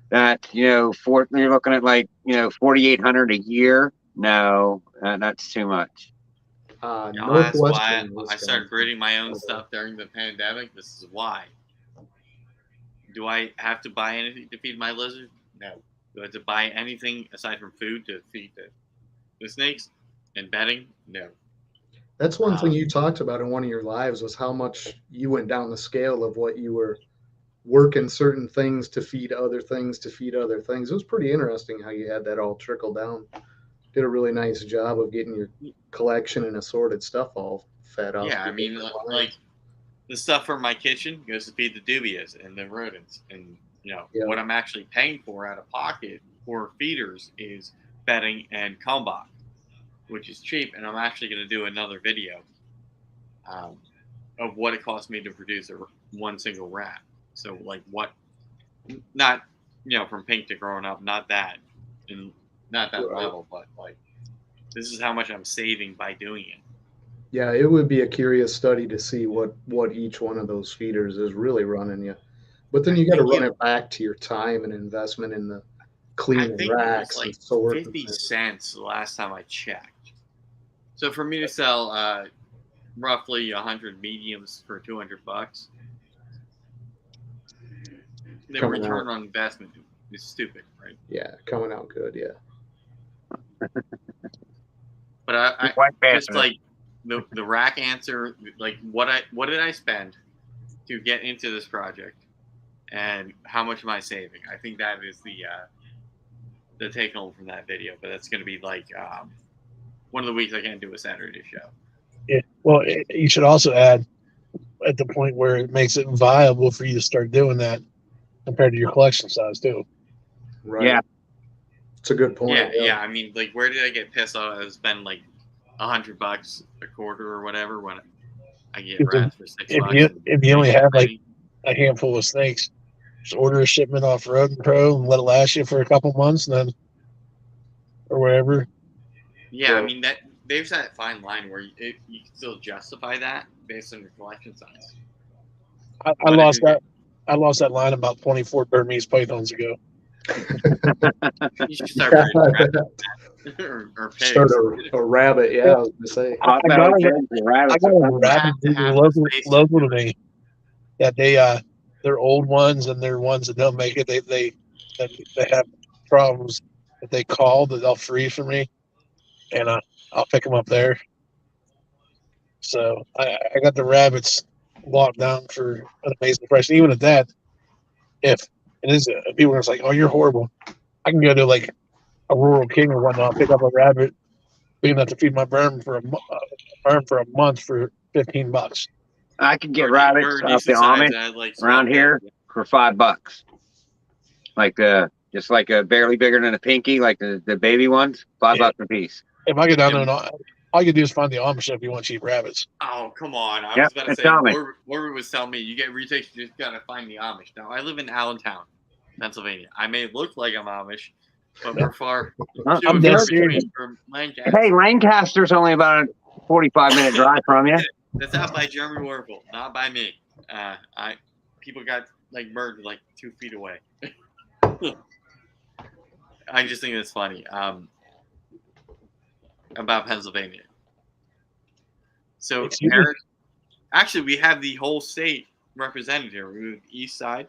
That you're looking at $4,800 a year. No, that's too much. That's why I started breeding my own stuff during the pandemic. This is why. Do I have to buy anything to feed my lizard? No. Do I have to buy anything aside from food to feed the snakes and bedding? No. That's one thing you talked about in one of your lives was how much you went down the scale of what you were working certain things to feed other things to feed other things. It was pretty interesting how you had that all trickle down. Did a really nice job of getting your collection and assorted stuff all fed up. Yeah, I mean, the stuff from my kitchen goes to feed the dubias and the rodents. And, what I'm actually paying for out of pocket for feeders is bedding and combok, which is cheap. And I'm actually going to do another video of what it costs me to produce one single rat. So, not, from pink to growing up, not that, and not that level, but, this is how much I'm saving by doing it. Yeah, it would be a curious study to see what each one of those feeders is really running you. But then you got to run it back to your time and investment in the cleaning racks and sort. 50 cents the last time I checked. So for me to sell roughly 100 mediums for $200, the return on investment is stupid, right? Yeah, coming out good, yeah. But I just the rack answer, what did I spend to get into this project, and how much am I saving? I think that is the take home from that video. But that's going to be one of the weeks I can't do a Saturday show. Yeah, well, you should also add at the point where it makes it viable for you to start doing that compared to your collection size too. Right. Yeah, it's a good point. Yeah. I mean, where did I get pissed off? I spend $100 a quarter or whatever when I get rats for $6. If you only have a handful of snakes, just order a shipment off Road and Pro and let it last you for a couple months, and then or wherever. Yeah, I mean that there's that fine line where you can still justify that based on your collection size. I lost that line about 24 Burmese pythons ago. You should start or pigs. Start a rabbit, yeah. I was gonna say. I got a rabbit local to me. Yeah, they're old ones and they're ones that don't make it. They have problems that they call that they'll freeze for me, and I'll pick them up there. So I got the rabbits locked down for an amazing price. And even at that, if it is people are like, "Oh, you're horrible," I can go to a Rural King or whatnot, pick up a rabbit, big enough to feed my berm for a month for $15. I could get rabbits off the Amish around here for $5. Just a barely bigger than a pinky, like the baby ones, $5 a piece. If I get down there, all you can do is find the Amish if you want cheap rabbits. Oh, come on! I was about to say, Lori was telling me you just gotta find the Amish. Now I live in Allentown, Pennsylvania. I may look like I'm Amish, but we're far. I'm dead serious. Hey, Lancaster's only about a 45-minute drive from you. That's out by Jeremy Warble, not by me. People got murdered 2 feet away. I just think it's funny about Pennsylvania. So, Eric, actually, we have the whole state represented here. We have the east side.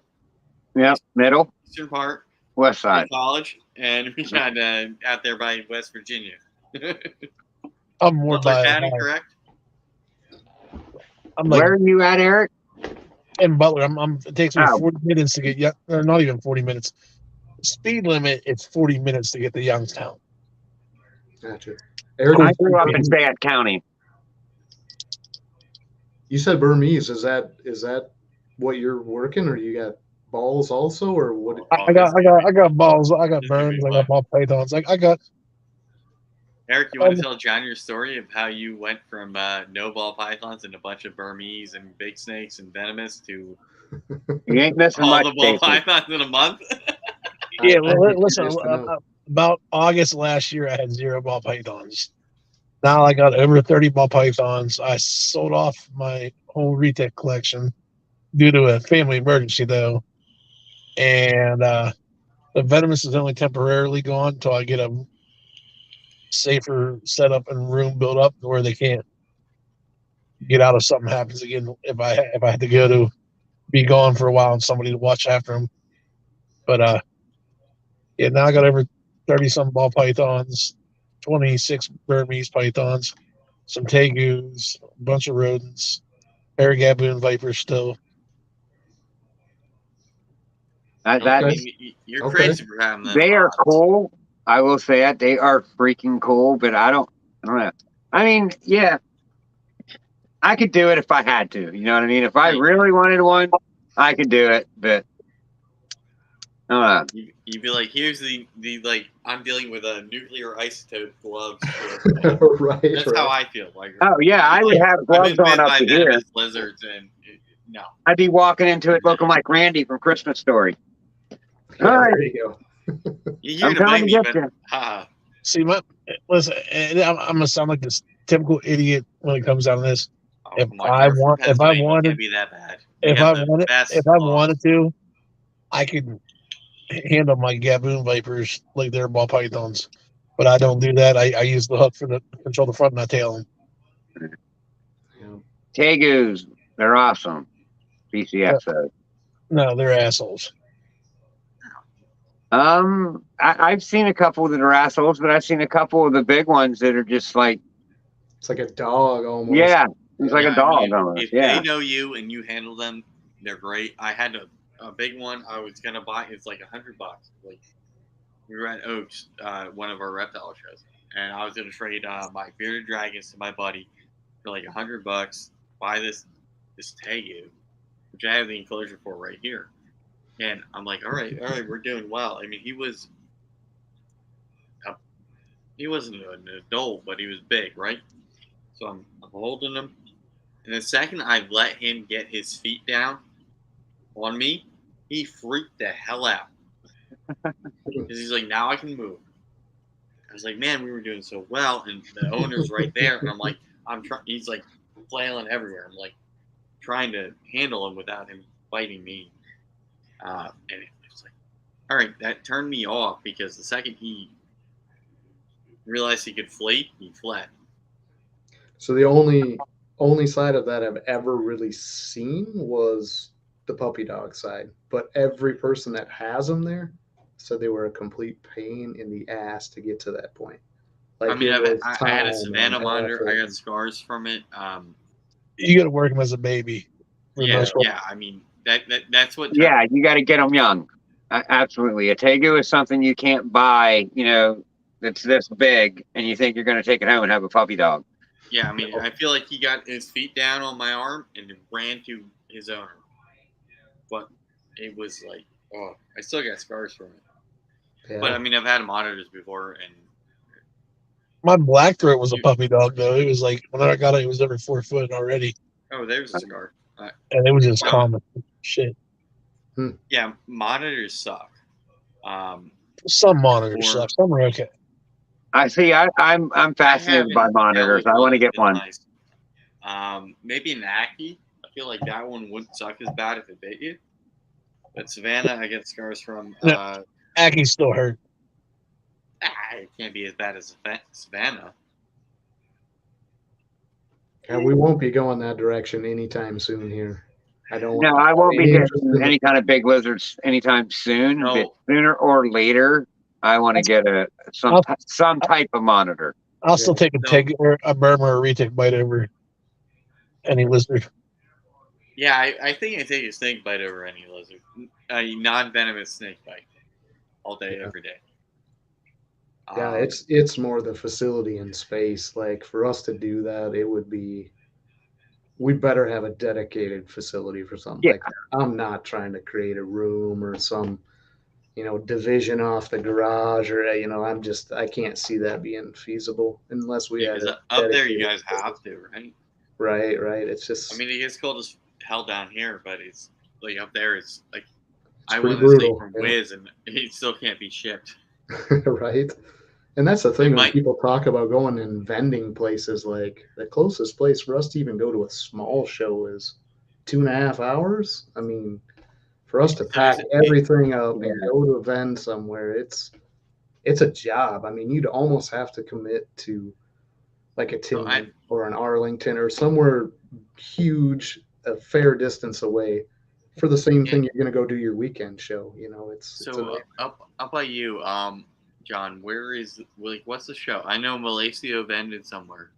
Yeah, middle. Eastern part. West side. College. And we got out there by West Virginia. I'm more Butler by County, Ohio. correct? I'm like Where are you at, Eric? in Butler. It takes me Oh. 40 minutes to get or not even 40 minutes. Speed limit, it's 40 minutes to get to Youngstown. Gotcha. Eric, I grew up in Fayette County. you said Burmese. Is that what you're working, or you got balls also, or what? I got balls. I got This is gonna be burns. I got fun. ball pythons. I got. Eric, you want to tell John your story of how you went from no ball pythons and a bunch of Burmese and big snakes and venomous to You ain't missing all much. the ball Jason. pythons in a month? Yeah, I'd well, be listen. curious to know. About August last year, I had 0 ball pythons. Now I got over 30 ball pythons. I sold off my whole retail collection due to a family emergency, though. And the venomous is only temporarily gone until I get a safer setup and room built up where they can't get out if something happens again. If I had to go to be gone for a while and somebody to watch after them. But yeah, now I got over 30 some ball pythons, 26 Burmese pythons, some tegus, a bunch of rodents, Paragaboon vipers still. That, I Okay. mean, you're Okay. crazy for having them. they are odds. cool. I will say it. They are freaking cool, but I don't know. I mean, yeah, I could do it if I had to. You know what I mean? If I really wanted one, I could do it. But I don't know. You'd be like, here's the like, I'm dealing with a nuclear isotope gloves. Right. That's right. how I feel. Like, Oh yeah, I would have I've gloves been on bit up by to here. venomous lizards, and no. I'd be walking into it looking like Randy from Christmas Story. Yeah, All right. there you go. You're here I'm to blame coming me, to but get you. haha. See, listen, and I'm gonna sound like this typical idiot when it comes down to this. Oh, If come on, I you're from want- if I Pennsylvania, wanted- it can't be that bad. We If have I the wanted, best if I laws. wanted to, I could handle my Gaboon vipers like they're ball pythons. But I don't do that. I use the hook for the control the front and I tail them. Yeah. Tegus, they're awesome. PCXO. No, they're assholes. I've seen a couple that are assholes, but I've seen a couple of the big ones that are just like, It's like a dog almost. yeah, it's like Yeah, a dog I mean, almost. if Yeah. they know you and you handle them, they're great. I had a big one I was gonna buy. It's like $100. Like, we were at Oaks, one of our reptile shows, and I was gonna trade my bearded dragons to my buddy for like $100. Buy this tegu, which I have the enclosure for right here. And I'm like, all right, we're doing well. I mean, he wasn't an adult, but he was big, right? So I'm holding him. And the second I let him get his feet down on me, he freaked the hell out. Because he's like, now I can move. I was like, man, we were doing so well. And the owner's right there. And I'm like, he's like flailing everywhere. I'm like trying to handle him without him biting me. And it was like, all right, that turned me off because the second he realized he could flee, he fled. So the only side of that I've ever really seen was the puppy dog side. But every person that has them there said they were a complete pain in the ass to get to that point. Like, I mean, it was I had a time Savannah and monitor. I effort. got scars from it. You got to work them as a baby. for the Yeah, most part. yeah. I mean, that's what. Yeah, you got to get them young. Absolutely. A tegu is something you can't buy, you know, that's this big, and you think you're going to take it home and have a puppy dog. Yeah, I mean, I feel like he got his feet down on my arm and ran to his owner. But it was like, oh, I still got scars from it. Yeah. But I mean, I've had monitors before, and My black throat was a puppy dog, though. It was like, when I got it, it was over 4 foot already. oh, there's a scar. And it was just common shit. Yeah, monitors suck. Some monitors suck. Some are okay. I see. I'm fascinated by monitors. I want to get one. Nice. Maybe an Aki. I feel like that one wouldn't suck as bad if it bit you. But Savannah, I get scars from. Aki still hurt. It can't be as bad as Savannah. Yeah, we won't be going that direction anytime soon here. No, I won't be getting any kind of big lizards anytime soon. No. But sooner or later, I want to get some type of monitor. I'll still take a So- tick or a burn or a retic bite over any lizard. Yeah, I think I take a snake bite over any lizard. A non-venomous snake bite all day, Yeah. every day. Yeah, Um, it's more the facility and space. Like for us to do that, it would be we better have a dedicated facility for something Yeah. like that. I'm not trying to create a room or some, division off the garage or I can't see that being feasible unless we had because a up there you dedicated guys have facility. to, right? Right. It's just I mean, it gets cold as hell down here, but it's like up there. It's like I pretty want to sleep brutal, from yeah. Wiz, and it still can't be shipped. right. And that's the thing when might- people talk about going in vending places, like the closest place for us to even go to a small show is 2.5 hours. I mean, for us to pack everything up and go to a vend somewhere, it's a job. I mean, you'd almost have to commit to like a Tinman or an Arlington or somewhere huge, a fair distance away for the same thing you're going to go do your weekend show. It's up by you, John. Where is what's the show? I know Malaysia ended somewhere.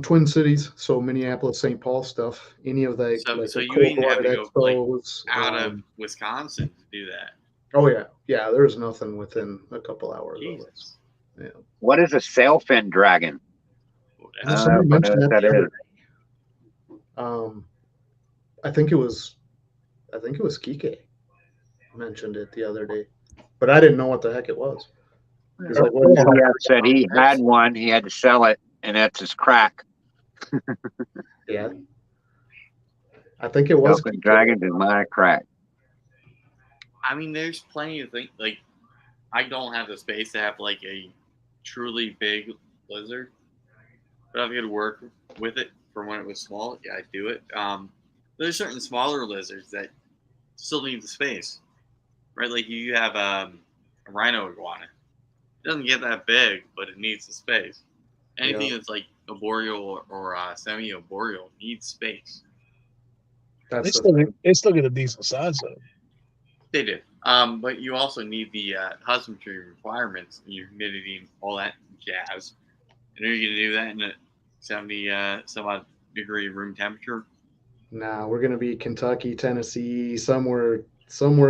Twin Cities, so Minneapolis, St. Paul stuff. Any of the So the you even have to go expos, out of Wisconsin to do that. Oh yeah. There's nothing within a couple hours of us. Jesus. Yeah. What is a sailfin dragon? Somebody mentioned what that that the is. other day. I think it was Kike mentioned it the other day, but I didn't know what the heck it was. It's like, what is He it? said he had one, he had to sell it, and that's his crack. Yeah, I think it was Sailfin dragons is my crack. I mean, there's plenty of things. Like, I don't have the space to have like a truly big lizard, but I've got to work with it from when it was small. Yeah, I do it. There's certain smaller lizards that still need the space, right? Like you have a rhino iguana. It doesn't get that big, but it needs the space. Anything that's like arboreal or semi-arboreal needs space. That's They still get a decent size though. They do. But you also need the husbandry requirements, your humidity, and all that jazz. And are you going to do that in a 70 some odd degree room temperature? Nah, we're gonna be Kentucky, Tennessee, somewhere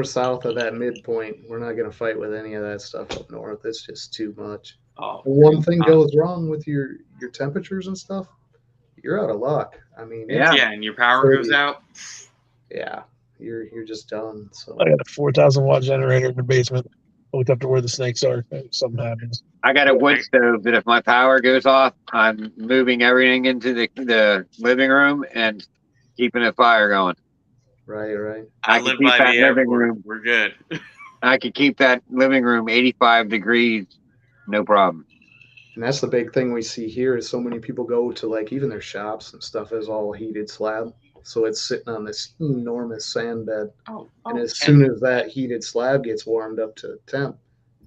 south of that midpoint. We're not gonna fight with any of that stuff up north. It's just too much. Oh, One thing goes wrong with your temperatures and stuff, you're out of luck. I mean, yeah, and your power goes out. Yeah, you're just done. So I got a 4,000-watt generator in the basement, hooked up to where the snakes are. If something happens. I got a wood stove that if my power goes off, I'm moving everything into the living room and keeping the fire going. Right. I can live keep by that the living airport. room. We're good. I could keep that living room 85 degrees, no problem. And that's the big thing we see here is so many people go to like even their shops and stuff is all heated slab. So it's sitting on this enormous sand bed. And as soon as that heated slab gets warmed up to temp,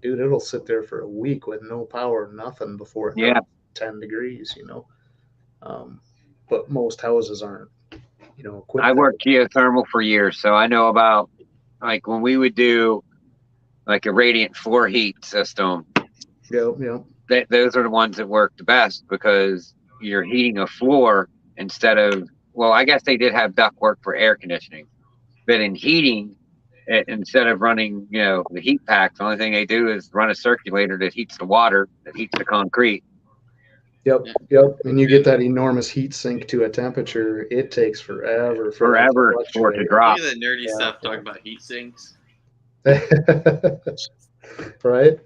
dude, it'll sit there for a week with no power, nothing before it goes 10 degrees, But most houses aren't, equipped. I worked geothermal for years, so I know about like when we would do like a radiant floor heat system. Yeah. Those are the ones that work the best because you're heating a floor instead of, well, I guess they did have ductwork for air conditioning, but in heating, instead of running, the heat packs, the only thing they do is run a circulator that heats the water, that heats the concrete. Yep. And you get that enormous heat sink to a temperature, it takes forever for it to drop. Look at that nerdy stuff talking about heat sinks. Right.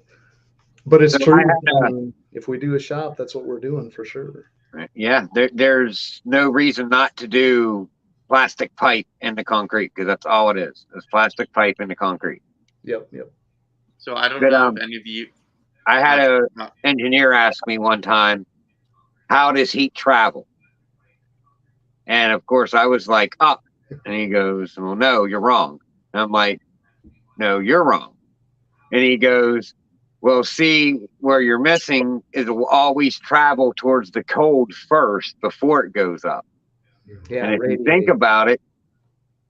But it's So true. I mean, if we do a shop, that's what we're doing for sure. Yeah, there's no reason not to do plastic pipe in the concrete because that's all it is. It's plastic pipe in the concrete. Yep. So I don't know if any of you. I had an engineer ask me one time, how does heat travel? And of course I was like, up. And he goes, well, no, you're wrong. And I'm like, no, you're wrong. And he goes, well, see, where you're missing is it will always travel towards the cold first before it goes up. Yeah, and if you think about it,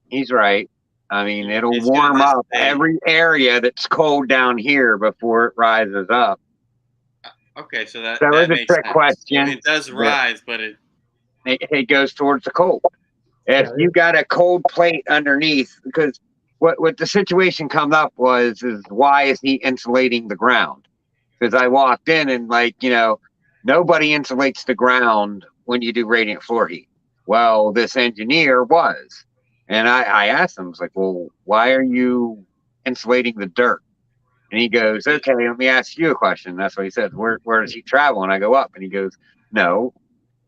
he's right. I mean, it'll warm up every area that's cold down here before it rises up. Okay, so that So that it's a makes trick sense. question. It does rise, but It goes towards the cold. If Yeah, you got a cold plate underneath, because what the situation come up was is why is he insulating the ground? Because I walked in and nobody insulates the ground when you do radiant floor heat. Well, this engineer was, and I asked him, I was like, well, why are you insulating the dirt? And he goes, okay, let me ask you a question. That's what he says. Where does he travel? And I go up, and he goes, no,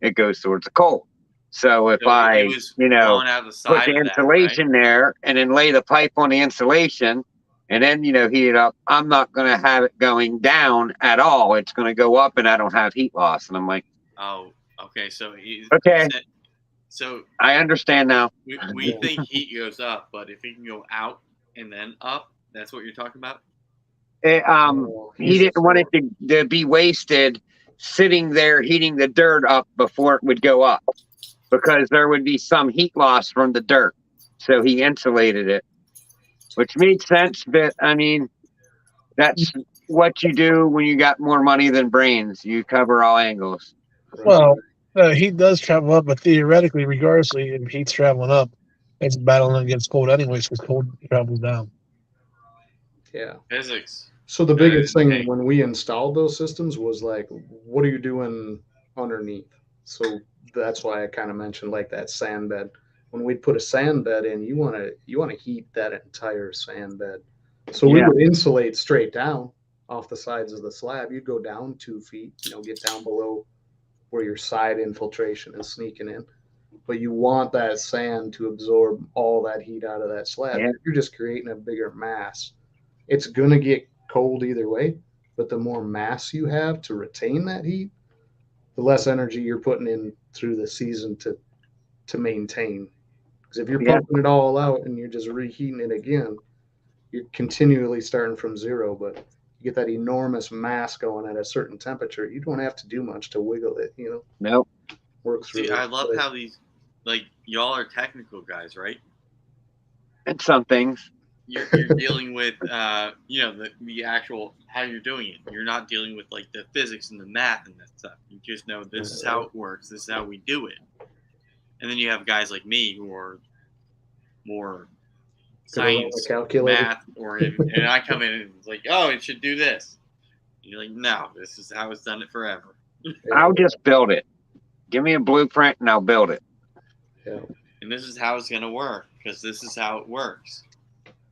it goes towards the cold. So if so it was blowing out the put side the of that, right? insulation there and then lay the pipe on the insulation and then heat it up, I'm not going to have it going down at all. It's going to go up and I don't have heat loss. And I'm like, Oh, okay. So okay, so I understand now. we think heat goes up, but if it can go out and then up, that's what you're talking about. He didn't want it to be wasted sitting there heating the dirt up before it would go up because there would be some heat loss from the dirt. So he insulated it, which makes sense. But I mean, that's what you do when you got more money than brains. You cover all angles. Well, heat does travel up, but theoretically, regardlessly, if heat's traveling up, it's battling against cold anyways because cold travels down. Yeah. Physics. So the biggest thing when we installed those systems was like, what are you doing underneath? So that's why I kind of mentioned like that sand bed. When we'd put a sand bed in, you want to heat that entire sand bed. So we would insulate straight down off the sides of the slab. You'd go down 2 feet, get down below where your side infiltration is sneaking in. But you want that sand to absorb all that heat out of that slab. Yeah. You're just creating a bigger mass. It's going to get cold either way, but the more mass you have to retain that heat, the less energy you're putting in through the season to maintain. Because if you're pumping it all out and you're just reheating it again, you're continually starting from zero, but you get that enormous mass going at a certain temperature. You don't have to do much to wiggle it, Nope. Works See, really I love good. how these, like, y'all are technical guys, right? And some things. You're dealing with the actual how you're doing it. You're not dealing with like the physics and the math and that stuff. You just know this is how it works. This is how we do it. And then you have guys like me who are more science, math oriented, and I come in and it's like, oh, it should do this. And you're like, no, this is how it's done it forever. I'll just build it. Give me a blueprint and I'll build it. Yeah. And this is how it's gonna work because this is how it works.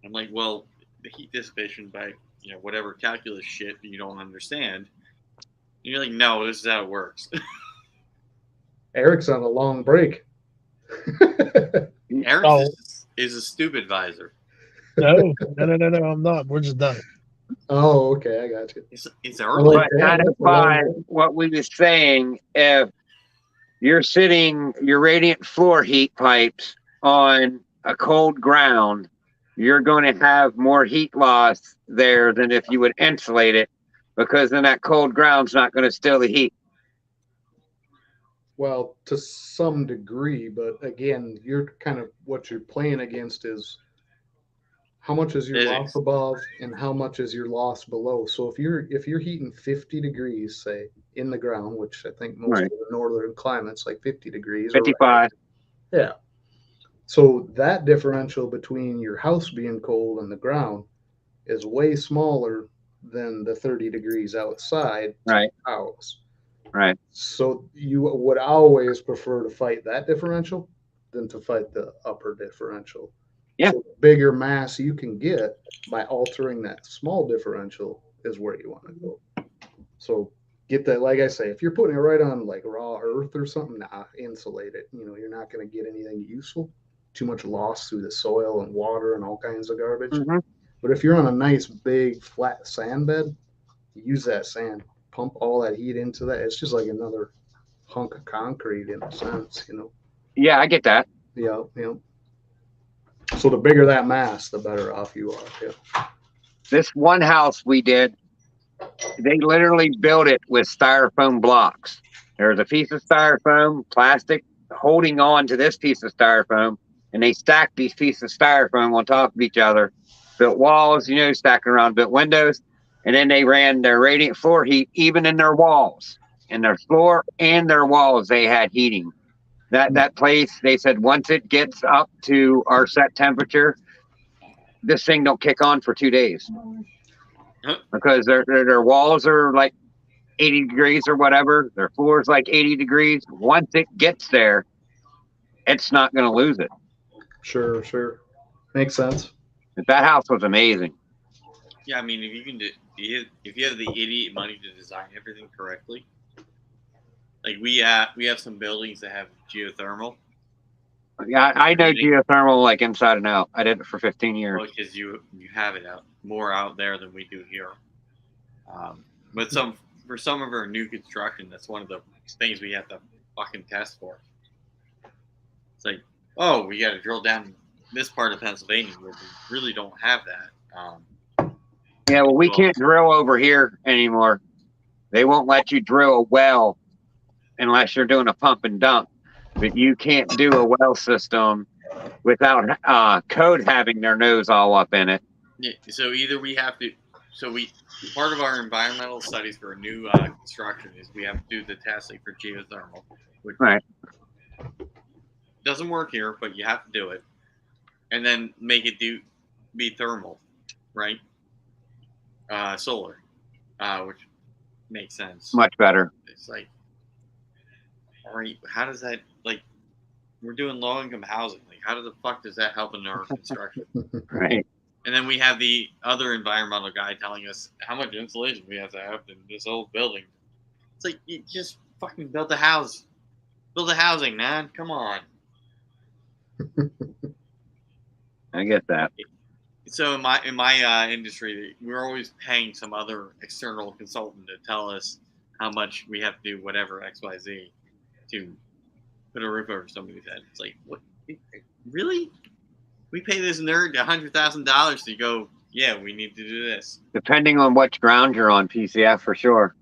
I'm like, well, the heat dissipation by whatever calculus shit you don't understand. And you're like, no, this is how it works. Eric's on a long break. Eric is a stupid advisor. No, I'm not. We're just done. Oh, okay, I got you. It's early. But kind of by what we were saying, if you're sitting your radiant floor heat pipes on a cold ground, you're going to have more heat loss there than if you would insulate it because then that cold ground's not going to still the heat. Well, to some degree, but again, you're kind of what you're playing against is how much is your loss above and how much is your loss below. So if you're heating 50 degrees, say, in the ground, which I think most of the northern climates like 50 degrees, 55. Yeah. So that differential between your house being cold and the ground is way smaller than the 30 degrees outside right house. Right. So you would always prefer to fight that differential than to fight the upper differential. Yeah. So the bigger mass you can get by altering that small differential is where you want to go. So get that, like I say, if you're putting it right on like raw earth or something, insulate it. You're not going to get anything useful. Too much loss through the soil and water and all kinds of garbage. Mm-hmm. But if you're on a nice big flat sand bed, use that sand, pump all that heat into that. It's just like another hunk of concrete in a sense, Yeah, I get that. Yeah. So the bigger that mass, the better off you are. Yeah. This one house we did, they literally built it with styrofoam blocks. There's a piece of styrofoam, plastic, holding on to this piece of styrofoam, and they stacked these pieces of styrofoam on top of each other, built walls, stacking around, built windows. And then they ran their radiant floor heat even in their walls. In their floor and their walls, they had heating. That place, they said, once it gets up to our set temperature, this thing don't kick on for 2 days because their walls are like 80 degrees or whatever. Their floor is like 80 degrees. Once it gets there, it's not going to lose it. Sure. Makes sense. But that house was amazing. Yeah, I mean, if you can do, if you have the idiot money to design everything correctly, like we have some buildings that have geothermal. Yeah, I know geothermal like inside and out. I did it for 15 years. Because you have it more out there than we do here. But for some of our new construction, that's one of the things we have to fucking test for. It's like, oh, we got to drill down this part of Pennsylvania where we really don't have that. Yeah, well, we can't drill over here anymore. They won't let you drill a well unless you're doing a pump and dump. But you can't do a well system without code having their nose all up in it. Yeah, so either we have to, part of our environmental studies for a new construction is we have to do the testing for geothermal, which doesn't work here, but you have to do it, and then make it be thermal, right? Solar, which makes sense. Much better. It's like, all right, how does that, like, we're doing low-income housing. Like, how the fuck does that help in our construction? Right. And then we have the other environmental guy telling us how much insulation we have to have in this old building. It's like, you just fucking build the house. Build the housing, man. Come on. I get that. So in my industry, we're always paying some other external consultant to tell us how much we have to do whatever XYZ to put a roof over somebody's head. It's like, what? Really? We pay this nerd $100,000 to go, yeah, we need to do this. Depending on which ground you're on, PCF for sure.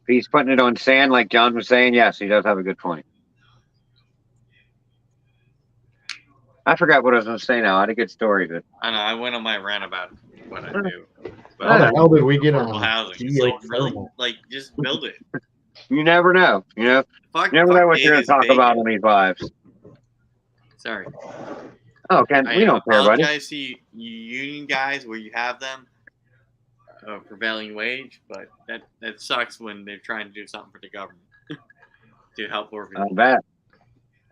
If he's putting it on sand, like John was saying, yes, he does have a good point. I forgot what I was going to say now. I had a good story, but I know I went on my rant about what I do. But How the hell did we get affordable on housing? It's like, really, geothermal? like, just build it. you never know. You know, Fuck, you never know what you're going David's to talk bacon. about on these lives. Sorry. Oh, Ken, we don't care, buddy. I apologize to you union guys where you have them prevailing wage, but that sucks when they're trying to do something for the government to help workers. I bet.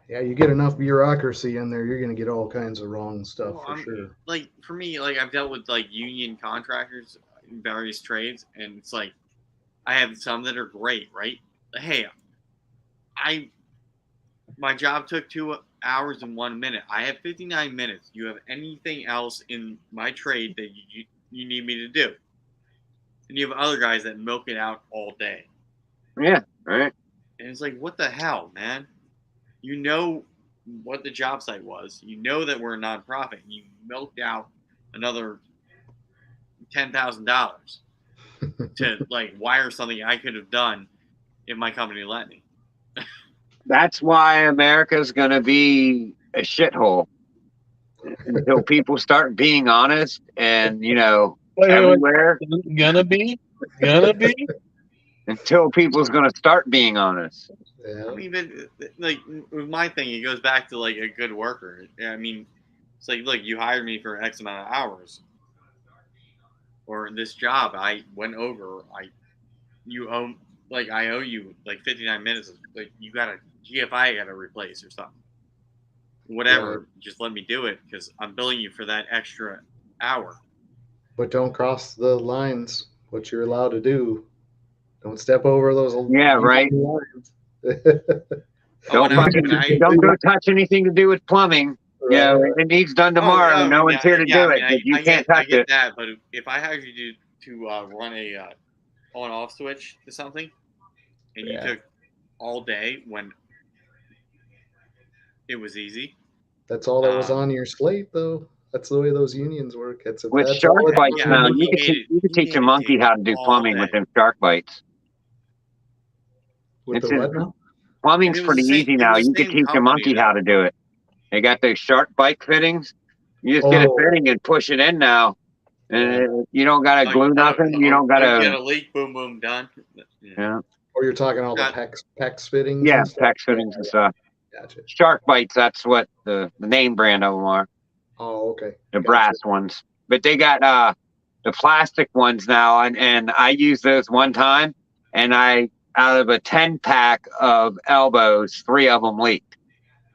Yeah, you get enough bureaucracy in there, you're going to get all kinds of wrong stuff for sure. Like, for me, like, I've dealt with, like, union contractors in various trades, and it's like, I have some that are great, right? Hey, my job took 2 hours and 1 minute. I have 59 minutes. You have anything else in my trade that you need me to do? And you have other guys that milk it out all day. Yeah, right. And it's like, what the hell, man? You know what the job site was. You know that we're a nonprofit. You milked out another $10,000 to, like, wire something I could have done if my company let me. That's why America's going to be a shithole until people start being honest and, you know, everywhere. Gonna be? Until people's going to start being honest. Yeah. I mean, but, like, with my thing, it goes back to, like, a good worker. I mean, it's like, look, you hired me for X amount of hours. Or this job, I went over, I owe you, like, 59 minutes. Like, you got a GFI I got to replace or something. Whatever, just let me do it because I'm billing you for that extra hour. But don't cross the lines, what you're allowed to do. Don't step over those right. lines. Don't go touch anything to do with plumbing. Right. Yeah, it needs done tomorrow. No one's here to do it. But you can't touch it. That, but if I hired you to run a on-off switch to something, and you took all day when it was easy. That's all that was on your slate, though. That's the way those unions work. With shark bites now, you can teach a monkey how to do plumbing with them shark bites. With the what now? Plumbing's pretty easy now. You can teach a monkey how to do it. They got those shark bite fittings. You just get a fitting and push it in now. And you don't got to glue nothing. You don't got Get to. a leak, boom, boom, done. Yeah. Or you're talking all the PEX fittings? Yeah, and stuff? PEX fittings and stuff. Gotcha. Shark bites. That's what the name brand of them are. Oh, okay. The Gotcha. brass ones. But they got the plastic ones now, and I used those one time, and out of a 10-pack of elbows, 3 of them leaked.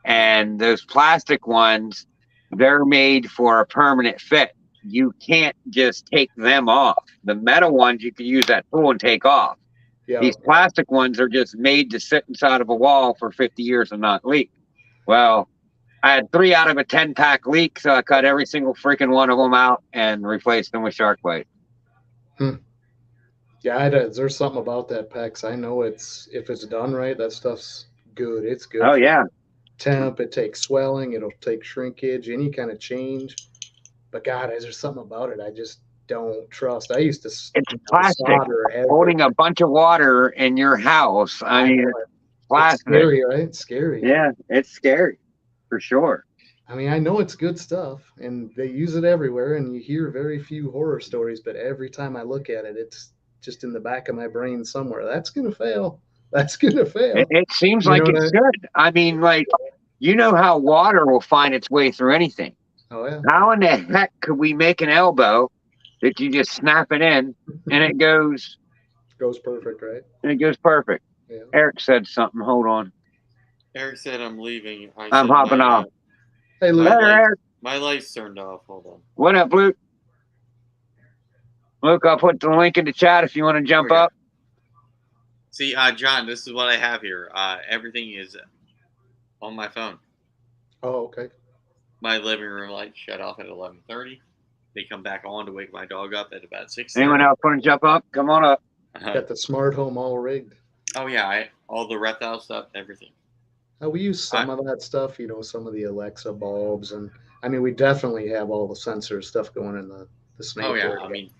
And those plastic ones, they're made for a permanent fit. You can't just take them off. The metal ones, you can use that tool and take off. Yeah. These plastic ones are just made to sit inside of a wall for 50 years and not leak. Well, I had 3 out of a 10-pack leak, so I cut every single freaking one of them out and replaced them with shark bite. Yeah, there's something about that PEX. I know if it's done right, that stuff's good. It's good. Oh, yeah. Temp, it takes swelling, it'll take shrinkage, any kind of change. But God, there's something about it I just don't trust. I used to It's plastic holding a bunch of water in your house. I mean, it's plastic. It's scary, right? It's scary. Yeah, it's scary for sure. I mean, I know it's good stuff, and they use it everywhere, and you hear very few horror stories, but every time I look at it, it's just in the back of my brain somewhere. That's going to fail. That's going to fail. It seems like it should. I mean, like, you know how water will find its way through anything. Oh, yeah. How in the heck could we make an elbow that you just snap it in and it goes perfect, right? And it goes perfect. Yeah. Eric said something. Hold on. Eric said I'm leaving. I'm hopping off. Hey, Luke. Eric. My light's turned off. Hold on. What up, Luke? Luke, I'll put the link in the chat if you want to jump up. See, John, this is what I have here. Everything is on my phone. Oh, okay. My living room light shut off at 11:30. They come back on to wake my dog up at about 6:30. Anyone else want to jump up? Come on up. Got the smart home all rigged. Oh, yeah. All the reptile stuff, everything. We use some of that stuff, some of the Alexa bulbs. And, I mean, we definitely have all the sensor stuff going in the snake. Oh, yeah. area. I mean,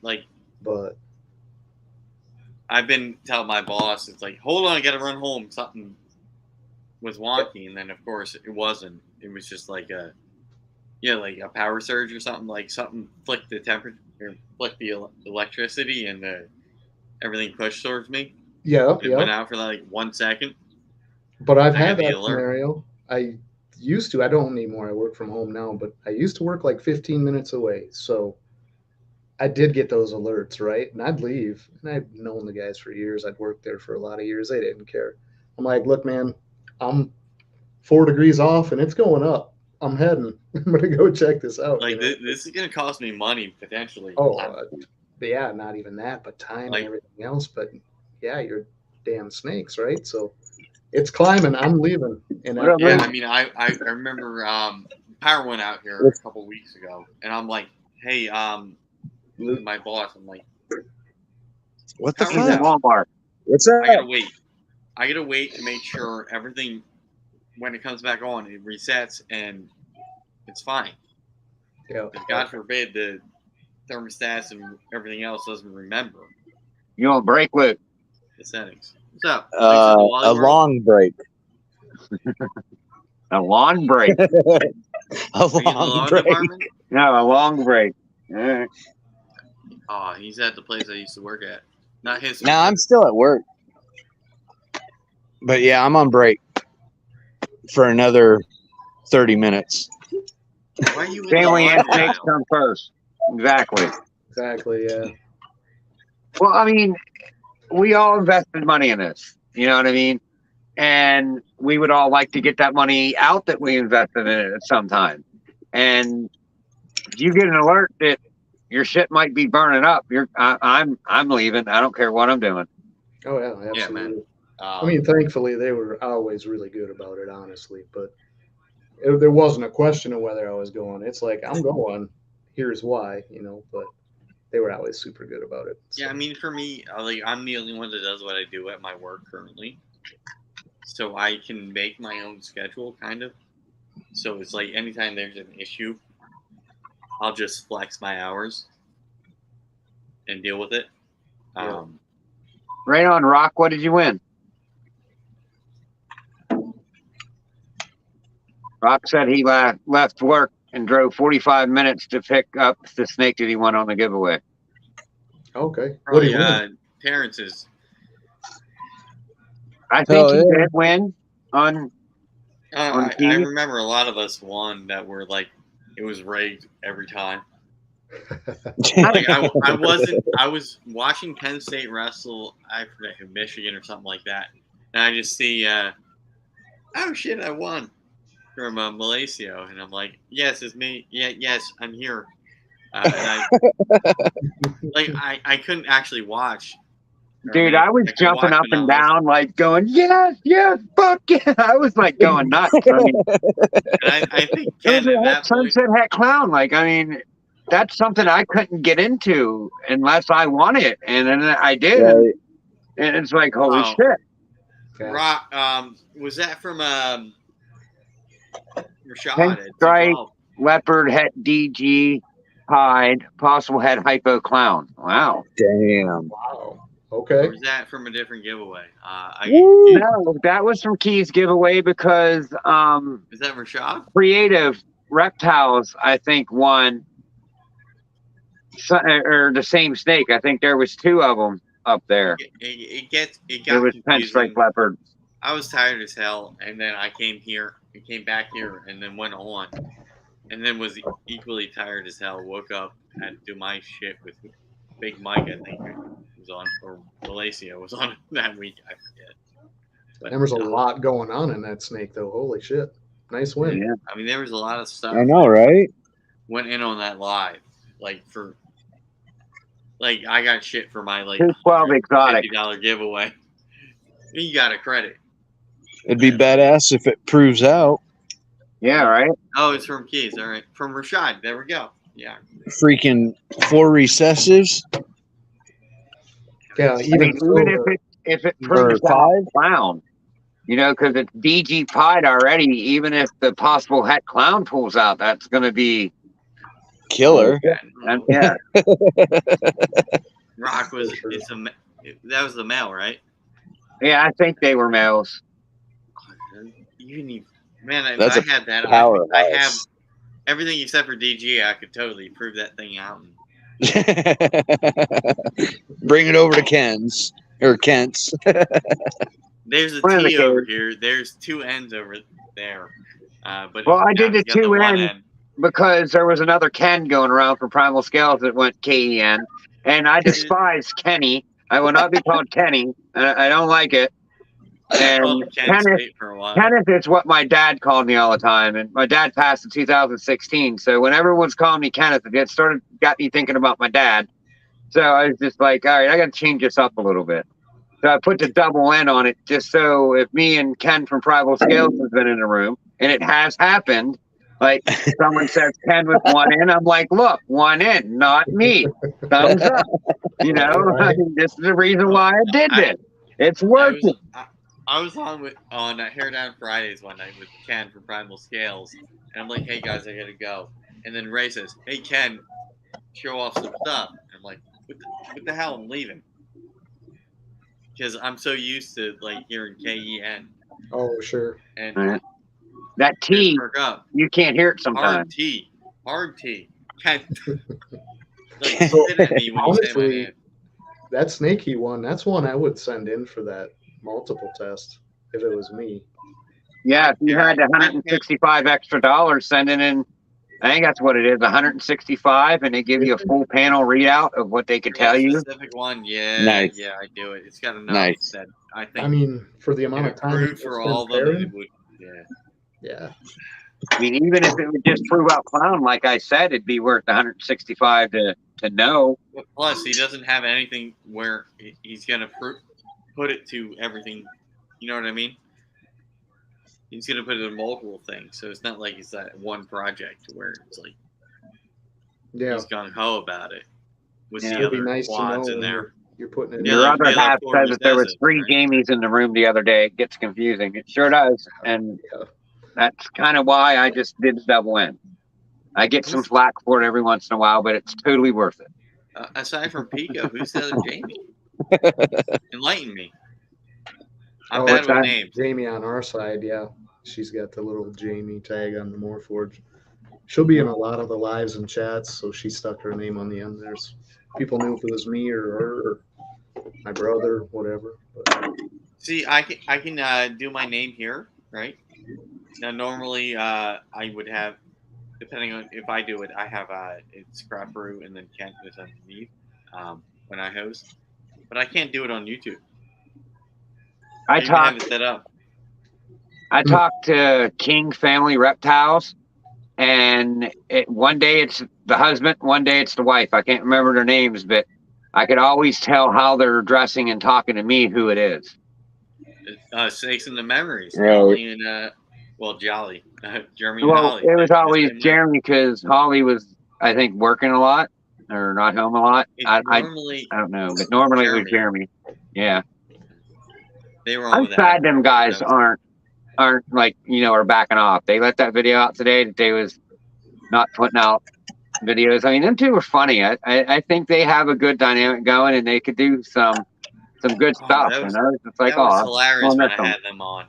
but I've been telling my boss, it's like, hold on, I got to run home. Something was wonky. And then, of course, it wasn't. It was just like a power surge or something. Like something flicked the temperature, or flicked the electricity, and everything pushed towards me. Yeah. It went out for like 1 second. But I've had that scenario. I used to. I don't anymore. I work from home now. But I used to work like 15 minutes away. So I did get those alerts, right? And I'd leave. And I've known the guys for years. I'd worked there for a lot of years. They didn't care. I'm like, look, man, I'm 4 degrees off and it's going up. I'm heading. I'm going to go check this out. This is going to cost me money, potentially. Oh, yeah, not even that, but time and everything else. But, yeah, you're damn snakes, right? So it's climbing. I'm leaving. And I mean, I remember power went out here a couple weeks ago. And I'm like, hey, my boss, I'm like, what the fuck? Walmart. What's that? I gotta wait to make sure everything, when it comes back on, it resets and it's fine. Yeah. God forbid the thermostats and everything else doesn't remember. You on break, Luke? The settings. What's up? A long break. A long break. A long break. Department? No, a long break. All right. Oh, he's at the place I used to work at. Not his. No, I'm still at work. But yeah, I'm on break for another 30 minutes. Why are you Family and snakes come first. Exactly. Exactly, yeah. Well, I mean, we all invested money in this. You know what I mean? And we would all like to get that money out that we invested in it at some time. And if you get an alert that your shit might be burning up, I'm leaving. I don't care what I'm doing. Oh yeah, absolutely. Yeah, man. I mean, thankfully they were always really good about it, honestly. But there wasn't a question of whether I was going. It's like, I'm going. Here's why, But they were always super good about it. So. Yeah, I mean, for me, I'm the only one that does what I do at my work currently, so I can make my own schedule, kind of. So it's like anytime there's an issue, I'll just flex my hours and deal with it. Yeah. Right on, Rock. What did you win? Rock said he left work and drove 45 minutes to pick up the snake that he won on the giveaway. Okay. What do Probably you win? Terrence's. I think Oh, he yeah. did win on I TV? remember a lot of us won that were like it was rigged every time. Like I was watching Penn State wrestle. I forget who, Michigan or something like that, and I just see, oh shit, I won from Malaysia, and I'm like, yes, it's me. Yeah, yes, I'm here. And I couldn't actually watch. Dude, I was jumping up and down, like going, yes, yes, fuck yeah. I was like going nuts. I mean, and I think Ken it was at a that point. Sunset Hat Clown. Like, I mean, that's something I couldn't get into unless I won it. And then I did. Right. And it's like, holy Oh. shit. Rock, was that from Rashad Pink at stripe, 212? leopard, het DG, pied, possible head hypo clown. Wow. Damn. Wow. Or Okay. was that from a different giveaway? No, that was from Key's giveaway because Is that Rashad? Creative Reptiles, I think, won or the same snake. I think there was two of them up there. It got It was confusing. pinstripe leopard. I was tired as hell, and then I came back here, and then went on, and then was equally tired as hell. Woke up, had to do my shit with Big Mike, I think it was on, or Malaysia was on that week. I forget. But There was a lot going on in that snake, though. Holy shit. Nice win. Yeah. I mean, there was a lot of stuff. I know, right? Went in on that live, like I got shit for my like 212 exotic. $50 giveaway. You got a credit. It'd be badass if it proves out. Yeah, right. Oh, it's from Keys. All right, from Rashad. There we go. Yeah. Freaking 4 recessives Yeah, I even mean, so, even if it or proves out 5. clown, you know, because it's DG pied already. Even if the possible het clown pulls out, that's going to be Killer. and yeah. Rock was For sure. that was the male, right? Yeah, I think they were males. You need, man. That's I a had that. powerhouse. I have everything except for DG. I could totally prove that thing out. Bring it over to Ken's or Kent's. There's a One of the T over kids. here. There's 2 ends over there. But Well, I now did the he's got 2 one ends end. because there was another Ken going around for Primal Scales that went KEN, and I despise Kenny. I will not be called Kenny. I don't like it. And Oh, Ken State for a while. Kenneth is what my dad called me all the time, and my dad passed in 2016. So when everyone's calling me Kenneth, it got me thinking about my dad. So I was just like, all right, I got to change this up a little bit. So I put the double N on it just so if me and Ken from Primal Scales has been in the room, and it has happened, like someone says Ken with 1 N, I'm like, look, 1 N, not me. Thumbs up. You know, Right. this is the reason why I did this. It's working. I was on Hair Down Fridays one night with Ken from Primal Scales, and I'm like, hey guys, I gotta go. And then Ray says, hey Ken, show off some stuff. And I'm like, what the hell? I'm leaving. Because I'm so used to like hearing KEN. Oh, sure. And Right. That T, perk up. you can't hear it Hard sometimes. T. Ken. Like, spit at me when you say my Honestly, name. that snake he won, that's one I would send in for that multiple test if it was me. Yeah, if you had the $165 extra sending in, I think that's what it is, 165, and they give you a full panel readout of what they could tell you. Specific one, yeah, Nice. yeah, I do it. It's got enough Nice. that I think. I mean, for the if amount it of time proved it's for been all of them, pairing, it would. Yeah. yeah. I mean, even if it would just prove out clown, like I said, it'd be worth 165 to know. Plus, he doesn't have anything where he's gonna put it to everything. You know what I mean? He's gonna put it in multiple things, so it's not like it's that one project where it's like Yeah. he's gung ho about it with Yeah. the It'd be other nice to know quads in when there. you're putting it Yeah, in. Your like other Taylor half Ford says that there was does it, 3 right? Jamies in the room the other day. It gets confusing. It sure does. And Yeah. that's kind of why I just did the double in. I get some flack for it every once in a while, but it's totally worth it. Aside from Pico, who's the other Jamie? Enlighten me. I'm Oh, bad it's with on names. Jamie on our side, yeah. She's got the little Jamie tag on the Morforge. She'll be in a lot of the lives and chats, so she stuck her name on the end. There's people knew if it was me or her or my brother, whatever. But See, I can do my name here, right? Now, normally I would have, depending on if I do it, I have it's Scrapperoo and then Kent is underneath when I host, but I can't do it on YouTube. I even have talked it set up. I talked to King Family Reptiles, and one day it's the husband, one day it's the wife. I can't remember their names, but I could always tell how they're dressing and talking to me who it is. Snakes in the Memories. Right. Holly and Jolly. Jeremy and Well, Holly. it was They're always the same way. Jeremy because Holly was, I think, working a lot or not home a lot. It's normally I don't know, but normally it was Jeremy. Yeah. they were on I'm with sad Adam. them guys aren't like, are backing off. They let that video out today that they was not putting out videos. I mean, them two were funny. I think they have a good dynamic going, and they could do some good stuff. that was- It's like, that was oh, hilarious I'll when miss I them. had them on.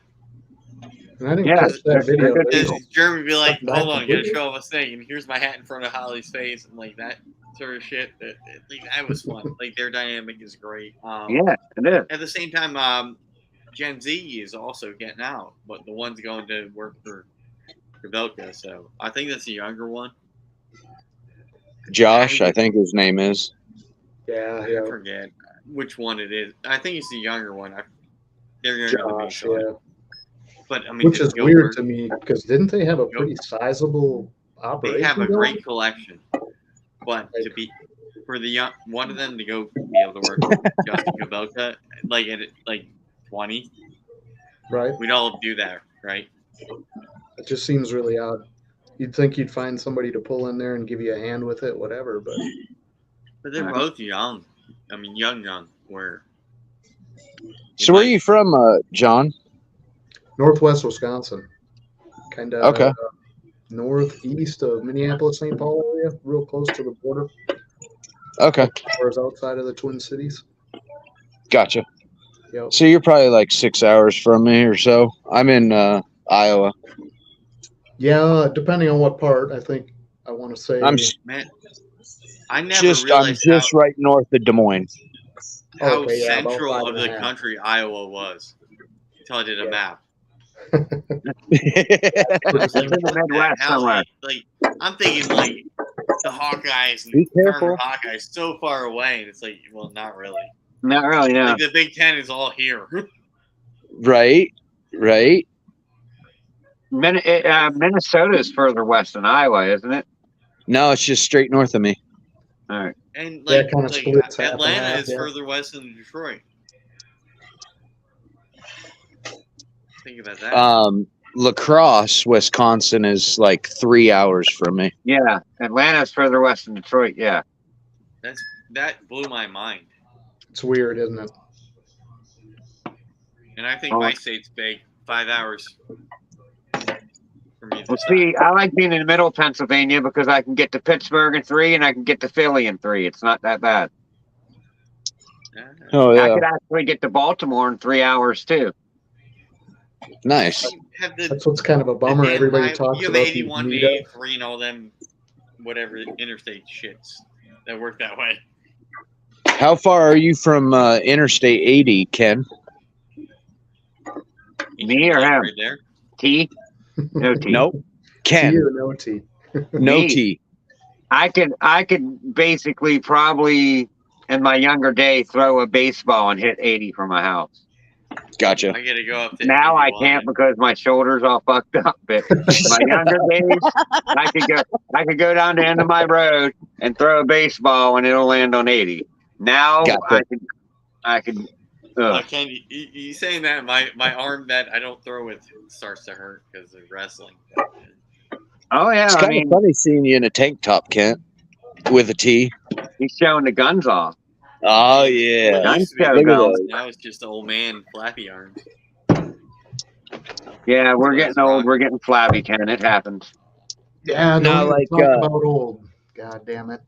and I didn't Yeah, catch that they're video. good They- people. Jeremy would be like, Back hold to on, I'm gonna video? show off a snake, and here's my hat in front of Holly's face, and like that sort of shit. That was fun. Like their dynamic is great. Yeah, it is. At the same time, Gen Z is also getting out, but the one's going to work for Gavelka, so I think that's the younger one. Josh, I think his name is. Yeah, I yeah. forget which one it is. I think it's the younger one. They're younger than me, Josh, so yeah. but I mean, Which to is go weird work- to me because didn't they have a pretty sizable operation? They have a going? great collection, but to be for the young one of them to go be able to work with Justin Gavelka, like at 20, Right? we'd all do that, right? It just seems really odd. You'd think you'd find somebody to pull in there and give you a hand with it, whatever. But But they're Right. both young. I mean, young. Where? So where are you from, John? Northwest Wisconsin, kind of Okay. Northeast of Minneapolis, St. Paul area, real close to the border, Okay, or is outside of the Twin Cities. gotcha. Yep. So you're probably like 6 hours from me or so. I'm in Iowa. Yeah, depending on what part. I think I want to say. I'm Man, I never I'm realized just right north of Des Moines. how Okay, yeah, about central 5 of and a the half. country Iowa was until I did a Yeah. map. It's in the Midwest How, somewhere. like I'm thinking like the Hawkeyes Be and careful. Hawkeyes so far away, and it's like, well, not really. Not really, no. Like the Big Ten is all here. Right. Minnesota is further west than Iowa, isn't it? No, it's just straight north of me. All right. And Yeah, like, kinda splits half and Atlanta half, is yeah. further west than Detroit. Think about that. La Crosse, Wisconsin is like 3 hours from me. Yeah, Atlanta's further west than Detroit. Yeah. That blew my mind. It's weird, isn't it? And I think Oh. my state's big, 5 hours from either Well, side. see, I like being in the middle of Pennsylvania because I can get to Pittsburgh in 3 and I can get to Philly in 3. It's not that bad. Yeah. Oh I yeah, could actually get to Baltimore in 3 hours too. nice. Have the, That's what's kind of a bummer. damn Everybody high- talks you have about 81, these meetups. 83, and all them, whatever interstate shits that work that way. How far are you from Interstate 80, Ken? Me or him? Right there. T? No T. Nope. T Ken, or no T? no Me. T. I could basically probably in my younger day throw a baseball and hit 80 from my house. Gotcha. I gotta go up to Now I 81. can't because my shoulders all fucked up. But my younger days, I could go down the end of my road and throw a baseball and it'll land on 80. Now Gotcha. I could. Ken, you saying that my arm that I don't throw with starts to hurt because of wrestling. Oh yeah, It's I kind mean of funny seeing you in a tank top, Kent, with a T. he's showing the guns off. Oh It yeah. used to be Look the at bells, that. now it's just old man flappy arms. Yeah, we're That's getting old. rock. We're getting flabby, Ken. It happens. Yeah, No, don't like, talk about old. God damn it.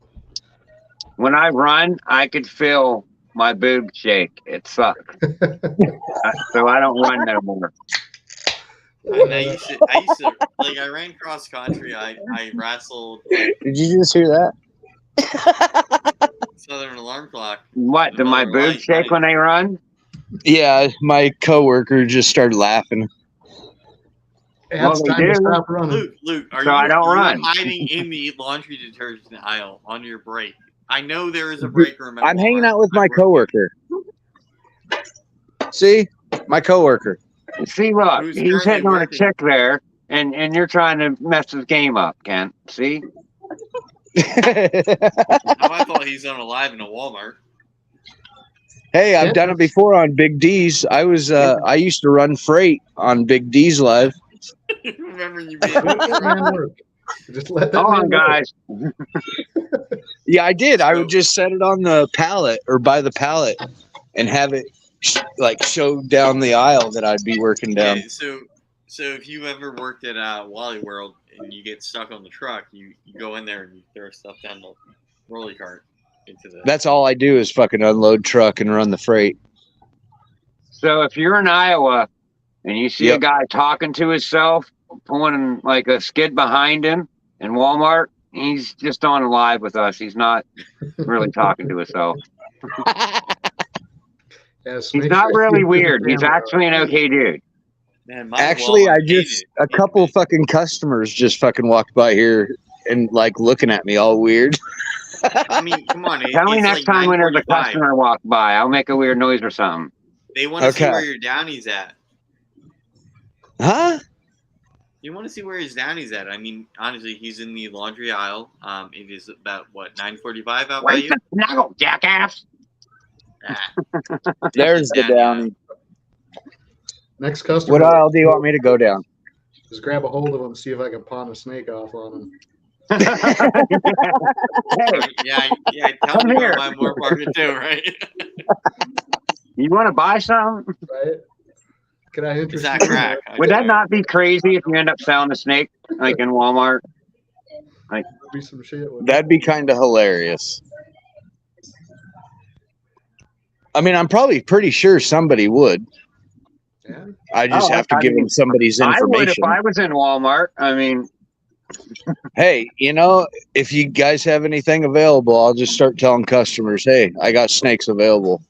When I run, I could feel my boob shake. It sucks. So I don't run no more. And I used to like I ran cross country. I wrestled like, Did you just hear that? Southern Alarm Clock. What? Do my Miller boobs Lite, shake when they run? Yeah, my coworker just started laughing. Well, It's they time to do. stop running. Luke, are So I you don't run. hiding in the laundry detergent aisle on your break? I know there is a break room. At I'm hanging Walmart. out with I my work coworker. See, my coworker. See, look, Who's he's currently hitting on a working? chick there, and you're trying to mess his game up, Kent. See? I thought he's on a live in a Walmart. Hey, I've done it before on Big D's. I used to run freight on Big D's live. Remember you being Let that man work. Just let that Hold man on, work. guys. Yeah, I did. I So- would just set it on the pallet or by the pallet and have it like show down the aisle that I'd be working down. Yeah, so if you ever worked at Wally World and you get stuck on the truck, you go in there and you throw stuff down the rolly cart into the. That's all I do is fucking unload truck and run the freight. So if you're in Iowa and you see a guy talking to himself, pulling like a skid behind him in Walmart, he's just on a live with us. He's not really talking to himself. Yes, He's make not sure really you weird. keep He's the camera actually an okay dude. Man, my Actually, Walmart I just a couple fucking customers just fucking walked by here and like looking at me all weird. I mean, come on. Tell me it's next like time when there's a 9:45. customer walk by, I'll make a weird noise or something. They want to see Okay. where your Downey's at. Huh? You want to see where his Downey's at. I mean, honestly, he's in the laundry aisle. It is about, what, 9:45 out by Wait you? the snuggle, jackass. Ah, There's the Downy. Next customer. What aisle do you want me to go down? Just grab a hold of him, see if I can pawn a snake off on him. Hey, yeah, tell Come me here. where my more market too, right? you want to buy something? Right? Can I interest Is that you in crack? Would that not be crazy if you end up selling a snake like in Walmart? Be some shit with That'd be kind of hilarious. I mean, I'm probably pretty sure somebody would. Yeah. I just have to I give mean, them somebody's I would if information. I was in Walmart. I mean, Hey, if you guys have anything available, I'll just start telling customers, hey, I got snakes available.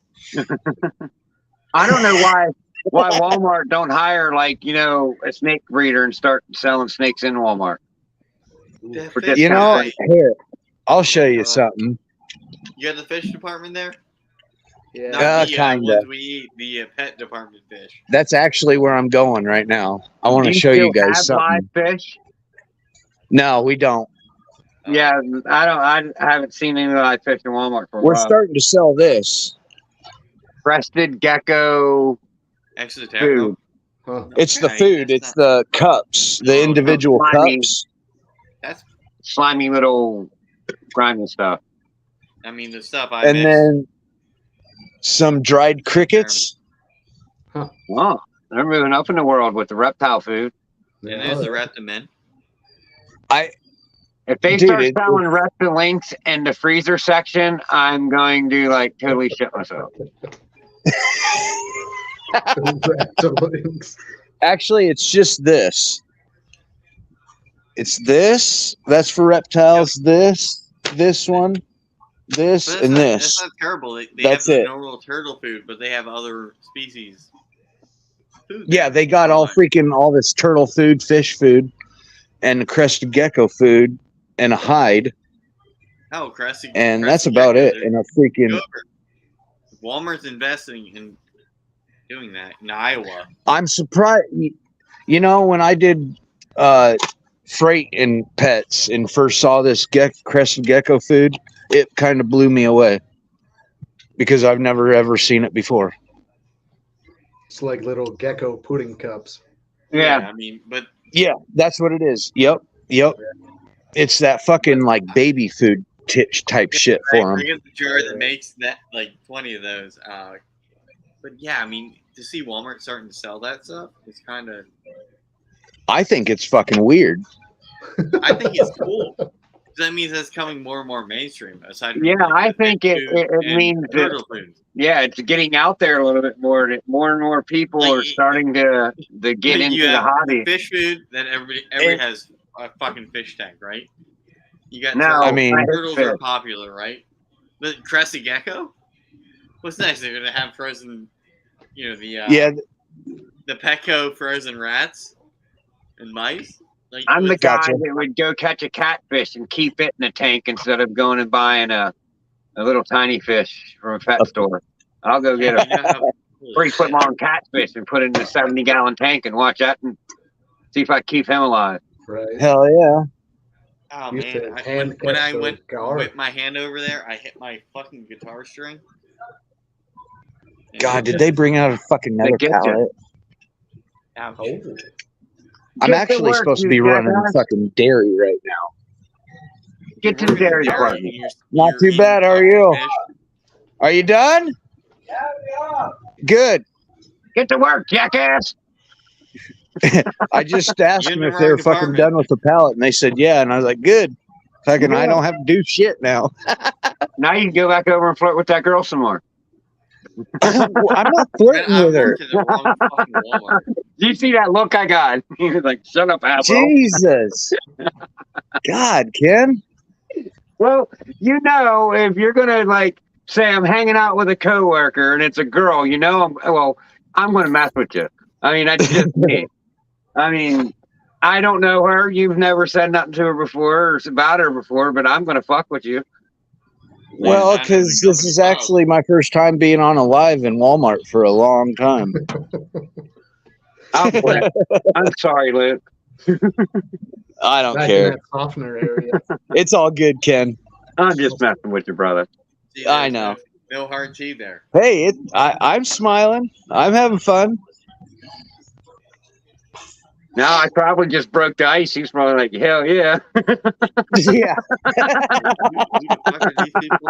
I don't know why Walmart don't hire like a snake breeder and start selling snakes in Walmart. The For fish discount. guy. Here, I'll show you something. You got the fish department there? Yeah. Not the Kinda. ones we eat, the pet department fish. That's actually where I'm going right now. I want Do to you show you still guys have something. live fish? No, we don't. Yeah, I haven't seen any live fish in Walmart for a We're while. starting to sell this. Crested gecko Exoterra. food. Huh. It's the Okay, food. that's It's the cups, the Oh, individual slimy. cups. That's, Slimy little grimy stuff. I mean, the stuff I And mix. then some dried crickets. Oh, they're moving up in the world with the reptile food. And there's the Reptimen. If they Dude, start it- selling Reptilinks in the freezer section, I'm going to totally shit myself. Actually, it's just this. It's this. That's for reptiles. This one, this, But that's and not, this. That's not terrible. They That's have the it. normal turtle food, but they have other species food. Yeah, they got all this turtle food, fish food, and crested gecko food, and a hide, Oh, crested. and crested that's about gecko, it. they're And a freaking. good. Walmart's investing in doing that in Iowa. I'm surprised. When I did freight and pets and first saw this crested gecko food, it kind of blew me away because I've never ever seen it before. It's like little gecko pudding cups. Yeah. I mean, but Yeah, that's what it is. Yep. It's that fucking like baby food type shit I for them. get the jar that makes that like 20 of those. But yeah, I mean, to see Walmart starting to sell that stuff, it's kind of. I think it's fucking weird. I think it's cool. That means that's coming more and more mainstream. Aside from Yeah, I fish think it food and means that, turtle food. yeah, it's getting out there a little bit more. That more and more people Like, are starting to get Like, into you the have hobby. fish food, then everybody has a fucking fish tank, right? You got No, turtles. I mean- Turtles are popular, right? But crested gecko? What's next? They're gonna have frozen, Yeah, the Petco frozen rats and mice. Like, I'm the what's- guy Gotcha. that would go catch a catfish and keep it in a tank instead of going and buying a little tiny fish from a pet store. I'll go get a you know how- holy 3-foot shit. long catfish and put it in a 70-gallon tank and watch that and see if I keep him alive. Right. hell yeah. Oh Used to man! hand When catch I those went gar. whip my hand over there, I hit my fucking guitar string. And God, did they bring out a fucking nether get ya. pallet? ouch. Oh, I'm Get to actually work, supposed to you be running jackass. fucking dairy right now. Get to You're the dairy working department. and you're Not too eating bad, are fucking you? fish. Are you done? Yeah, we are. Good. Get to work, jackass. I just asked You're in them the if they were wrong fucking department. done with the pallet, and they said yeah. And I was like, good. Fucking, I Yeah. don't have to do shit now. Now you can go back over and flirt with that girl some more. I'm not Man, flirting I with her. worked at the wrong fucking Walmart. Do you see that look I got? He was like, shut up, asshole. Jesus. God, Ken. Well, if you're gonna like say I'm hanging out with a coworker and it's a girl, I'm gonna mess with you. I mean, that's just me. I mean, I don't know her. You've never said nothing to her before or about her before, but I'm gonna fuck with you. Well, I'm in the because this company is pub. actually my first time being on a live in Walmart for a long time. I'm sorry, Luke. I don't back in care. that softener area. It's all good, Ken. I'm just messing with you, brother. See, I there's know. No hard T there. Hey, I'm smiling. I'm having fun. No, I probably just broke the ice. He's probably like, hell yeah. Yeah. Who the fuck are these people?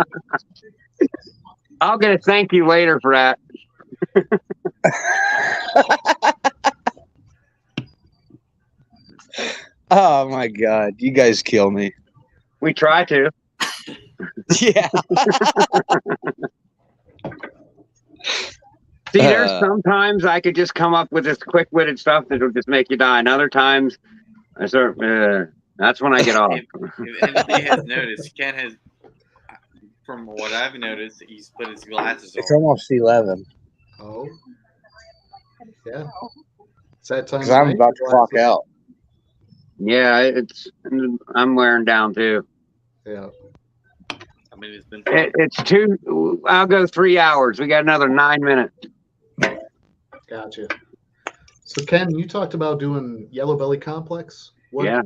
I'll get a thank you later for that. Oh my God, you guys kill me. We try to. Yeah. See, there's sometimes I could just come up with this quick-witted stuff that'll just make you die, and other times, that's when I get off. If anybody has noticed, Ken has, from what I've noticed, he's put his glasses It's on. almost 11 Oh. Yeah. It's that time. because I'm about to clock out. Yeah, I'm wearing down too. Yeah. I mean, it's been fun. It's two. I'll go 3 hours. We got another 9 minutes. Gotcha. So Ken, you talked about doing Yellow Belly Complex. Yeah.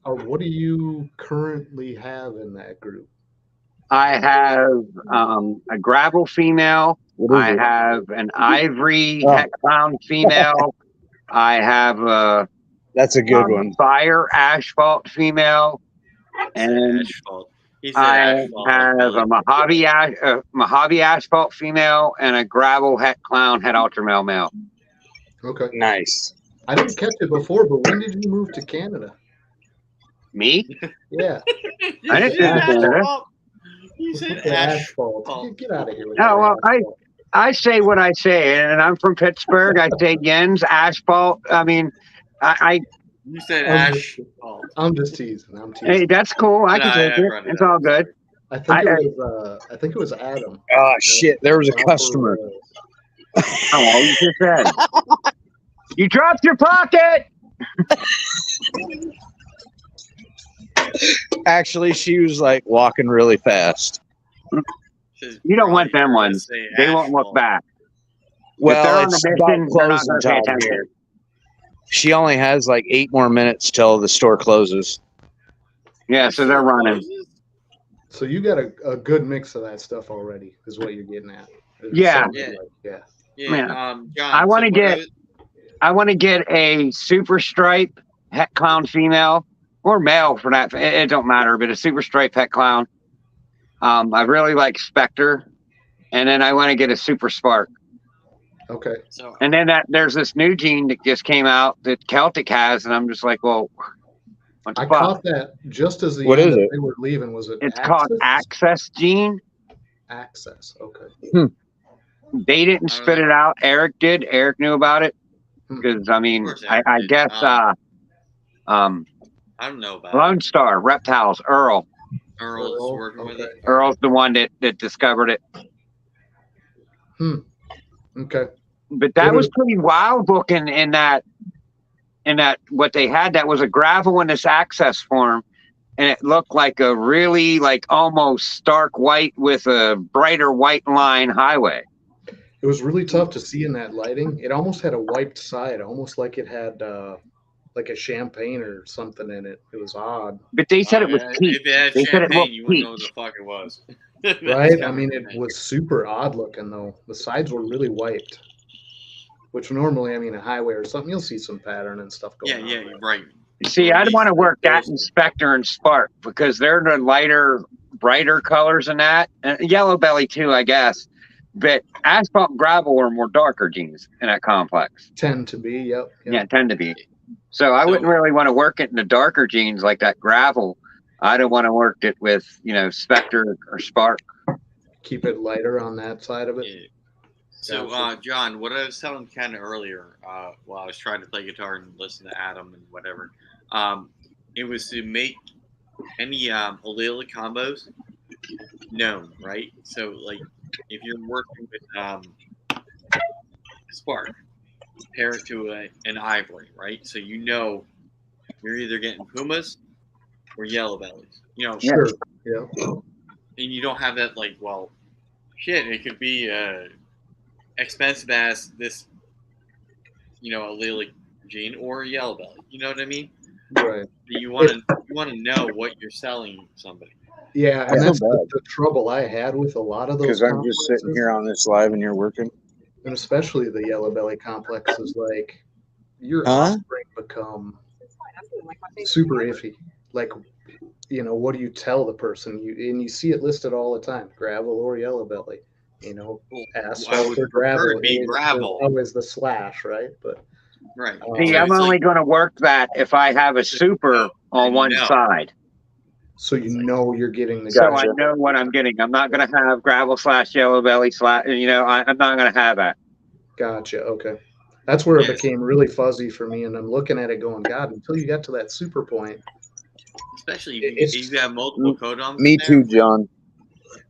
What do you currently have in that group? I have a gravel female. What is I it? have an ivory Oh. het clown female. I have a That's a good one. fire asphalt female, and Asphalt. He said I asphalt. have a Mojave asphalt female and a gravel het clown het ultra male. Okay. Nice. I didn't catch it before, but when did you move to Canada? Me? Yeah. I didn't say that. You said The asphalt. asphalt. Get out of here with No, that well, asphalt. I say what I say, and I'm from Pittsburgh. I say Jens asphalt. I mean, You said I'm just- asphalt. I'm just teasing. I'm teasing. hey, that's cool. I can No, take I it. brought it It's up. all good. I think it was Adam. Oh shit! There was a Proper, customer. Oh, you just said. You dropped your pocket. Actually, she was like walking really fast. Says, You don't want "Bro, them you're gonna ones. say They won't look asphalt." back. If they're Well, on it's the about mission, they're not closing going to pay time attention. here. She only has like 8 more minutes till the store closes. Yeah, so they're running. So you got a good mix of that stuff already, is what you're getting at. It Yeah. sounds Yeah. like, yeah. Yeah, Man, John, I wanna what get- was- I want to get a super stripe het clown female or male for that. It don't matter, but a super stripe het clown. I really like Spectre, and then I want to get a super spark. Okay. So And then there's this new gene that just came out that Celtic has, and I'm just like, well, What the I fuck? caught that just as the What end is that it? they were leaving. Was it It's called Access Gene. Access. Okay. They didn't I don't spit know. it out. Eric did. Eric knew about it because I mean, course I Eric did. guess I don't know about Lone it. Star Reptiles Earl. Earl's Earl, working with okay. it. Earl's the one that discovered it. Okay. But that What was is- pretty wild looking in that what they had. That was a gravel in this access form, and it looked like a really like almost stark white with a brighter white line highway. It was really tough to see in that lighting. It almost had a wiped side, almost like it had like a champagne or something in it. It was odd, But they said it was peach. If it had They said it champagne, looked you wouldn't know what the peach. fuck it was. right? I mean, it was super odd looking though. The sides were really wiped, which normally, I mean, a highway or something, you'll see some pattern and stuff Yeah, going on. yeah, you're right. See, Or at I'd least want to work that those- Inspector and Spark because they're the lighter, brighter colors than that. And Yellow Belly too, I guess. But asphalt and gravel are more darker genes in that complex. Tend to be, yep. Yeah, tend to be. So I wouldn't really want to work it in the darker genes like that gravel. I don't want to work it with, Spectre or Spark. Keep it lighter on that side of it. Yeah. So, John, what I was telling Ken earlier, while I was trying to play guitar and listen to Adam and whatever, it was to make any allelic combos known, right? So, like, if you're working with Spark, pair it to an ivory, right? So you know you're either getting pumas or yellow bellies. Sure. Yeah. And you don't have that like, well, shit, it could be expensive as this, allelic gene or a yellow belly. You know what I mean? Right. You want to know what you're selling somebody. Yeah, and I that's feel bad. the trouble I had with a lot of those Because I'm just sitting complexes, here on this live and you're working. and especially the yellow belly complexes, like your Huh? offspring become super iffy. Like, what do you tell the person? You see it listed all the time: gravel or yellow belly. I Asphalt would or prefer gravel. it be There's gravel. always the slash, right? But Right. See, So I'm it's only like- going to work that if I have a super on one side. so you're getting the So guy. I know what I'm getting. I'm not going to have gravel / yellow belly / I'm not going to have that. Gotcha. Okay. That's where it Yes. became really fuzzy for me, and I'm looking at it going, God, until you got to that super point. especially It's- if you have multiple codons. Me in there, too, John.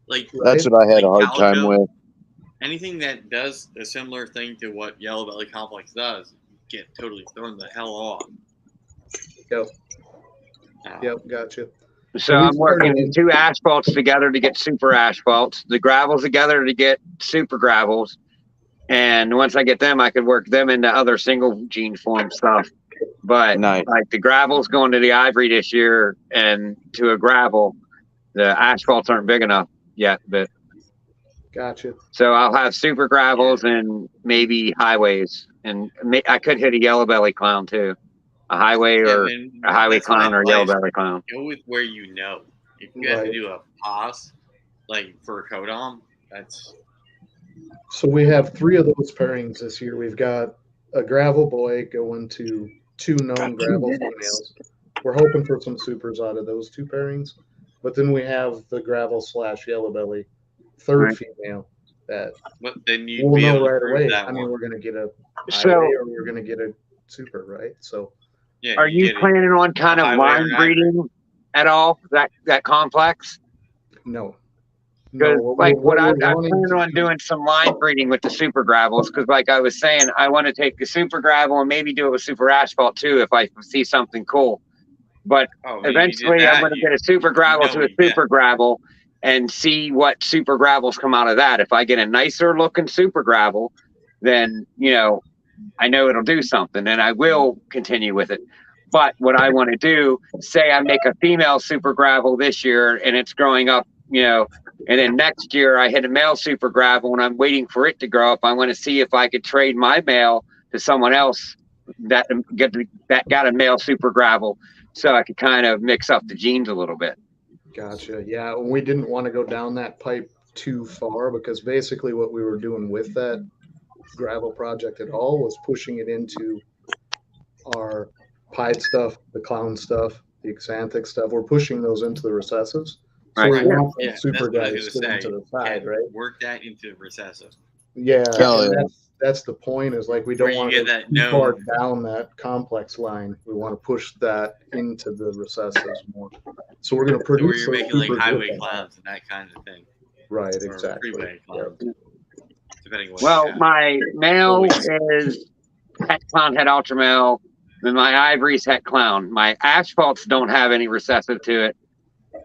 Like That's what I had a Like hard time calico. with. anything that does a similar thing to what Yellow Belly Complex does, you get totally thrown the hell off. Yep. Uh, Yep. Gotcha. So I'm working two asphalts together to get super asphalts, the gravels together to get super gravels. And once I get them, I could work them into other single gene form stuff. But Nice. like the gravel's going to the ivory this year and to a gravel, the asphalts aren't big enough yet. But Gotcha. so I'll have super gravels and maybe highways. And I could hit a yellow belly clown too. A highway or and a highway that's my clown or yellow advice. belly clown. Go with where you know. If you have to Right. do a pause, like for a codon, that's So we have 3 of those pairings this year. We've got a gravel boy going to 2 known gravel females. We're hoping for some supers out of those 2 pairings. But then we have the gravel / yellow belly 3rd Right. female that what then you'd we'll be able know to right prove away. that I mean, one. we're going to get a So highway or we're going to get a super, right? So Yeah, are you get it. planning on kind of highway or line an ivory. breeding at all? That complex? no. Because No, like what we're I'm wanting planning to on do- doing some line breeding with the super gravels. Because like I was saying, I want to take the super gravel and maybe do it with super asphalt too if I see something cool. But Oh, man, you did eventually, I'm that, going to you- get a super gravel know to what a you get. super gravel and see what super gravels come out of that. If I get a nicer looking super gravel, then I know it'll do something, and I will continue with it. But what I want to do, say I make a female super gravel this year, and it's growing up, and then next year I hit a male super gravel, and I'm waiting for it to grow up. I want to see if I could trade my male to someone else that got a male super gravel, so I could kind of mix up the genes a little bit. Gotcha. Yeah, we didn't want to go down that pipe too far because basically what we were doing with that gravel project at all was pushing it into our pied stuff, the clown stuff, the xanthic stuff. We're pushing those into the recessives. So Right. we want Yeah, those super that's what I guys was gonna sitting to the say. side, right? Work that into recessive. Yeah, Hell and yeah. that's the point. Is like we Where don't you want to get go that too far node. down that complex line. We want to push that into the recessives more. So we're going to So where produce you're those making like supers highway with that. clowns and that kind of thing. Right, Or exactly. freeway Yep. clowns. Depending on what Well, you have. my male is het clown, het ultra male, and my ivory's het clown. My asphalts don't have any recessive to it.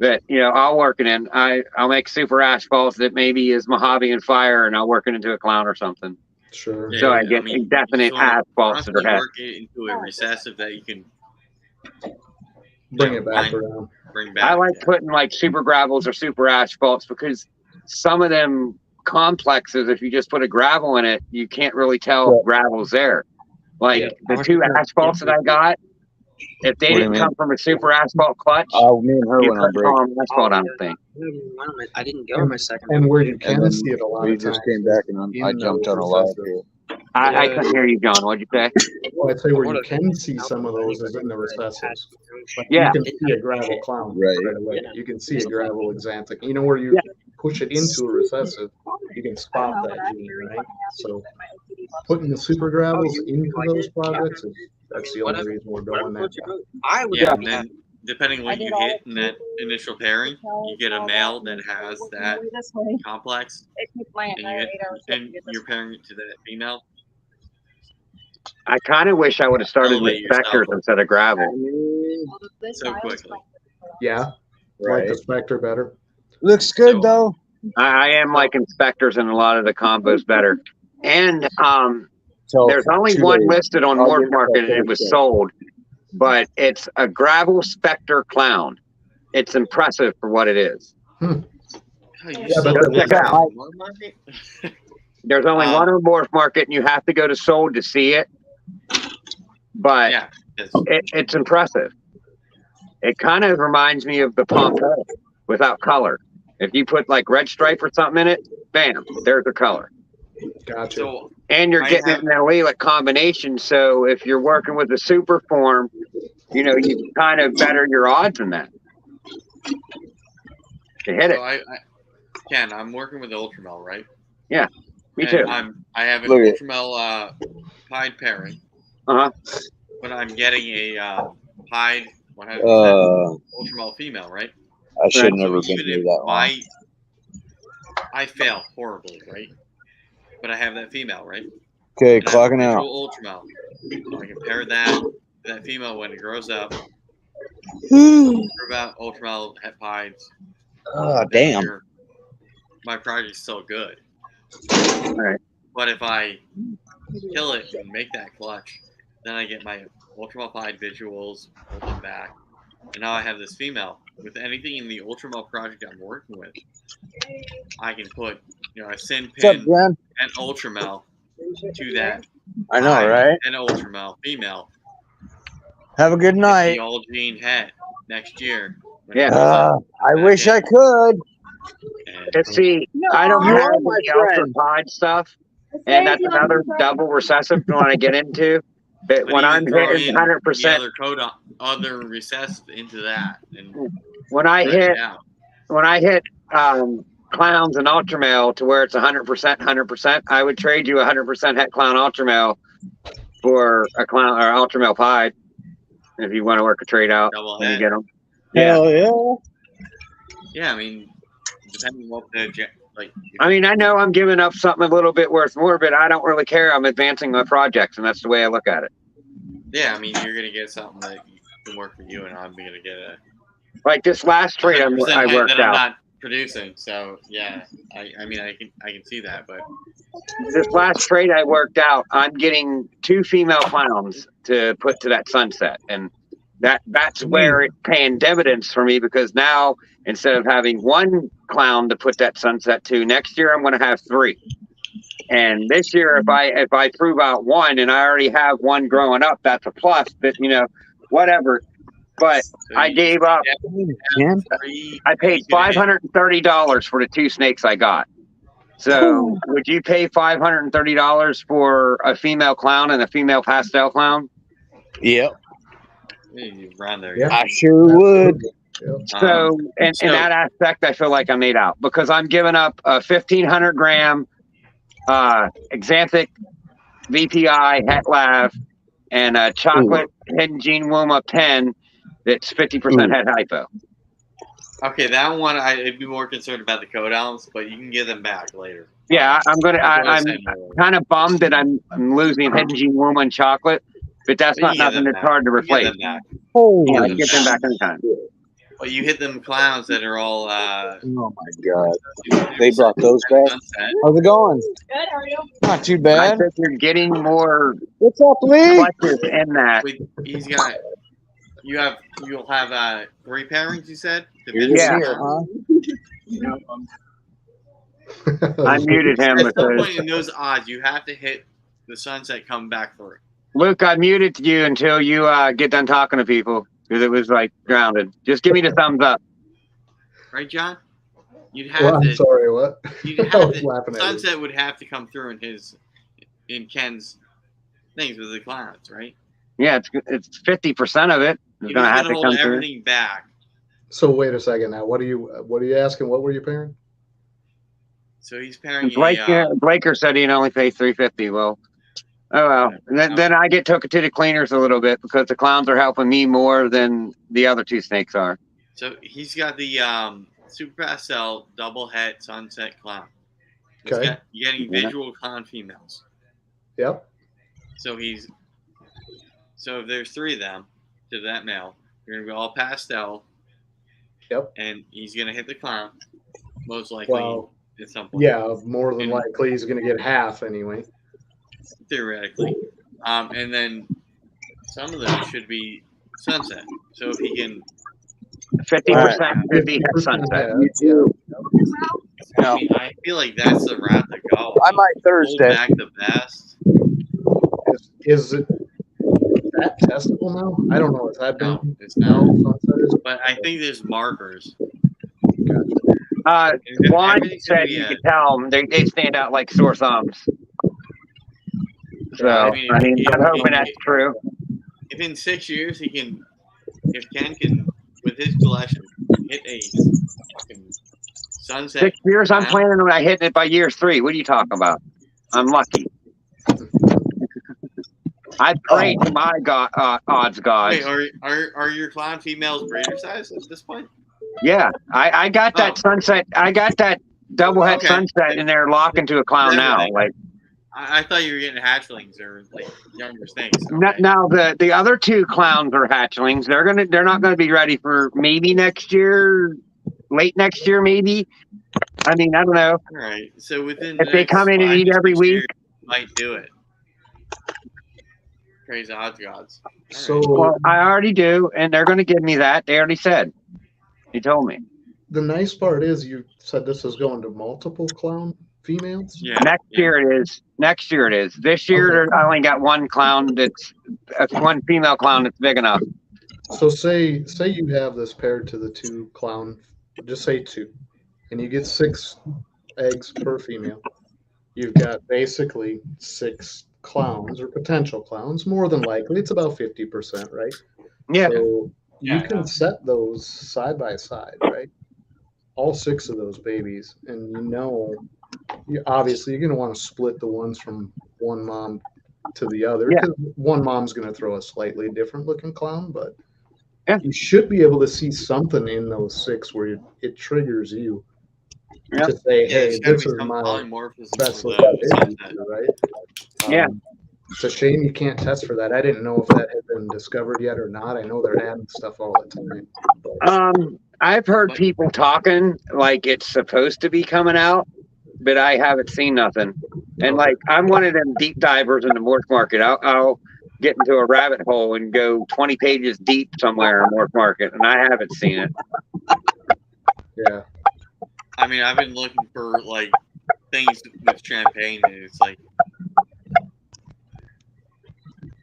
That I'll work it in. I'll make super asphalts that maybe is Mojave and fire, and I'll work it into a clown or something. Sure. So I get definite asphalts that are het. Work it into a recessive that you can Bring it back line- around. bring back. I like putting like super gravels or super asphalts because some of them complexes, if you just put a gravel in it, you can't really tell if gravel's there. Like the two asphalts that I got, if they What do you didn't mean? come from a super asphalt clutch, Oh, me and her you went on couldn't break. call them asphalt, I don't think. I didn't go on my second. And where you And can then see it a lot we of just times. came back and I in jumped those on a log recessives. here. I couldn't hear you, John. What'd you say? Well, I'd say where you can see some of those is in the recessives. Like Yeah. you can see a gravel clown Right. away. You can see a gravel xanthic. You know where you push it into a recessive, you can spot that gene, right? So putting the super gravels into those projects that's the only reason we're going that route. I would Yeah, and then depending what you hit in that initial pairing, you get a male that has that complex, and you're pairing it to that female. I kind of wish I would have started with Elevate yourself. specters instead of gravel. So quickly. Yeah, Right. like the Spectre better. Looks good though. I am liking specters and a lot of the combos better. And So there's only 2 one days. listed on I'll Morph give it Market that and it was Thursday. sold, but it's a gravel specter clown. It's impressive for what it is. Oh, you Yeah, still but have check that out. on the market? There's only one on Morph Market and you have to go to sold to see it. But Yeah, it's- it's impressive. It kind of reminds me of the Pompeii without color. If you put like red stripe or something in it, bam, there's the color. Gotcha. so And you're I getting have- it in an allelic combination. So if you're working with the super form, you kind of better your odds in that. To hit it. Ken, I'm working with the Ultramel, right? Me And too. I have an Look at- Ultramel Pied pairing, Uh-huh. but I'm getting a Pied 100% Ultramel female, right? I should Right. never So been even here if that long. I fail horribly, right? But I have that female, right? Okay, And I have a clocking out. visual Ultramel. So I compare that female when it grows up. About Ultramel het Pieds. Oh, damn. My project's still good. Right. But if I kill it and make that clutch, then I get my Ultramel Pied visuals, hold them back. And now I have this female. With anything in the Ultramel project I'm working with, I can put, a sin What's up, pin Jen? and Ultramel to that. I know, Pied right? And Ultramel female. Have a good Get night. the all gene het next year. when it Yeah. grows up. I wish I could. And And see, I don't You have are my the ultra friend. pod stuff, and that's another double recessive you want to get into. But But when I'm even throw hitting in 100%, the other code, other recessive into that, and when I spread hit it out. clowns and ultramale to where it's 100%, I would trade you 100% het clown ultramale for a clown or ultramale pied if you want to work a trade out Double when you het. get them. Yeah, Hell yeah. Yeah, I mean, depending on what like. I mean, I know I'm giving up something a little bit worth more, but I don't really care. I'm advancing my projects, and that's the way I look at it. Yeah, I mean, you're gonna get something that can work for you, and I'm gonna get a. Like this last trade I 100% worked that I'm out. not producing, so yeah, I mean, I can see that, but This last trade I worked out, I'm getting 2 female clowns to put to that sunset, and that's where it's paying dividends for me because now instead of having 1 clown to put that sunset to, next year I'm going to have 3. And this year, if I prove out 1 and I already have 1 growing up, that's a plus. But whatever. But so I gave up. Ken? I paid $530 for the 2 snakes I got. So would you pay $530 for a female clown and a female pastel clown? Yep. Around there. Yeah. I sure would. Yep. So, in so- that aspect, I feel like I made out because I'm giving up a 1,500 gram Xanthic VPI Het Lav and a chocolate Hidden Gene Woma pen that's 50% het hypo. Okay, that one I'd be more concerned about the codons, but you can give them back later. Yeah, I'm That's what I I'm said earlier. kind of bummed that I'm losing Hidden Gene Woma and chocolate, but that's But not you get nothing them that's back. hard to You get replace. them back. Holy Yeah, I them get them back. back anytime. But you hit them clowns that are all. Oh my God. They brought those back. Sunset. How's it going? Good, how are you? Not too I bad. think you're getting more What's up, Lee? clutches in that. He's got. You'll have 3 pairings. You said. You're Yeah. here, huh? I muted him At some because point in those odds, you have to hit the sunset come back through. Luke, I muted you until you get done talking to people because it was like grounded. Just give me the thumbs up. Right, John? You'd have Well, I'm to. sorry, what? You'd I have was to. laughing at you. Sunset would have to come through in Ken's things with the clowns, right? Yeah, it's 50% of it. It's He's gonna have gonna to hold come through. everything back. So wait a second now. What are you asking? What were you pairing? So he's pairing Blaker said he'd only pay $350. Well, oh well. And then I get took it to the cleaners a little bit because the clowns are helping me more than the other 2 snakes are. So he's got the Super Pastel double het sunset clown. Okay. You're getting visual clown females. Yep. So if there's 3 of them to that male, you're gonna be all pastel. Yep. And he's gonna hit the clown, most likely Well, at some point. yeah, more than And- likely he's going to get half anyway. Theoretically. And then some of them should be sunset. So if he can 50% should be at sunset. Yeah. I mean, I feel like that's the route to go. I might Hold Thursday. back the best. Is it that testable now? I don't know. Has that No, been? it's not. Sunset is- But I think there's markers. Juan Everything's gonna said be you a- could tell them they stand out like sore thumbs. So I mean, I'm hoping that's true. If in 6 years if Ken can, with his collection, hit a fucking sunset. 6 years, I'm clown, planning on hitting it by year 3. What are you talking about? I'm lucky. I prayed to my odds gods. Wait, are your clown females breeder size at this point? Yeah, I got that sunset. I got that double head Okay. sunset in there locking to a clown now. Everything. Like I thought you were getting hatchlings or like younger snakes. Okay. now, the other 2 clowns are hatchlings. They're not gonna be ready for maybe next year, late next year, maybe. I mean, I don't know. All right. So within the If they next come in and 5 eat to every 6 week, years, you might do it. Crazy odds gods. All right. So well, I already do, and they're gonna give me that. They already said. He told me. the nice part is you said this is going to multiple clown females. Yeah. Next year it is. Next year it is. This year I only got 1 clown that's one female clown that's big enough. So say you have this paired to the 2 clown, just say 2, and you get 6 eggs per female. You've got basically 6 clowns or potential clowns. More than likely, it's about 50%, right? Yeah. So you Yeah, can set those side by side, right? All 6 of those babies, and obviously you're going to want to split the ones from one mom to the other. Yeah. 'Cause one mom's going to throw a slightly different looking clown, but Yeah. you should be able to see something in those 6 where it triggers you Yeah. to say, Yeah, "Hey, there's gotta this be is some my polymorphism best for looking the baby," sunset. right?" Yeah. It's a shame you can't test for that. I didn't know if that had been discovered yet or not. I know they're adding stuff all the time. But I've heard people talking like it's supposed to be coming out, but I haven't seen nothing. And like I'm one of them deep divers in the morph market. I'll get into a rabbit hole and go 20 pages deep somewhere in morph market, and I haven't seen it. yeah, I mean, I've been looking for like things with champagne, and it's like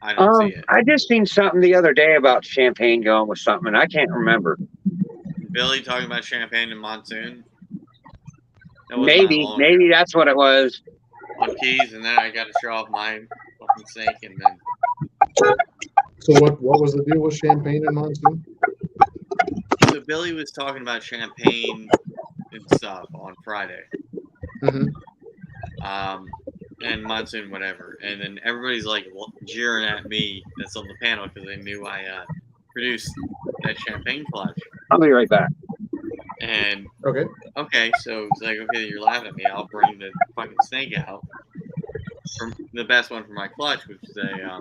I don't see it. I just seen something the other day about champagne going with something, and I can't remember. Billy talking about champagne and monsoon. That wasn't that long Maybe that's what it was. on keys, and then I got to show off my fucking snake, and then So what was the deal with Champagne and Monsoon? So Billy was talking about Champagne and stuff on Friday. Mm-hmm. And Monsoon, whatever. And then everybody's like jeering at me that's on the panel because they knew I produced that Champagne clutch. I'll be right back. And Okay. So it's like, okay, you're laughing at me. I'll bring the fucking snake out. From the best one for my clutch, which is a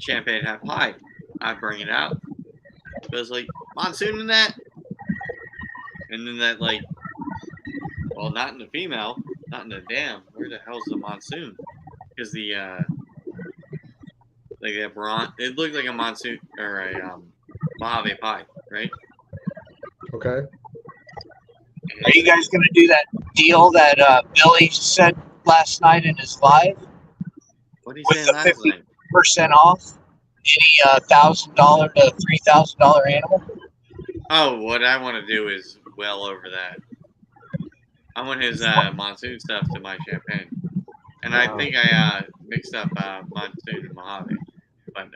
Champagne half hide. I bring it out. But it's like, Monsoon in that? And then that, like, well, not in the female, not in the dam. Where the hell's the Monsoon? Because the, like that bronze, it looked like a Monsoon or a Mojave pie, right? Okay. Are you guys going to do that deal that Billy said last night in his live? What did he With say the last night? 50% off any $1,000 to $3,000 animal? Oh, what I want to do is well over that. I want his Monsoon stuff to my Champagne. And I think I mixed up Monsoon and Mojave. But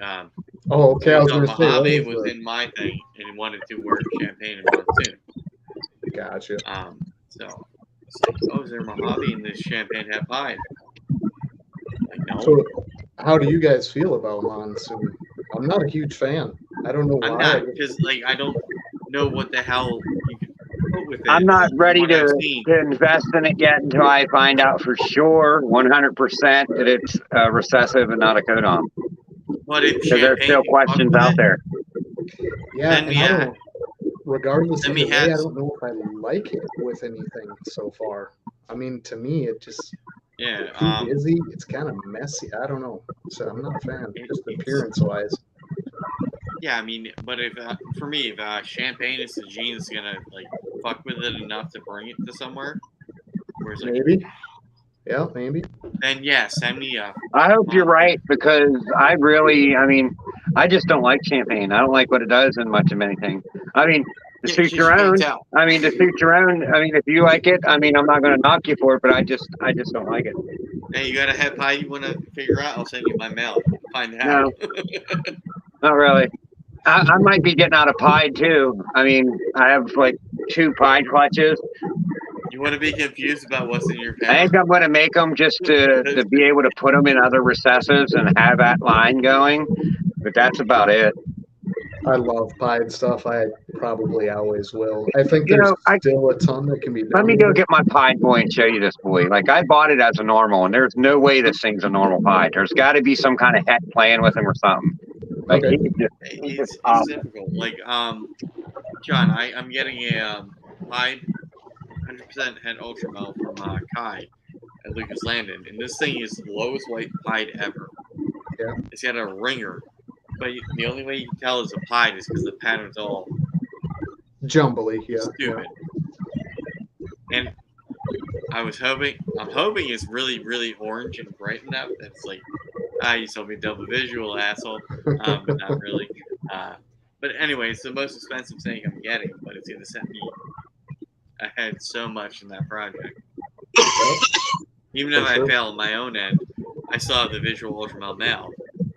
Oh, okay. I was so going to say, Mojave what was is in my thing and he wanted to work Champagne and Monsoon. Gotcha. So it's like, oh, is there Mojave in this Champagne half pie? Like, no. So, how do you guys feel about Monsoon? I'm not a huge fan. I don't know why. I'm not, because like I don't know what the hell you can put with it. I'm not ready from what I've to seen. invest in it yet until I find out for sure, 100%, that it's recessive and not a codon. But if Because there's still Champagne questions fuck with out it, there. Yeah, Then and we, I don't, regardless then of we the way, had- I don't know if I like it with anything so far. I mean, to me, it just yeah, too busy. It's kind of messy. I don't know. So I'm not a fan, just it's- appearance-wise. yeah. I mean, but if for me, if Champagne is the gene that's gonna like fuck with it enough to bring it to somewhere, where it's like, Maybe. Yeah, maybe. then yeah, send me a. I hope you're right, because I just don't like Champagne. I don't like what it does in much of anything. I mean, to suit you your can't own. tell. I mean, to suit your own. I mean, if you like it, I mean, I'm not going to knock you for it, but I just don't like it. Hey, you got a head pie you want to figure out? I'll send you my mail. Find out. Not really. I might be getting out of pied too. I mean, I have like 2 pied clutches. You want to be confused about what's in your I pen? think I'm going to make them just to be able to put them in other recessives and have that line going. But that's about it. I love pied stuff. I probably always will. I think You there's know, still a ton that can be done. Let me with go it. get my pied boy and show you this boy. Like, I bought it as a normal, and there's no way this thing's a normal pied. There's got to be some kind of heck playing with him or something. Like, Okay. It's difficult. Like, John, I'm getting a pied 100% head ultramel from Kai at Lucas Landon, and this thing is the lowest weight pied ever. Yeah. It's got a ringer, but the only way you can tell it's a pied is because the pattern's all Jumbly, yeah. stupid. And I'm hoping it's really, really orange and bright enough that's like, you told me double visual, asshole. But not really. But anyway, it's the most expensive thing I'm getting, but it's going to set me ahead so much in that project. Even if I fail on my own end, I still have the visual ultramel now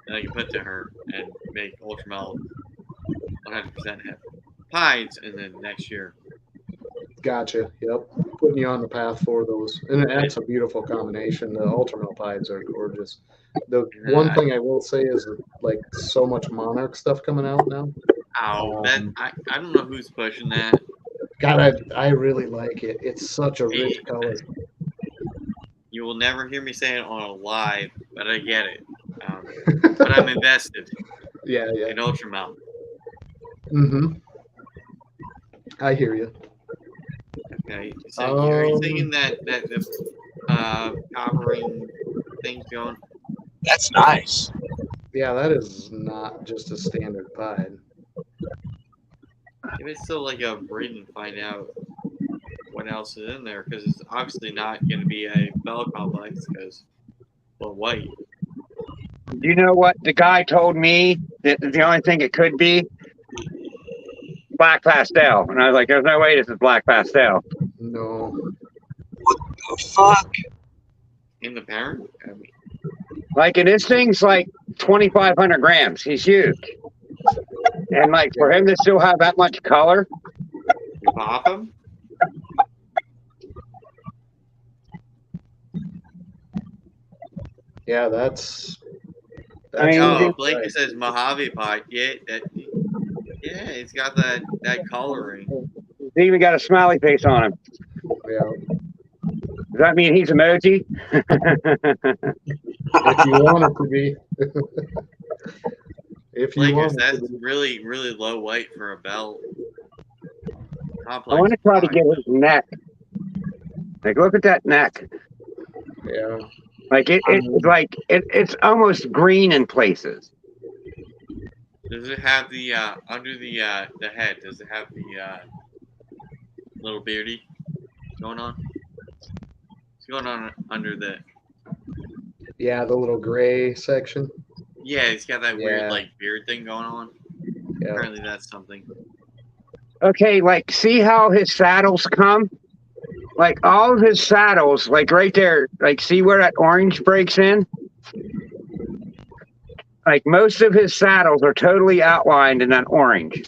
that I can put to her and make ultramel 100% head pies, and then next year. Gotcha. Yep. Putting you on the path for those. And that's a beautiful combination. The ultramel pies are gorgeous. The one thing I will say is like so much Monarch stuff coming out now. Oh, that I don't know who's pushing that. God, I really like it. It's such a rich color. You will never hear me say it on a live, but I get it. But I'm invested Yeah. in ultramel. Mm-hmm. I hear you. Okay, so are you thinking that the coppering thing's going? That's nice. Yeah, that is not just a standard pie. If it's still like a breed and find out what else is in there, because it's obviously not going to be a bell complex because well, white. You know what? The guy told me that the only thing it could be black pastel. And I was like, there's no way this is black pastel. No. What the fuck? In the parent? I mean, Like, and this thing's like 2,500 grams. He's huge. And like for him to still have that much color, You pop him? Yeah, that's I mean, Oh, Blake says Mojave Pie. Yeah, yeah, he's got that coloring. he's even got a smiley face on him. yeah. Does that mean he's emoji? If you want it to be. If you Blake, want it that's to be. really, really low weight for a belt. I want to try to get his neck. Like, look at that neck. Yeah. Like it's almost green in places. Does it have the under the head? Does it have the little beardy going on? What's going on under the? Yeah, the little gray section. Yeah, he's got that Yeah. weird like beard thing going on. Yeah. Apparently, that's something. Okay, like see how his saddles come? Like all of his saddles, like right there, like see where that orange breaks in? Like most of his saddles are totally outlined in that orange.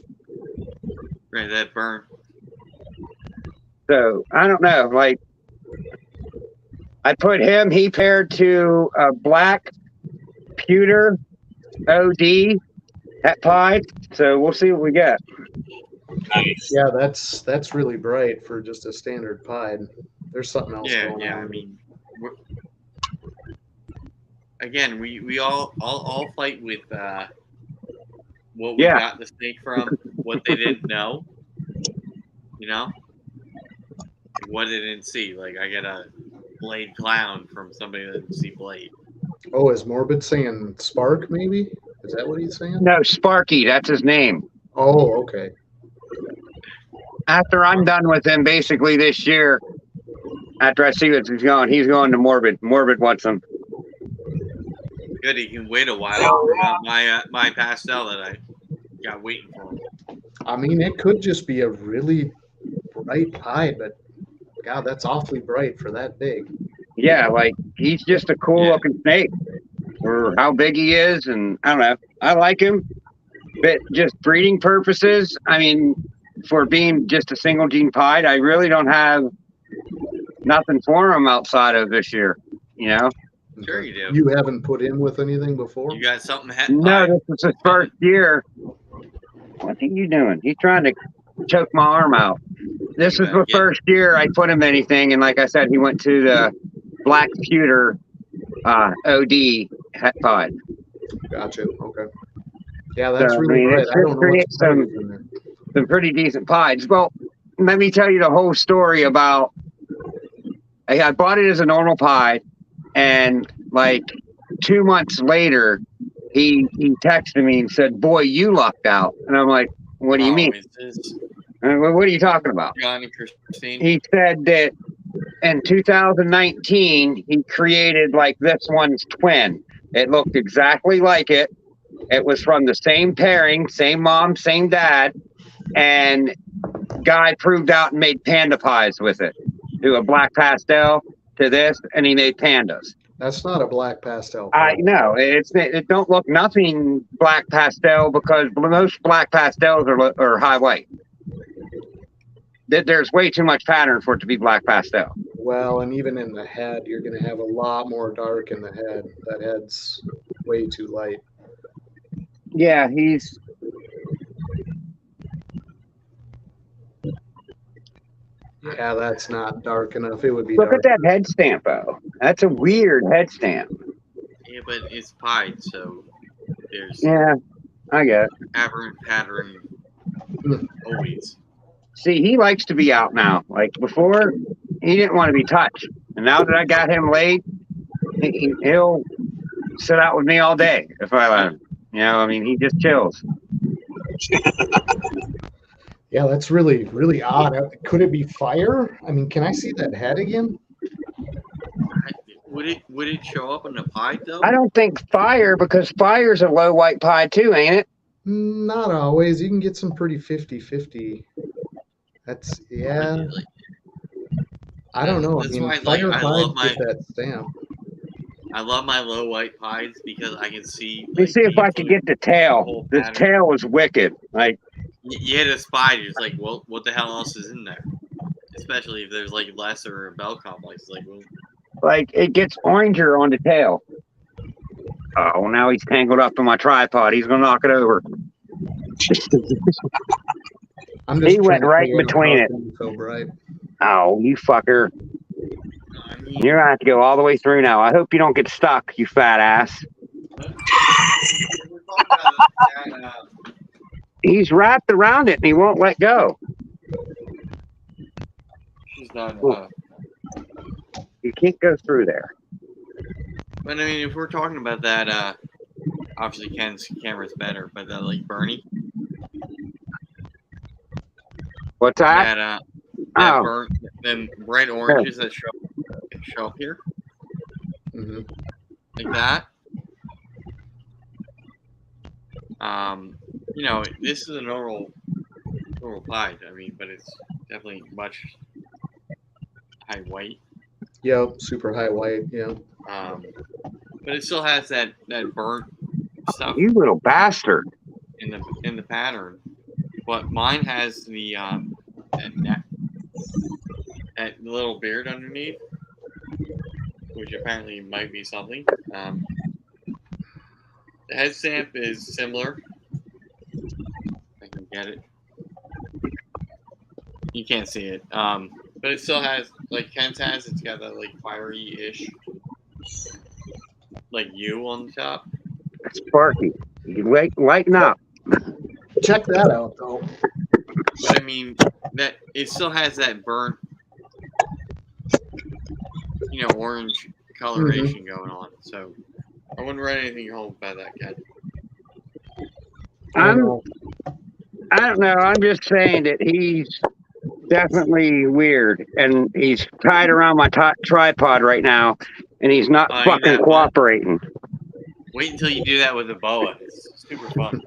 Right, that burn. So I don't know. Like I put he paired to a black pewter OD at Pied. So we'll see what we get. Yeah, that's really bright for just a standard pied. There's something else Yeah, going yeah. on. I mean, again, we all fight with what we got the snake from, what they didn't know. You know, what they didn't see. Like I get a Blade clown from somebody that didn't see Blade. Oh, is Morbid saying Spark, maybe? Is that what he's saying? No, Sparky, that's his name. Oh, okay. After I'm done with him, basically this year, after I see what he's going to Morbid. Morbid wants him. Good, he can wait a while. I got my pastel that I got waiting for him. I mean, it could just be a really bright pied, but God, that's awfully bright for that big. Yeah, like he's just a cool looking snake for how big he is, and I don't know. I like him, but just breeding purposes, I mean, for being just a single gene pied, I really don't have nothing for him outside of this year. You know. Sure you do. You haven't put in with anything before? You got something? No, this is his first year. What are you doing? He's trying to choke my arm out. This is the first year I put him anything, and like I said, he went to the black pewter OD het pod. Gotcha. Okay. Yeah, that's So, really bright. I don't know create what's in there. some pretty decent pies. Well, let me tell you the whole story about. I bought it as a normal pie, and like 2 months later, he texted me and said, "Boy, you lucked out." And I'm like, "What do you mean? What are you talking about?" Johnny Christine. He said that in 2019 he created like this one's twin. It looked exactly like it. It was from the same pairing, same mom, same dad, and guy proved out and made panda pies with it. Do a black pastel to this, and he made pandas. That's not a black pastel. I know it don't look nothing black pastel because most black pastels are high white. There's way too much pattern for it to be black pastel. Well, and even in the head, you're going to have a lot more dark in the head. That head's way too light. Yeah, he's. Yeah, that's not dark enough. It would be Look dark. at that head stamp, though. That's a weird head stamp. Yeah, but it's pied, so there's Yeah, I get it. aberrant pattern always. See, he likes to be out now. Like before, he didn't want to be touched. And now that I got him laid, he'll sit out with me all day if I let him. You know, I mean, he just chills. Yeah, that's really, really odd. Could it be fire? I mean, can I see that head again? Would it show up in the pie though? I don't think fire, because fire's a low white pie too, ain't it? Not always. You can get some pretty 50-50. That's, yeah. I don't know. That's I mean, why, fire I pies love get that stamp. I love my low white pies because I can see. Let me see if I can get the tail. This tail is wicked. Like you hit a spider, it's like, well, what the hell else is in there? Especially if there's like lesser bell complex. Like it gets oranger on the tail. Oh, now he's tangled up in my tripod. He's gonna knock it over. He went right between it. So bright. Oh, you fucker. You're gonna have to go all the way through now. I hope you don't get stuck, you fat ass. He's wrapped around it and he won't let go. She's not. You can't go through there. But I mean, if we're talking about that, obviously Ken's camera's better, but like Bernie. What's that? That burnt, them bright oranges that show up here. Mm-hmm. Like that. You know, this is a normal pie. I mean, but it's definitely much high white. Yep, super high white. Yeah. But it still has that burnt stuff. You little bastard. In the pattern, but mine has the that little beard underneath, which apparently might be something. The head stamp is similar. I can get it. You can't see it, but it still has, like Ken's has. It's got that like fiery-ish, like U on the top. Sparky, you lighten up. Check that out, though. But I mean, that it still has that burnt, you know, orange coloration going on. So I wouldn't write anything home about that yet. I don't know. I'm just saying that he's definitely weird, and he's tied around my tripod right now, and he's not fucking cooperating. Wait until you do that with a boa. It's super fun.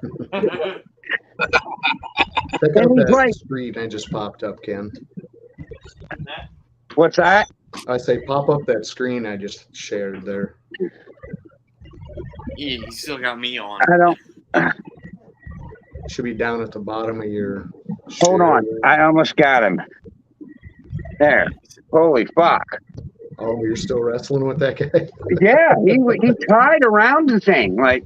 Check out that screen I just popped up, Ken. What's that? I say pop up that screen I just shared there. Yeah, you still got me on. I don't. Should be down at the bottom of your. Hold on, I almost got him. There. Holy fuck. Oh, you're still wrestling with that guy? Yeah, he tied around the thing. Like,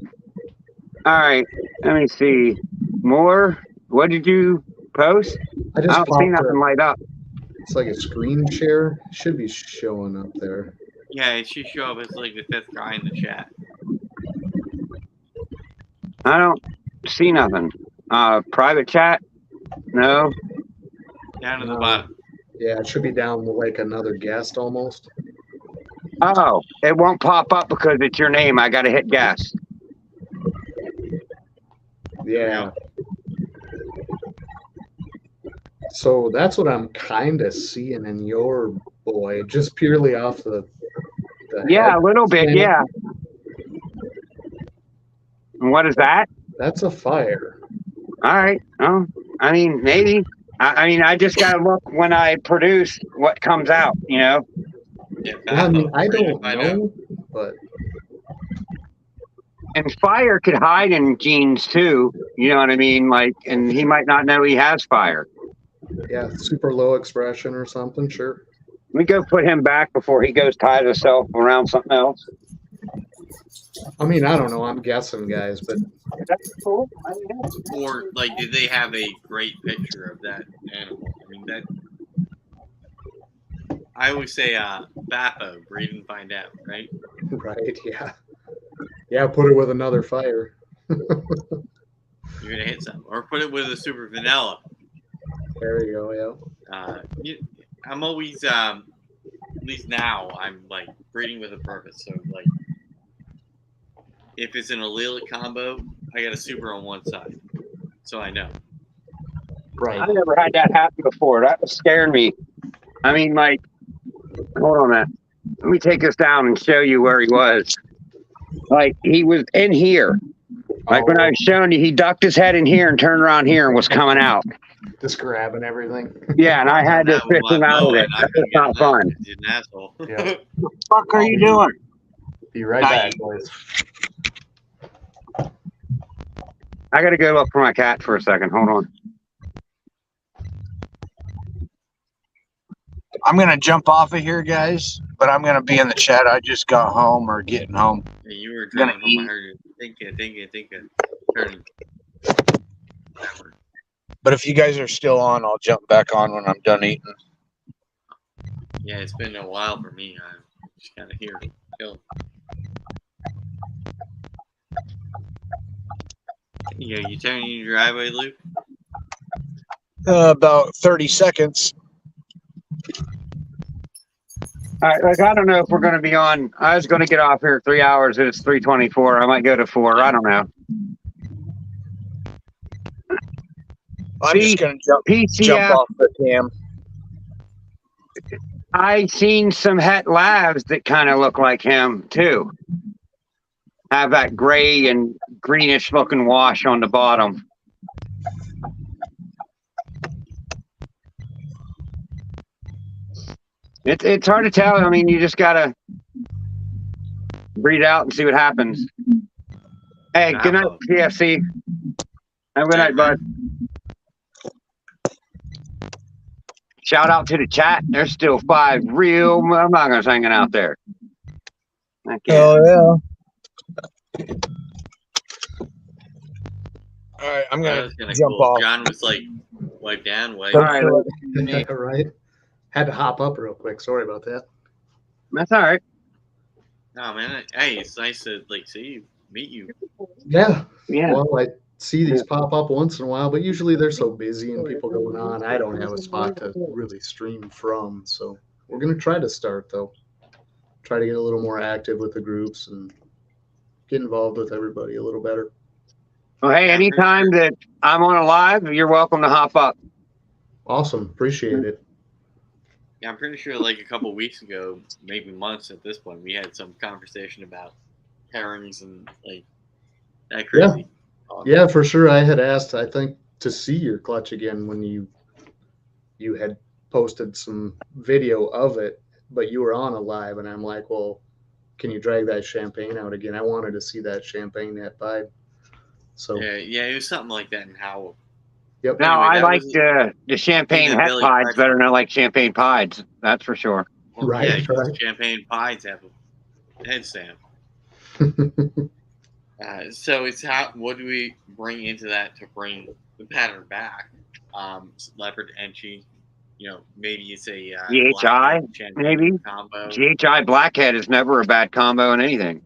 all right, let me see. More. What did you post? I don't see nothing light up. It's like a screen share. Should be showing up there. Yeah, it should show up as like the 5th guy in the chat. I don't see nothing. Private chat? No. Down to the bottom. Yeah, it should be down like another guest almost. Oh, it won't pop up because it's your name. I got to hit guest. Yeah. So that's what I'm kind of seeing in your boy, just purely off the yeah, a little bit, yeah. And what is that? That's a fire. All right. Oh, I mean, maybe. I mean, I just got to look when I produce what comes out, you know? Yeah, I mean, I don't know, but. And fire could hide in genes too, you know what I mean? Like, and he might not know he has fire. Yeah, super low expression or something, sure. Let me go put him back before he goes ties himself around something else. I mean, I don't know. I'm guessing, guys, but that's cool. Or like, did they have a great picture of that animal? I mean, that. I always say, BAFO, breed and find out, right? Right. Yeah. Yeah. Put it with another fire. You're gonna hit some, or put it with a super vanilla. There you go. Yeah. I'm always, at least now, I'm like breeding with a purpose. So like, if it's an allelic combo, I got a super on one side, so I know. Right. I never had that happen before. That was scaring me. I mean, like, hold on a minute. Let me take this down and show you where he was. Like, he was in here. Like when I was showing you, he ducked his head in here and turned around here and was coming out. Just grabbing everything. Yeah, and I had to fish him out of it. That's not fun. He's an asshole. Yeah. What the fuck are you doing? Be right Bye. back, boys. I got to go look for my cat for a second. Hold on. I'm gonna jump off of here, guys, but I'm gonna be in the chat. I just got home or getting home. Yeah, you were Gonna driving home. I eat. heard you. Think it. Turn. Backward. But if you guys are still on, I'll jump back on when I'm done eating. Yeah, it's been a while for me. I'm just kind of here. Go. You turning your driveway, Luke? About 30 seconds. All right, like I don't know if we're going to be on. I was going to get off here at 3 hours. It's 3:24. I might go to 4. I don't know. I'm just gonna jump PCF. off the cam. I seen some het labs that kind of look like him too. Have that gray and greenish looking wash on the bottom. It's hard to tell. I mean, you just gotta breed out and see what happens. Hey, good night, PFC. Have a good night, bud. Shout out to the chat. There's still 5 real mongers hanging out there. Oh yeah. All right, I'm That gonna was kind of jump cool. off. John was like, wipe down, wipe. All right, Right. Had to hop up real quick. Sorry about that. that's all right. Oh man, hey, it's nice to like see you, meet you. Yeah. Yeah. Well, I see these pop up once in a while, but usually they're so busy and people going on. I don't have a spot to really stream from. So we're going to try to start, though. Try to get a little more active with the groups and get involved with everybody a little better. Well, hey, Yeah, anytime that I'm on a live, you're welcome to hop up. Awesome. Appreciate it. Yeah, I'm pretty sure like a couple weeks ago, maybe months at this point, we had some conversation about pairings and like that crazy. Yeah, for sure. I had asked, I think, to see your clutch again when you had posted some video of it, but you were on a live, and I'm like, well, can you drag that champagne out again? I wanted to see that champagne net vibe. So Yeah, it was something like that. And how? Yep. Now, Anyway, I that like was the champagne that het Billy pies Fresh- better than I like champagne pies. That's for sure. Well, Right, yeah, 'cause right. champagne pies have a head stamp. So it's how. What do we bring into that to bring the pattern back? Leopard entry. Maybe it's a GHI, blackhead champagne maybe? combo. GHI blackhead is never a bad combo in anything.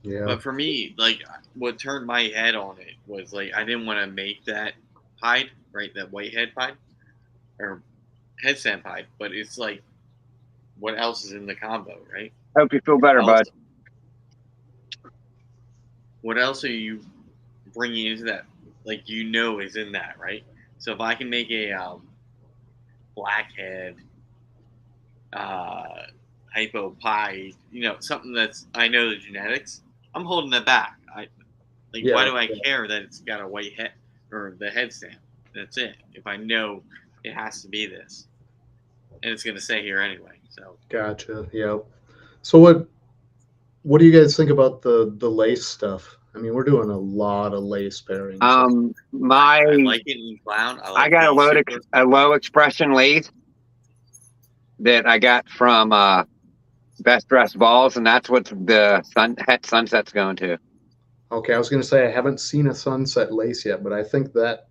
Yeah. But for me, like what turned my head on it was like I didn't want to make that hide, right? That white head hide or head stamp hide, but it's like what else is in the combo, right? Hope you feel better, bud. What else are you bringing into that? Like is in that, right? So if I can make a blackhead hypo pie, something that's I know the genetics, I'm holding it back. Why do I care that it's got a white head or the head stamp? That's it. If I know it has to be this, and it's going to say here anyway. So Gotcha. Yeah. So what do you guys think about the lace stuff? I mean, we're doing a lot of lace pairings. I like it in clown. I got a low expression lathe that I got from Best Dressed Balls, and that's what the het sunset's going to. Okay, I was going to say I haven't seen a sunset lace yet, but I think that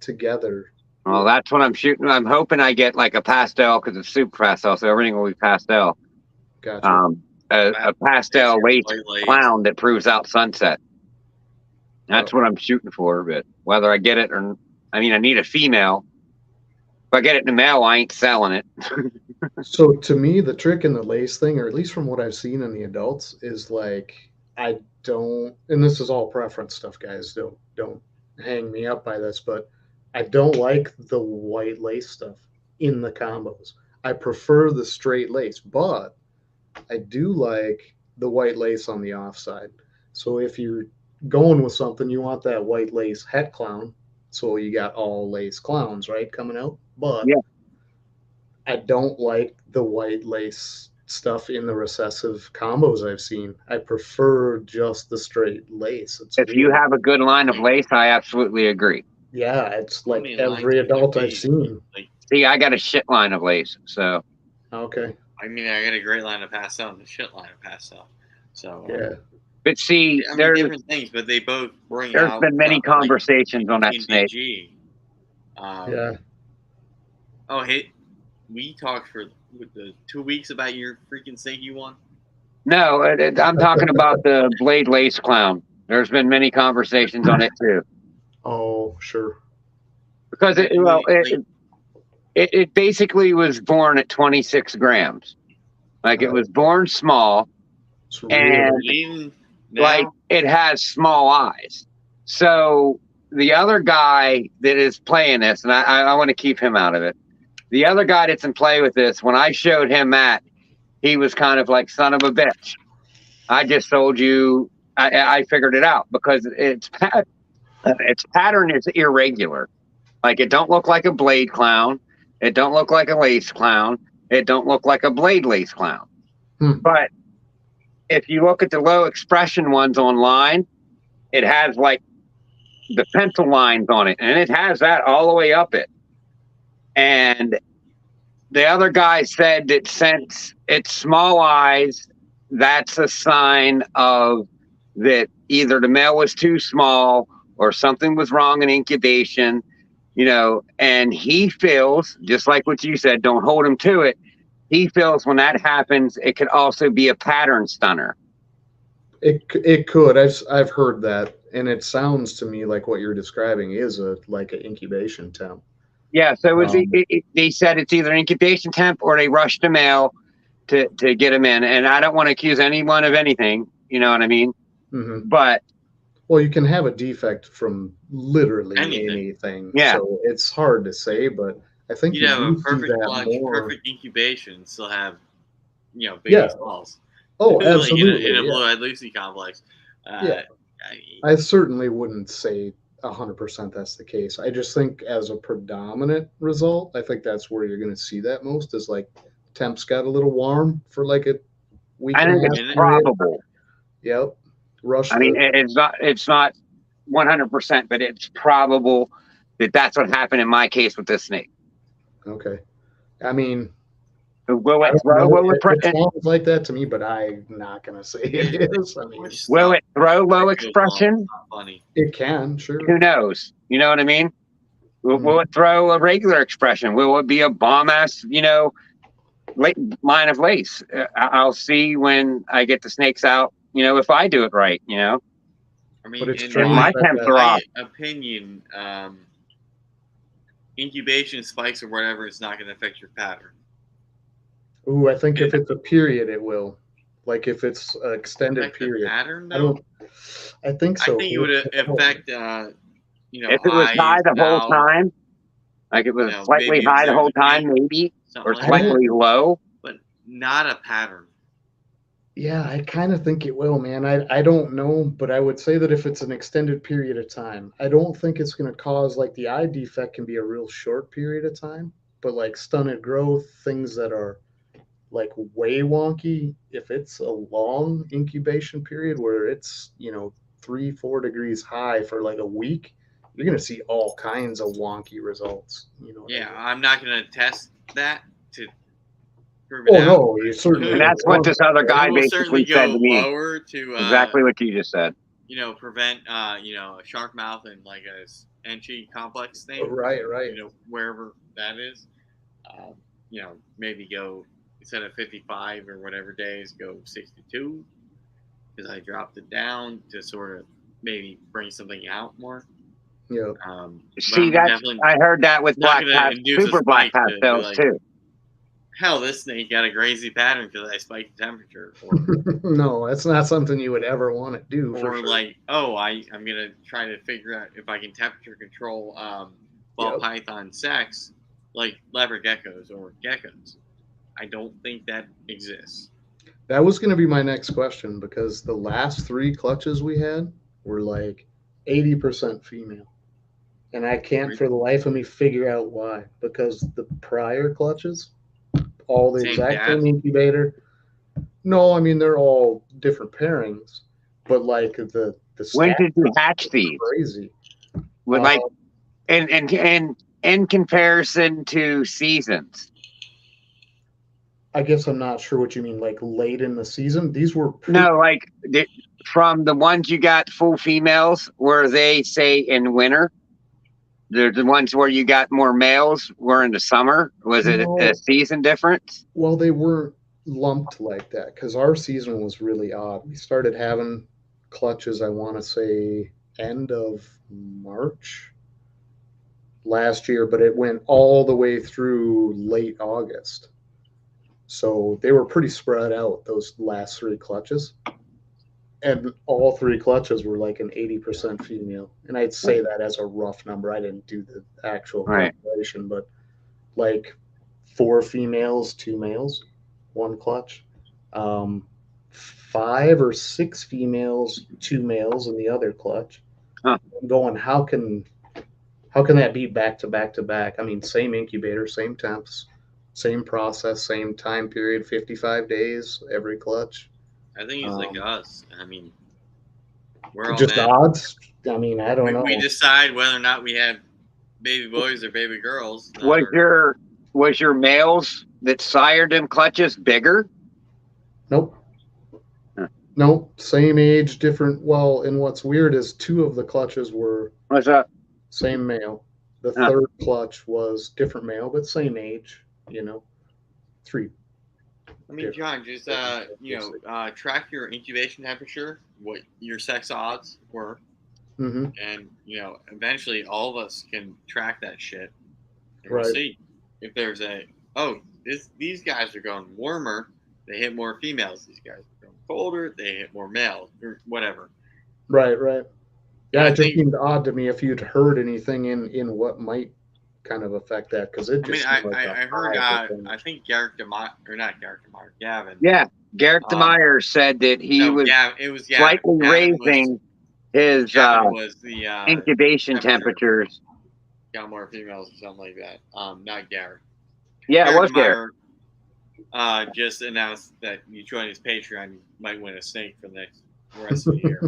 together. Well, that's what I'm shooting. I'm hoping I get like a pastel because it's super pastel, so everything will be pastel. Gotcha. A pastel lace clown that proves out sunset. That's what I'm shooting for, but whether I get it or I need a female. If I get it in the male, I ain't selling it. So to me, the trick in the lace thing, or at least from what I've seen in the adults, is like I don't, and this is all preference stuff, guys. Don't hang me up by this, but I don't like the white lace stuff in the combos. I prefer the straight lace, but I do like the white lace on the offside. So if you're going with something, you want that white lace het clown. So you got all lace clowns, right, coming out. But yeah. I don't like the white lace stuff in the recessive combos I've seen. I prefer just the straight lace. It's If you weird. have a good line of lace, I absolutely agree. Yeah, it's How like many lines every can there adult I've be? seen. Like, See, I got a shit line of lace, so Okay. I mean, I got a great line of pastel and a shit line of pastel. So Yeah. but see, I mean, there's different things, but they both bring there's out been many stuff like conversations on that snake. NDG. Yeah. Oh, hey, we talked for the 2 weeks about your freaking snake you won. No, I'm talking about the blade lace clown. There's been many conversations on it too, Oh, sure. because it basically was born at 26 grams. Like it was born small, It's and really Even now, like it has small eyes. So the other guy that is playing this, and I want to keep him out of it. The other guy that's in play with this, when I showed him that, he was kind of like, son of a bitch. I just told you, I figured it out because its pattern is irregular. Like it don't look like a blade clown. It don't look like a lace clown. It don't look like a blade lace clown. But if you look at the low expression ones online, it has like the pencil lines on it, and it has that all the way up it. And the other guy said that since it's small eyes, that's a sign of that either the male was too small or something was wrong in incubation, and he feels, just like what you said, don't hold him to it. He feels when that happens, it could also be a pattern stunner. It could. I've heard that, and it sounds to me like what you're describing is like an incubation temp. Yeah, so they said it's either incubation temp or they rushed the male to get him in. And I don't want to accuse anyone of anything, you know what I mean? Mm-hmm. But well, you can have a defect from literally anything. Yeah. So it's hard to say, but I think you have a see perfect that clutch, more. perfect incubation, still have baby Yeah. balls. Oh, like absolutely. in a blue-eyed Lucy complex. Yeah. I certainly wouldn't say 100% that's the case. I just think as a predominant result, I think that's where you're going to see that most is like temps got a little warm for like a week. I think it's probable. Yep. Rush. I mean, it's not 100%, but it's probable that that's what happened in my case with this snake. Okay. I mean, will it sounds like that to me, but I'm not going to say it is. I mean, will it throw low expression? It can, sure. Who knows? You know what I mean? Will it throw a regular expression? Will it be a bomb ass, line of lace? I'll see when I get the snakes out, if I do it right, I mean, in my temps are off. Opinion, incubation spikes or whatever is not going to affect your pattern. Ooh, I think if it's a period, it will. Like if it's an extended period. Pattern, I think so. I think it would affect, if it was high the whole time, like it was slightly high the whole time, maybe, or slightly low, but not a pattern. Yeah, I kind of think it will, man. I don't know, but I would say that if it's an extended period of time, I don't think it's going to cause like the eye defect can be a real short period of time, but like stunted growth, things that are like way wonky, if it's a long incubation period where it's 3-4 degrees high for like a week, you're gonna see all kinds of wonky results. I'm not gonna test that to prove it out. No, you certainly. And that's what this other guy basically said to me. Lower to exactly what you just said. Prevent a shark mouth and like a Enchi complex thing. Right. Wherever that is. Maybe go instead of 55 or whatever days, go 62 because I dropped it down to sort of maybe bring something out more. Yeah. See, I heard that with super black pastels too. Hell, this snake got a crazy pattern because I spiked the temperature. No, that's not something you would ever want to do. Or like, I'm gonna try to figure out if I can temperature control ball python sex like leopard geckos or geckos. I don't think that exists. That was going to be my next question because the last 3 clutches we had were like 80% female. And I can't for the life of me figure out why. Because the prior clutches, all the exact same incubator, No, I mean they're all different pairings, but like the When stats did you are hatch these? crazy. With like, and in comparison to seasons. I guess I'm not sure what you mean, like late in the season. These were No, like from the ones you got full females, where they say in winter. The ones where you got more males were in the summer. Was it No. a season difference? Well, they weren't lumped like that because our season was really odd. We started having clutches, I want to say, end of March last year, but it went all the way through late August. So they were pretty spread out, those last three clutches. And all three clutches were like an 80% female. And I'd say that as a rough number. I didn't do the actual Right. calculation, but like 4 females, 2 males, 1 clutch. 5 or 6 females, 2 males in the other clutch. Huh. I'm going, how can that be back to back to back? I mean, same incubator, same temps, same process, same time period, 55 days every clutch. I think it's like us. I mean, we're all Just men. odds. I mean, I don't know. We decide whether or not we have baby boys or baby girls. Was your males that sired them clutches bigger? Nope. Huh. Nope. Same age, different. Well, and what's weird is 2 of the clutches were What's up? same male. The Huh. third clutch was different male, but same age. 3. I mean, John, just track your incubation temperature, what your sex odds were, Mm-hmm. and eventually all of us can track that shit, and Right. we'll see if there's these guys are going warmer, they hit more females. These guys are going colder, they hit more males, or whatever. Right. Yeah, I it just think- seemed odd to me if you'd heard anything in what might kind of affect that because it I mean, just. I seemed like a heard. high percentage. I think Garrick DeMeyer, or not Garrick DeMeyer, Gavin. Yeah, Garrick DeMeyer said that he was It was Gavin. slightly Gavin raising his Gavin was the incubation temperature. temperatures. Got more females or something like that. Not Garrett. Yeah, it was Garrett Garrett. DeMeyer, just announced that you join his Patreon, you might win a snake for the rest of the year.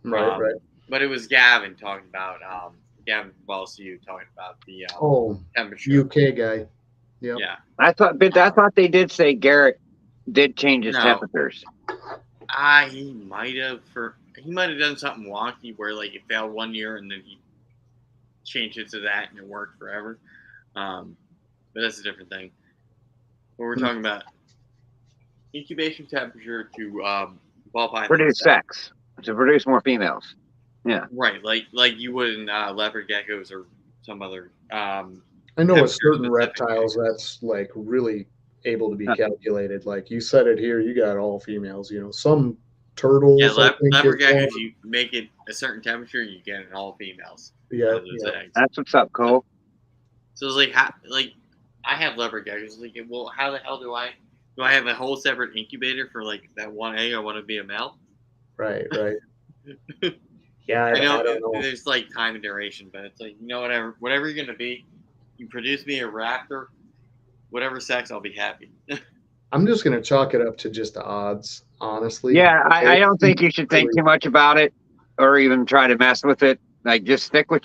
Right. But it was Gavin talking about Gavin from Balls to You talking about the temperature. UK guy. Yep. Yeah. I thought they did say Garrett did change his No. temperatures. He might have done something wonky where like it failed one year and then he changed it to that and it worked forever. But that's a different thing. But we're talking about incubation temperature to ball python Produce sex to produce more females. Yeah. Right, like you would in leopard geckos or some other. I know with certain specific reptiles that's like really able to be calculated. Like you said it here, you got all females. Some turtles. Yeah, I think, leopard is geckos. one. You make it a certain temperature, you get it all females. Yeah, Those eggs. That's what's up, Cole. So it's like I have leopard geckos. Like, well, how the hell do I have a whole separate incubator for like that one egg I want to be a male? Right. Yeah, I I don't know. there's like time and duration, but it's like whatever you're gonna be, you produce me a raptor, whatever sex, I'll be happy. I'm just gonna chalk it up to just the odds, honestly. Yeah, I don't think you should think too much about it or even try to mess with it. Like just stick with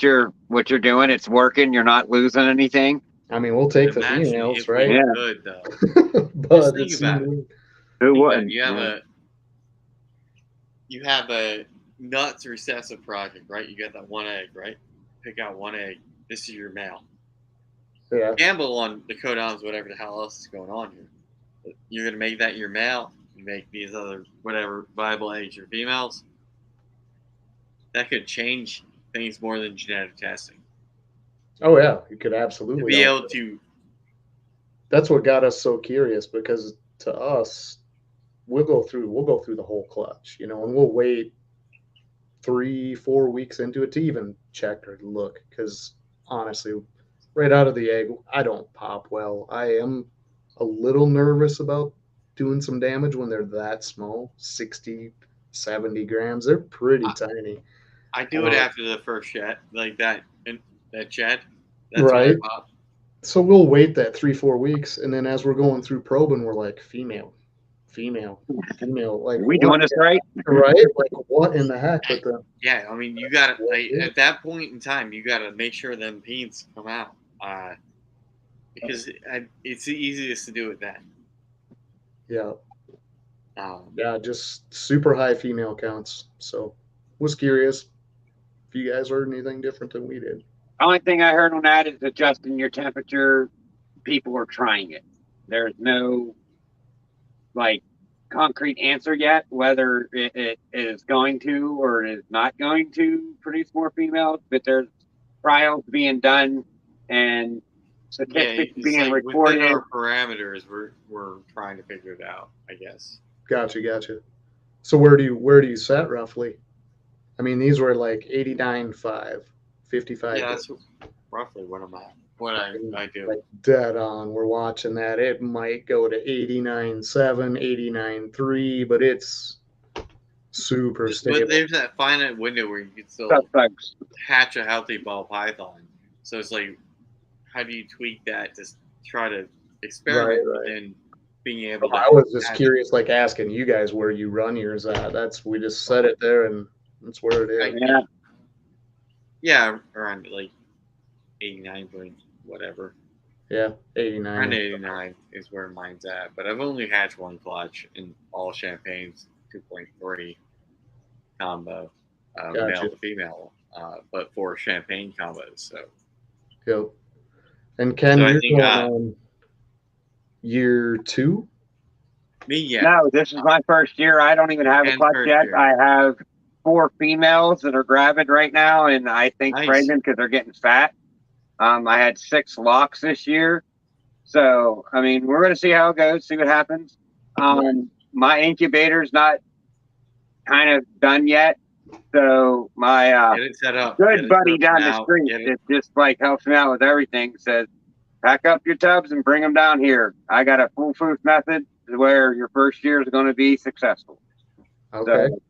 what you're doing. It's working. You're not losing anything. I mean, we'll take the Imagine females, if we right? Yeah. could, though. But think about it. Who Think about wouldn't? it. You have a nuts recessive project, right? You got that one egg, right? Pick out one egg. This is your male. Yeah. Gamble on the codons, whatever the hell else is going on here. But you're gonna make that your male. You make these other whatever viable eggs your females. That could change things more than genetic testing. Oh yeah, you could To absolutely be able to, That's what got us so curious because to us, we'll go through the whole clutch, and we'll wait 3-4 weeks into it to even check or look because honestly, right out of the egg, I don't pop well. I am a little nervous about doing some damage when they're that small, 60, 70 grams. They're pretty tiny. I do it after the first shed, like that shed. That's Right. what I pop. So we'll wait that 3-4 weeks, and then as we're going through probing, we're like female, female. Like Are we what? doing this right? Right? Like what in the heck with the Yeah, I mean, you got to at that point in time, you got to make sure them peens come out, because it's the easiest to do it then. yeah. Um, Yeah, just super high female counts. So was curious if you guys heard anything different than we did. Only thing I heard on that is adjusting your temperature. People are trying it. There's no like concrete answer yet whether it is going to or it is not going to produce more females, but there's trials being done and yeah, statistics it's being like within recorded. our parameters, we're trying to figure it out, I guess. Gotcha. So where do you set roughly? I mean, these were like 89.5, 55. Yeah, that's roughly what I'm at. What I do. Like dead on. We're watching that. It might go to 89.7, 89.3, but it's super stable. But there's that finite window where you can still Suspects. hatch a healthy ball python. So it's like, how do you tweak that to try to experiment Right. within being able to? I was just curious, like asking you guys where you run yours at. We just set it there and that's where it is. Yeah. Yeah, around like 89 point whatever. Yeah, Around 89. 89 is where mine's at. But I've only hatched one clutch in all champagnes, 2.3 combo, Gotcha. male to female, but 4 champagne combos. So Yep. And Ken, So I you're think, going on year 2? me, yeah. No, this is my first year. I don't even have a And clutch first yet. year. I have 4 females that are gravid right now, and I think Nice. pregnant because they're getting fat. I had 6 locks this year. So, I mean, we're going to see how it goes, see what happens. My incubator's not kind of done yet. So my Get it set up. good Get it buddy set down up the now, street get it- that just like helps me out with everything says, pack up your tubs and bring them down here. I got a foolproof method where your first year is going to be successful. Okay. So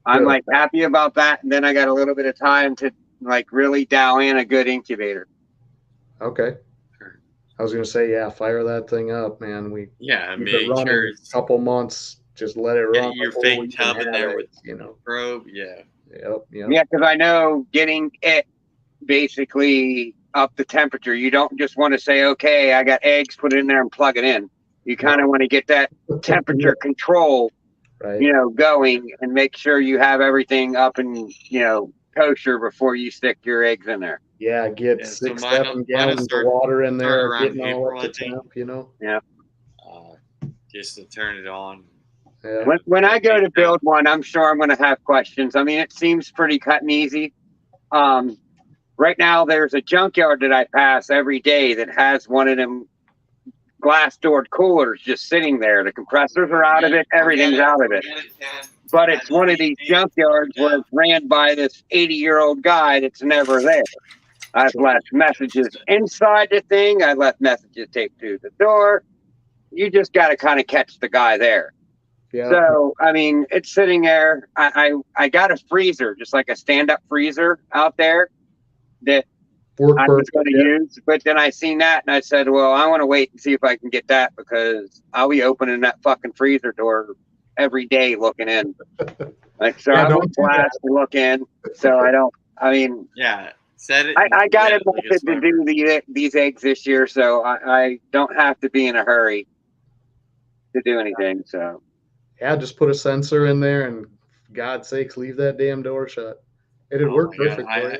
I'm Good. like happy about that. And then I got a little bit of time to like really dial in a good incubator. Okay. I was gonna say, yeah, fire that thing up, man. We Yeah, keep it make running sure a couple months. Just let it get run. your before fake we can tub in have there it, with probe. Yeah. Yep. Yeah, because I know getting it basically up the temperature, you don't just want to say, okay, I got eggs, put it in there and plug it in. You kind of want to get that temperature control, Right. going and make sure you have everything up and, kosher before you stick your eggs in there. Yeah, get Yeah, so 6, mine 7 will gallons of start water in there, around getting all April, up I to think. temp. Yeah. Just to turn it on. Yeah. When I go to build one, I'm sure I'm going to have questions. I mean, it seems pretty cut and easy. Right now, there's a junkyard that I pass every day that has one of them glass doored coolers just sitting there. The compressors are out of it. Everything's out of it. But it's one of these junkyards where it's ran by this 80-year-old guy that's never there. I've left messages inside the thing. I left messages taped to the door. You just got to kind of catch the guy there. Yeah. So, I mean, it's sitting there. I got a freezer, just like a stand-up freezer out there that Work I'm perfect. just going to use. But then I seen that and I said, well, I want to wait and see if I can get that because I'll be opening that fucking freezer door every day looking in. Like, so Yeah, I don't won't do that. blast to look in. So I mean, Yeah. Set it. I got set it like a method to smoker. do these eggs this year. So I don't have to be in a hurry to do anything. So. Yeah, just put a sensor in there and for God's sakes, leave that damn door shut. It'd Oh work my God, perfect for you.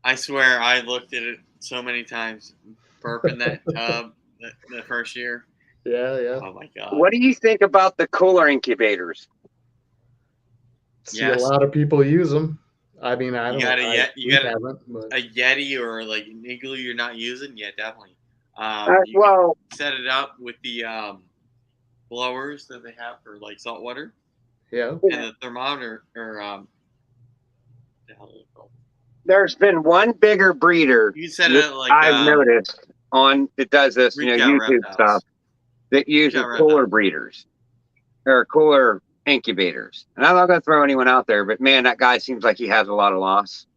I swear I looked at it so many times, burping that tub the first year. Yeah. Oh my God. What do you think about the cooler incubators? See Yes. a lot of people use them. I mean, I You don't. gotta- I you gotta- haven't, but A Yeti or like an igloo you're not using? Yeah, definitely. You Well, can set it up with the blowers that they have for like salt water yeah. and the thermometer or the hell is it called? there's been one bigger breeder You can set that it like I've noticed that does this, Reach Out YouTube Reptiles. stuff that uses Out cooler Reptiles. breeders or cooler incubators. And I'm not going to throw anyone out there, but man, that guy seems like he has a lot of loss,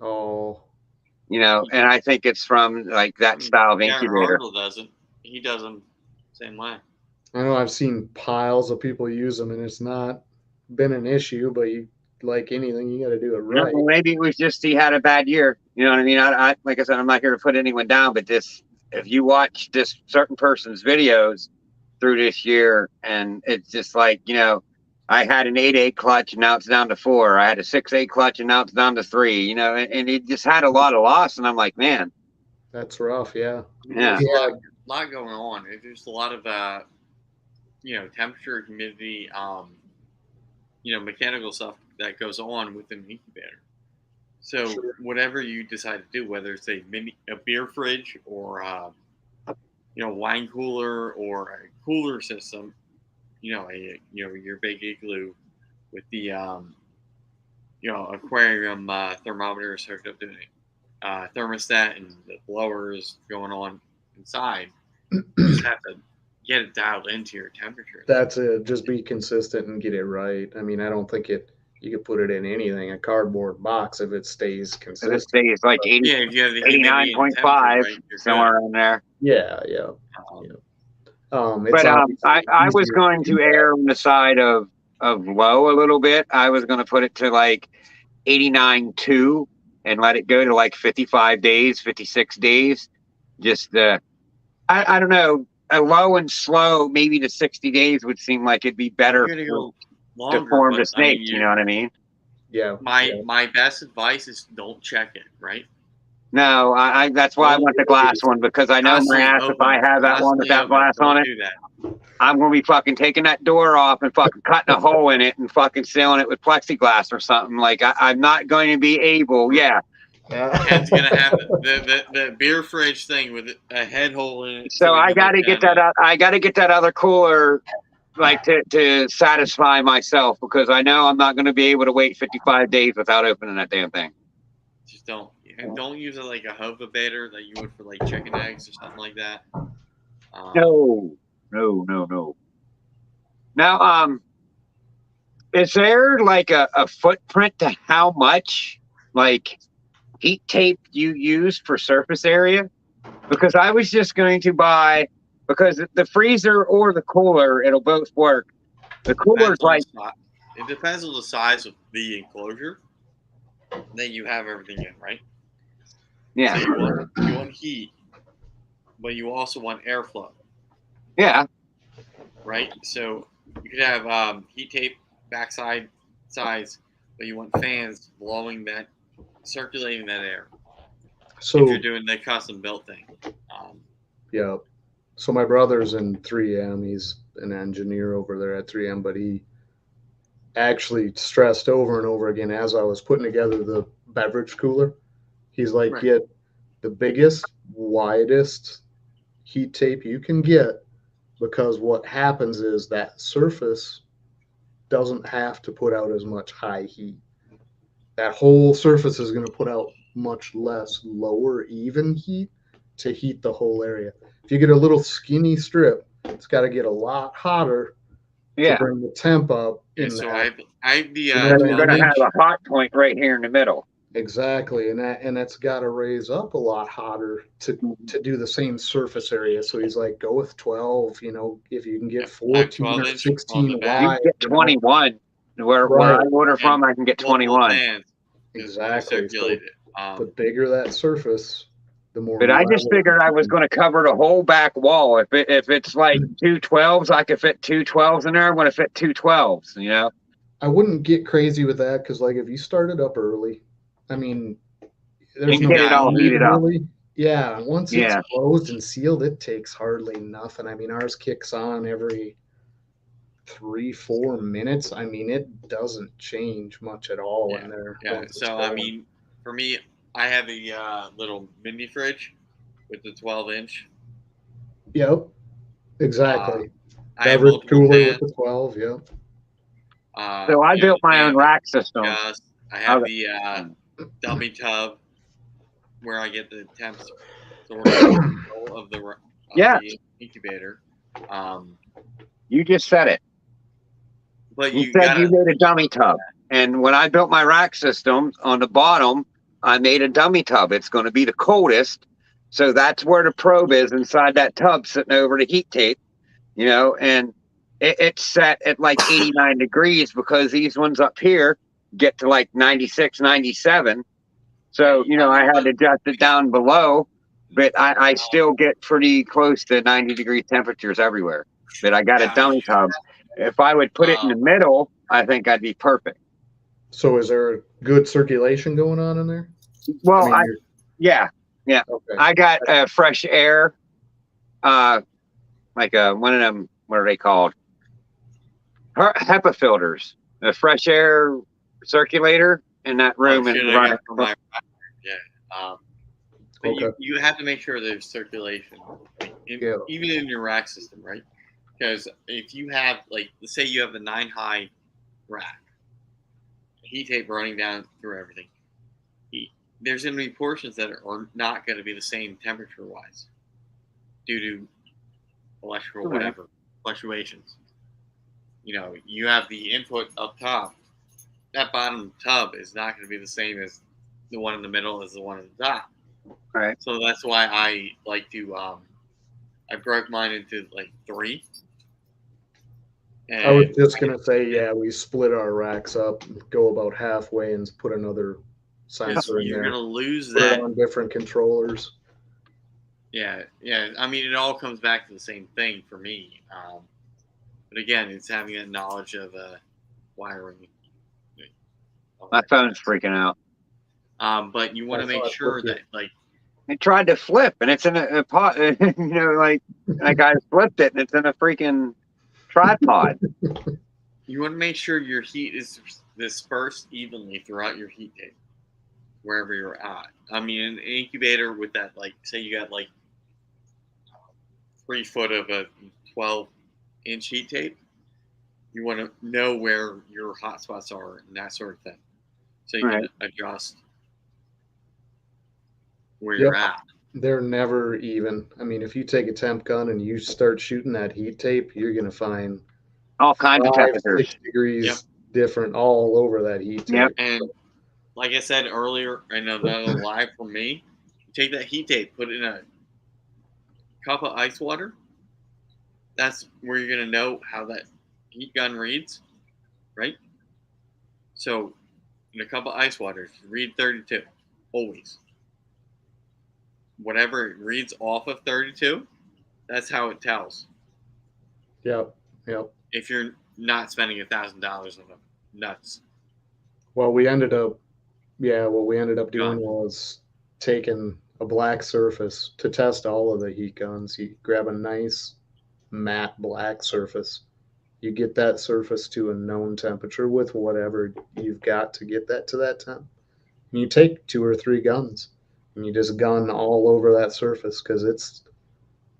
Oh, and I think it's from like that style of Darren incubator. Arnold doesn't. He does them same way. I know I've seen piles of people use them, and it's not been an issue. But you, like anything, you got to do it right. Well, maybe it was just he had a bad year. You know what I mean? I like I said, I'm not here to put anyone down, but this, if you watch this certain person's videos through this year, and it's just like, I had an 8/8 clutch and now it's down to 4. I had a 6/8 clutch and now it's down to 3. And it just had a lot of loss. And I'm like, man, That's rough. Yeah. yeah. There's a lot going on. There's a lot of temperature, humidity, mechanical stuff that goes on with an incubator. So whatever you decide to do, whether it's a beer fridge or wine cooler or a cooler system, your big igloo with the aquarium thermometers hooked up to the thermostat and the blowers going on inside, you just have to get it dialed into your temperature. That's it. Just be consistent and get it right. I mean, I don't think you could put it in anything, a cardboard box, if it stays consistent. This day is like 89.5, somewhere around there. Yeah. But I was going to err on the side of low a little bit. I was going to put it to like 89.2 and let it go to like 55 days, 56 days. Just I don't know, a low and slow, maybe to 60 days would seem like it'd be better to form the snake. You know what I mean? Yeah. My best advice is don't check it, right? No, I that's why I want the glass one, because I know my ass, if I have that one without glass on it, I'm going to be fucking taking that door off and fucking cutting a hole in it and fucking sealing it with plexiglass or something. Like, I'm not going to be able, It's going to happen. The beer fridge thing with a head hole in it. So I got to get that out. I got to get that other cooler, like, to satisfy myself, because I know I'm not going to be able to wait 55 days without opening that damn thing. Just don't. And don't use it like a hovabator that you would for like chicken eggs or something like that. No. Now, is there like a footprint to how much like heat tape you use for surface area? Because I was just going to buy, because the freezer or the cooler, it'll both work. The cooler's like, it depends on the size of the enclosure that you have everything in, right? yeah, So you want heat, but you also want airflow, yeah. right? So you could have heat tape backside sides, but you want fans blowing that, circulating that air. So if you're doing the custom built thing. Yeah. So my brother's in 3M. He's an engineer over there at 3M, but he actually stressed over and over again as I was putting together the beverage cooler. He's like, Right. Get the biggest, widest heat tape you can get, because what happens is that surface doesn't have to put out as much high heat. That whole surface is going to put out much less lower even heat to heat the whole area. If you get a little skinny strip, it's got to get a lot hotter to bring the temp up. So I have the You're going to have a hot point right here in the middle. Exactly, and that's got to raise up a lot hotter to do the same surface area. So he's like, go with 12. If you can get 14 or 16 wide, you get 21. Where I order from, I can get 21. Exactly. The bigger that surface, the more. But I just figured I was going to cover the whole back wall. If it's like 2 12s, I could fit 2 12s in there. I'm going to fit 2 12s. I wouldn't get crazy with that, because like if you started up early, I mean, there's you get it all heated up. Yeah, once it's closed and sealed, it takes hardly nothing. I mean, ours kicks on every 3-4 minutes. I mean, it doesn't change much at all in there. Yeah. So I mean, for me, I have a little mini fridge with the 12-inch. Yep. Exactly. I have Beverage cooler fans. with the 12. Yep. So I built my own rack system. I have the dummy tub where I get the temps of the incubator. You just said it. But you said you made a dummy tub. And when I built my rack system, on the bottom, I made a dummy tub. It's going to be the coldest. So that's where the probe is, inside that tub, sitting over the heat tape. and it's set at like 89 degrees because these ones up here get to like 96, 97. So, I had to adjust it down below, but I still get pretty close to 90 degree temperatures everywhere. But I got a dummy tub. If I would put it in the middle, I think I'd be perfect. So is there good circulation going on in there? Well, you're- yeah. Okay. I got fresh air, like one of them, what are they called? HEPA filters, a fresh air circulator in that room. And but Okay. you have to make sure there's circulation, even in your rack system, right? Because if you have, like, let's say you have a 9-high rack, heat tape running down through everything, there's going to be portions that are not going to be the same temperature-wise due to electrical whatever fluctuations. You have the input up top. That bottom tub is not going to be the same as the one in the middle as the one at the top. Right. So that's why I like to. I broke mine into like 3. I was just gonna say, we split our racks up, go about halfway, and put another sensor in you're there. You're gonna lose Put that it on different controllers. Yeah. I mean, it all comes back to the same thing for me. But again, it's having that knowledge of wiring. My phone's freaking out. But you want to make sure that, like, it tried to flip, and it's in a pot. Like I flipped it, and it's in a freaking tripod. You want to make sure your heat is dispersed evenly throughout your heat tape, wherever you're at. I mean, an incubator with that, like, say you got like 3 foot of a 12-inch heat tape, you want to know where your hot spots are and that sort of thing, so you can adjust where you're at. They're never even. I mean, if you take a temp gun and you start shooting that heat tape, you're going to find all kinds of temperatures, 6 degrees different all over that heat tape. Yep. And like I said earlier, I know that live for me, take that heat tape, put it in a cup of ice water. That's where you're going to know how that heat gun reads, right? So in a cup of ice water, read 32, always. Whatever it reads off of 32, that's how it tells. Yep. If you're not spending $1,000 on them, nuts. Well, we ended up doing was taking a black surface to test all of the heat guns. You grab a nice matte black surface. You get that surface to a known temperature with whatever you've got to get that to that temp. And you take 2 or 3 guns and you just gun all over that surface because it's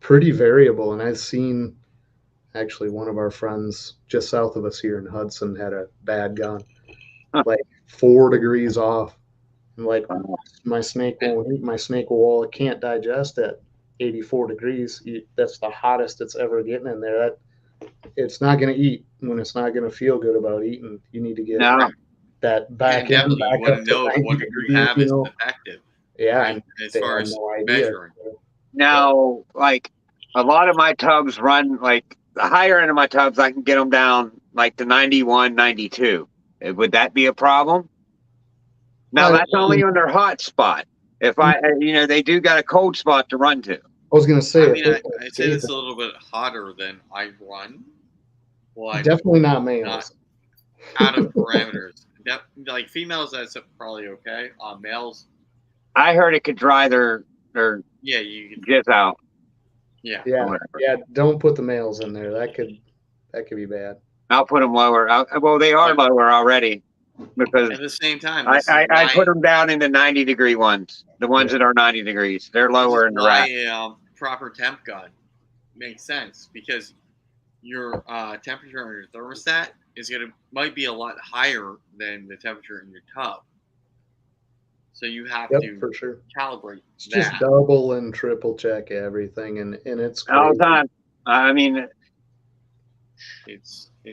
pretty variable. And I've seen actually one of our friends just south of us here in Hudson had a bad gun, like 4 degrees off. And like, my snake won't eat. My snake will, it can't digest at 84 degrees. That's the hottest it's ever getting in there. It's not going to eat when it's not going to feel good about eating. You need to get that back in. Definitely, back you want up to know to what you have is effective. Yeah, right? As far as measuring. Now, like a lot of my tubs run, like the higher end of my tubs, I can get them down like to 91, 92. Would that be a problem? Now, that's only on their hot spot. If they do got a cold spot to run to. I was going to say, I mean, I'd say it's a little bit hotter than I run. Well, definitely not males. Out of parameters. Like females, that's probably okay. Males, I heard it could dry their jizz out. Yeah. Don't put the males in there. That could be bad. I'll put them lower. Well, they are lower already because at the same time, I put them down in the 90-degree ones. The ones that are 90 degrees, they're lower in the rack. Proper temp gun makes sense because your temperature on your thermostat might be a lot higher than the temperature in your tub. So you have to for sure calibrate. It's just double and triple check everything, and it's crazy. All the time. I mean,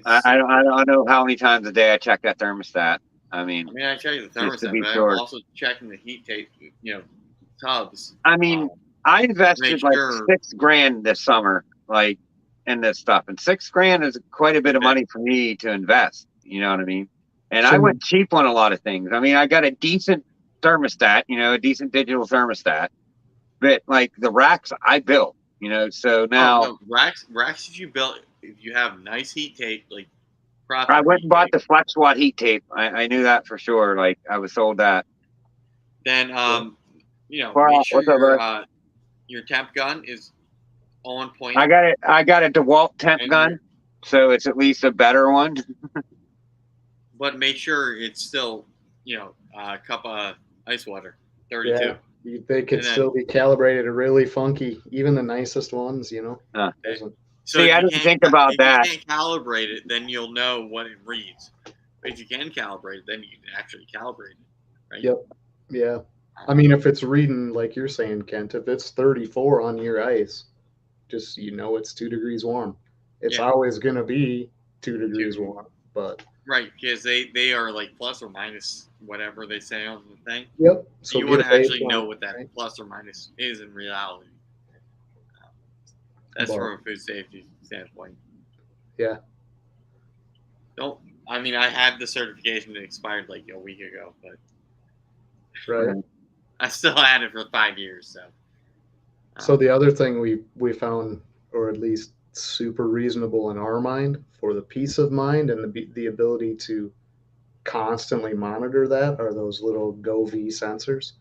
I don't know how many times a day I check that thermostat. I mean, I check the thermostat, but I'm also checking the heat tape. Tubs. I mean, I invested like $6,000 this summer, like in this stuff, and $6,000 is quite a bit of money for me to invest. You know what I mean? And I went cheap on a lot of things. I mean, I got a decent thermostat, a decent digital thermostat, but like the racks I built, so now no, racks that you built, if you have nice heat tape, like proper I went heat and bought tape, the Flex Watt heat tape. I knew that for sure. Like I was sold that. then Well, make sure what's up, bud? your temp gun is on point. I got a DeWalt temp And gun, so it's at least a better one. but make sure it's still, a cup of ice water, 32. Yeah. They could still be calibrated really funky, even the nicest ones, Okay. So See, I didn't think about that. If you can't calibrate it, then you'll know what it reads. If you can calibrate it, then you can actually calibrate it, right? Yep. Yeah. I mean, if it's reading, like you're saying, Kent, if it's 34 on your ice, just, it's 2 degrees warm. It's always going to be 2 degrees warm, but. Right, because they are like plus or minus whatever they say on the thing. Yep. So you want to actually know what that plus or minus is in reality. That's from a food safety standpoint. Yeah. I had the certification that expired like a week ago, but right. I still had it for 5 years. So the other thing we found, or at least super reasonable in our mind, for the peace of mind and the ability to constantly monitor that, are those little GoV sensors.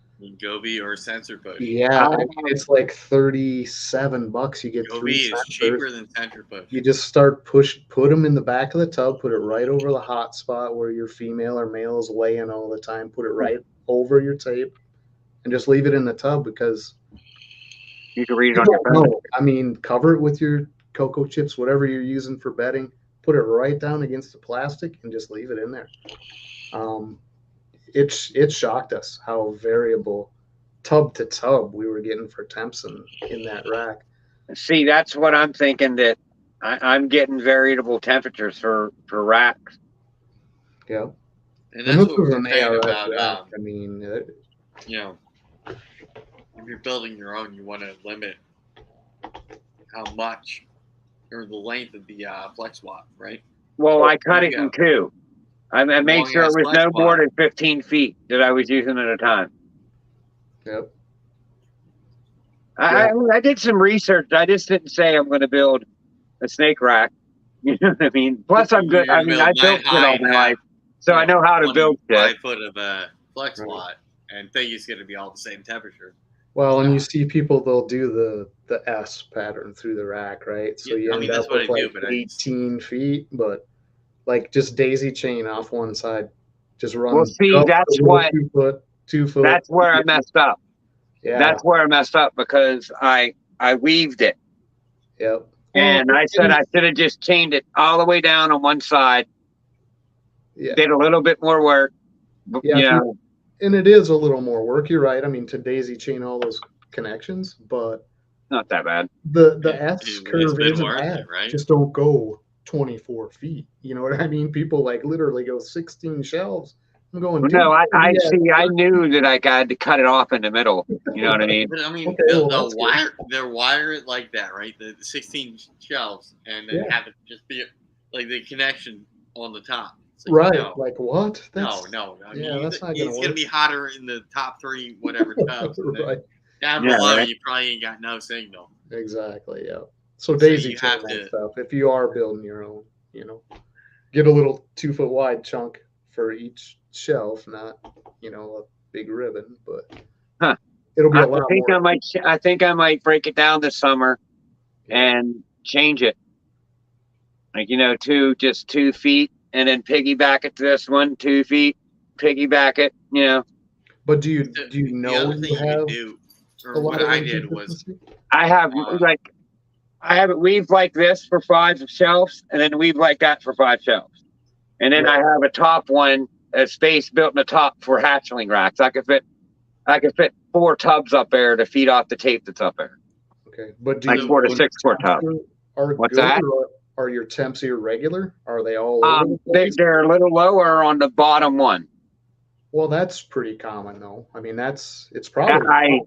GoV or sensor push. Yeah, it's like $37. You get GoV 3 is sensors. cheaper than sensor push. You just start put them in the back of the tub, put it right over the hot spot where your female or male is laying all the time. Put it right over your tape, and just leave it in the tub, because you can read it on your phone. I mean, cover it with your cocoa chips, whatever you're using for bedding. Put it right down against the plastic and just leave it in there. It shocked us how variable tub to tub we were getting for temps in that rack. See, that's what I'm thinking, that I'm getting variable temperatures for racks. Yeah. And that's what we're saying about, rack. I mean, if you're building your own, you want to limit how much or the length of the flex watt, right? Well, I cut it in 2. I made sure it was no more than 15 feet that I was using at a time. Yep. I did some research. I just didn't say I'm going to build a snake rack. You know what I mean? Plus, I'm good. I mean, I built shit all my life, so I know how to build shit. 5 foot of a flex watt, and think it's going to be all the same temperature. Well, and you see people, they'll do the S pattern through the rack, right? So you end up with like 18 feet, but like just daisy chain off one side, just run. Well, see, that's what 2 foot. That's where I messed up. Yeah, that's where I messed up, because I weaved it. Yep. And I said I should have just chained it all the way down on one side. Yeah. Did a little bit more work. Yeah. And it is a little more work. You're right. I mean, to daisy chain all those connections, but not that bad. The S curve isn't bad. Right? Just don't go 24 feet. You know what I mean? People like literally go 16 shelves. I'm going. No, I see. I knew that I had to cut it off in the middle. You know what I mean? But I mean, Okay, they're wire it like that, right? The 16 shelves, and then have it just be like the connection on the top. Like, right? Like what? No. I mean, that's not gonna work. It's gonna be hotter in the top 3 whatever tubs. Right. Down below, you probably ain't got no signal. Exactly. Yeah. So daisy chain that stuff. If you are building your own, get a little 2 foot wide chunk for each shelf, not a big ribbon, but it'll be a lot more. I think I might break it down this summer and change it. Like 2 feet, and then piggyback it to this one, 2 feet, piggyback it. But do you know you have? What I did was I have I have it weaved like this for 5 shelves, and then weave like that for 5 shelves, and then I have a top one, a space built in the top for hatchling racks. I could fit 4 tubs up there to feed off the tape that's up there. Okay, but 4 to 6 foot tubs. What's that? Are your temps irregular? Are they all? They're a little lower on the bottom one. Well, that's pretty common though. I mean, it's probably.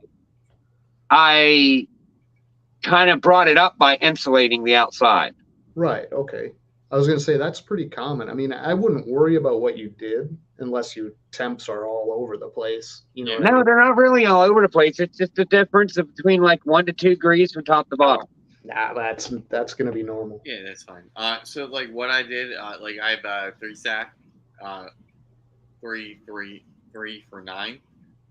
kind of brought it up by insulating the outside. Right. Okay. I was going to say that's pretty common. I mean, I wouldn't worry about what you did unless your temps are all over the place. You know what I No, mean? they're not really all over the place. It's just the difference of between like 1 to 2 degrees from top to bottom. Nah, that's going to be normal. Yeah, that's fine. So like what I did, like I have 3 stack, 3, 3, 3 for 9,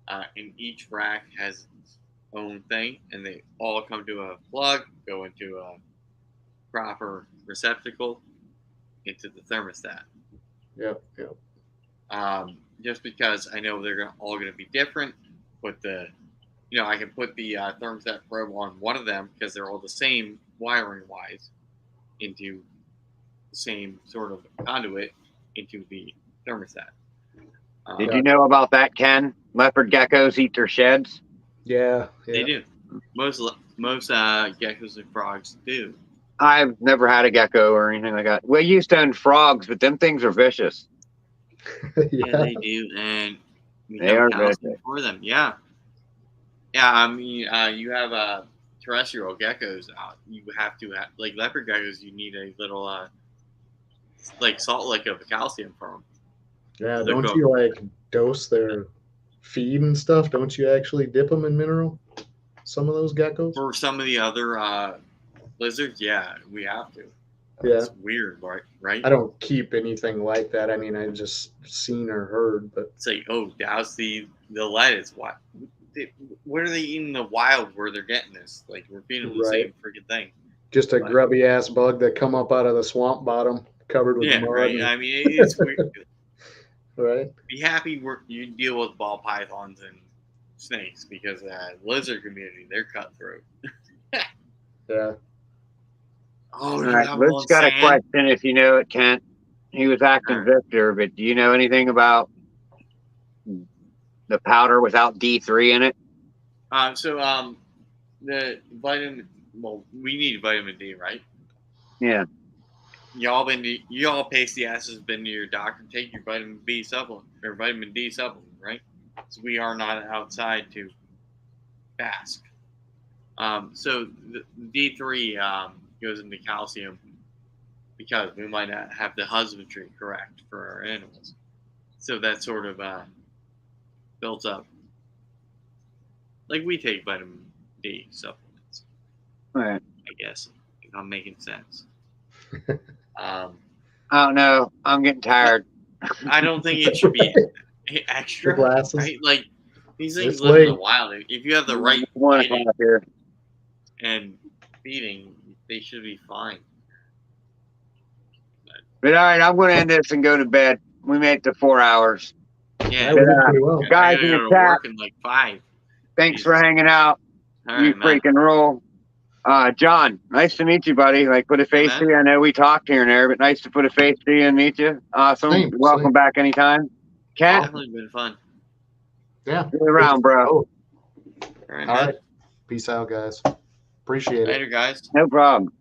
and each rack has its own thing, and they all come to a plug, go into a proper receptacle, into the thermostat. Yep. Just because I know they're all going to be different, but I can put the thermostat probe on one of them because they're all the same wiring wise into the same sort of conduit into the thermostat. Did you know about that, Ken? Leopard geckos eat their sheds. Yeah. They do. Most geckos and frogs do. I've never had a gecko or anything like that. We used to own frogs, but them things are vicious. Yeah, they do, and we They have are counseling vicious. for them. Yeah. I mean, you have terrestrial geckos. You have to have, like leopard geckos. You need a little like salt lick of calcium for them. Yeah. They're Don't good. you like dose their feed and stuff? Don't you actually dip them in mineral? Some of those geckos? For some of the other lizards, yeah, we have to. Yeah. It's weird, right? I don't keep anything like that. I mean, I've just seen or heard, but It's like, oh, douse the lettuce. What are they eating in the wild where they're getting this? Like, we're feeding them the Right. same freaking thing. just a Right. grubby ass bug that come up out of the swamp bottom covered with Yeah, mud. right. and- I mean, it's weird. right. Be happy you deal with ball pythons and snakes because lizard community, they're cutthroat. Yeah. Oh, All you right, have Luke's one got a sand? question if you know it, Kent. He was acting Sure. Victor, but do you know anything about the powder without D3 in it? The vitamin. Well, we need vitamin D, right? Yeah. Y'all pasty asses been to your doctor, take your vitamin B supplement or vitamin D supplement, right? So we are not outside to bask. So the D3 goes into calcium because we might not have the husbandry correct for our animals. So that sort of builds up. Like we take vitamin D supplements, All right. I guess, if I'm making sense. I don't know. I'm getting tired. I don't think it should be extra. The glasses. Right? Like these things It's live in the late. wild. If you have the right 1 feeding o'clock here. and feeding, they should be fine. But all right, I'm going to end this and go to bed. We made it to 4 hours. Yeah, That was pretty well. Guys I in gotta the go to chat, work in like 5. thanks for hanging out. All You right, man. freaking rule. John, nice to meet you, buddy. Like, put a face man. to you. I know we talked here and there, but nice to put a face to you and meet you. Awesome. Same, Welcome same. back anytime. Kent, Definitely been fun. Yeah. see you around, bro. Oh, All right, all man. right. Peace out, guys. Appreciate it. Later, guys. No problem.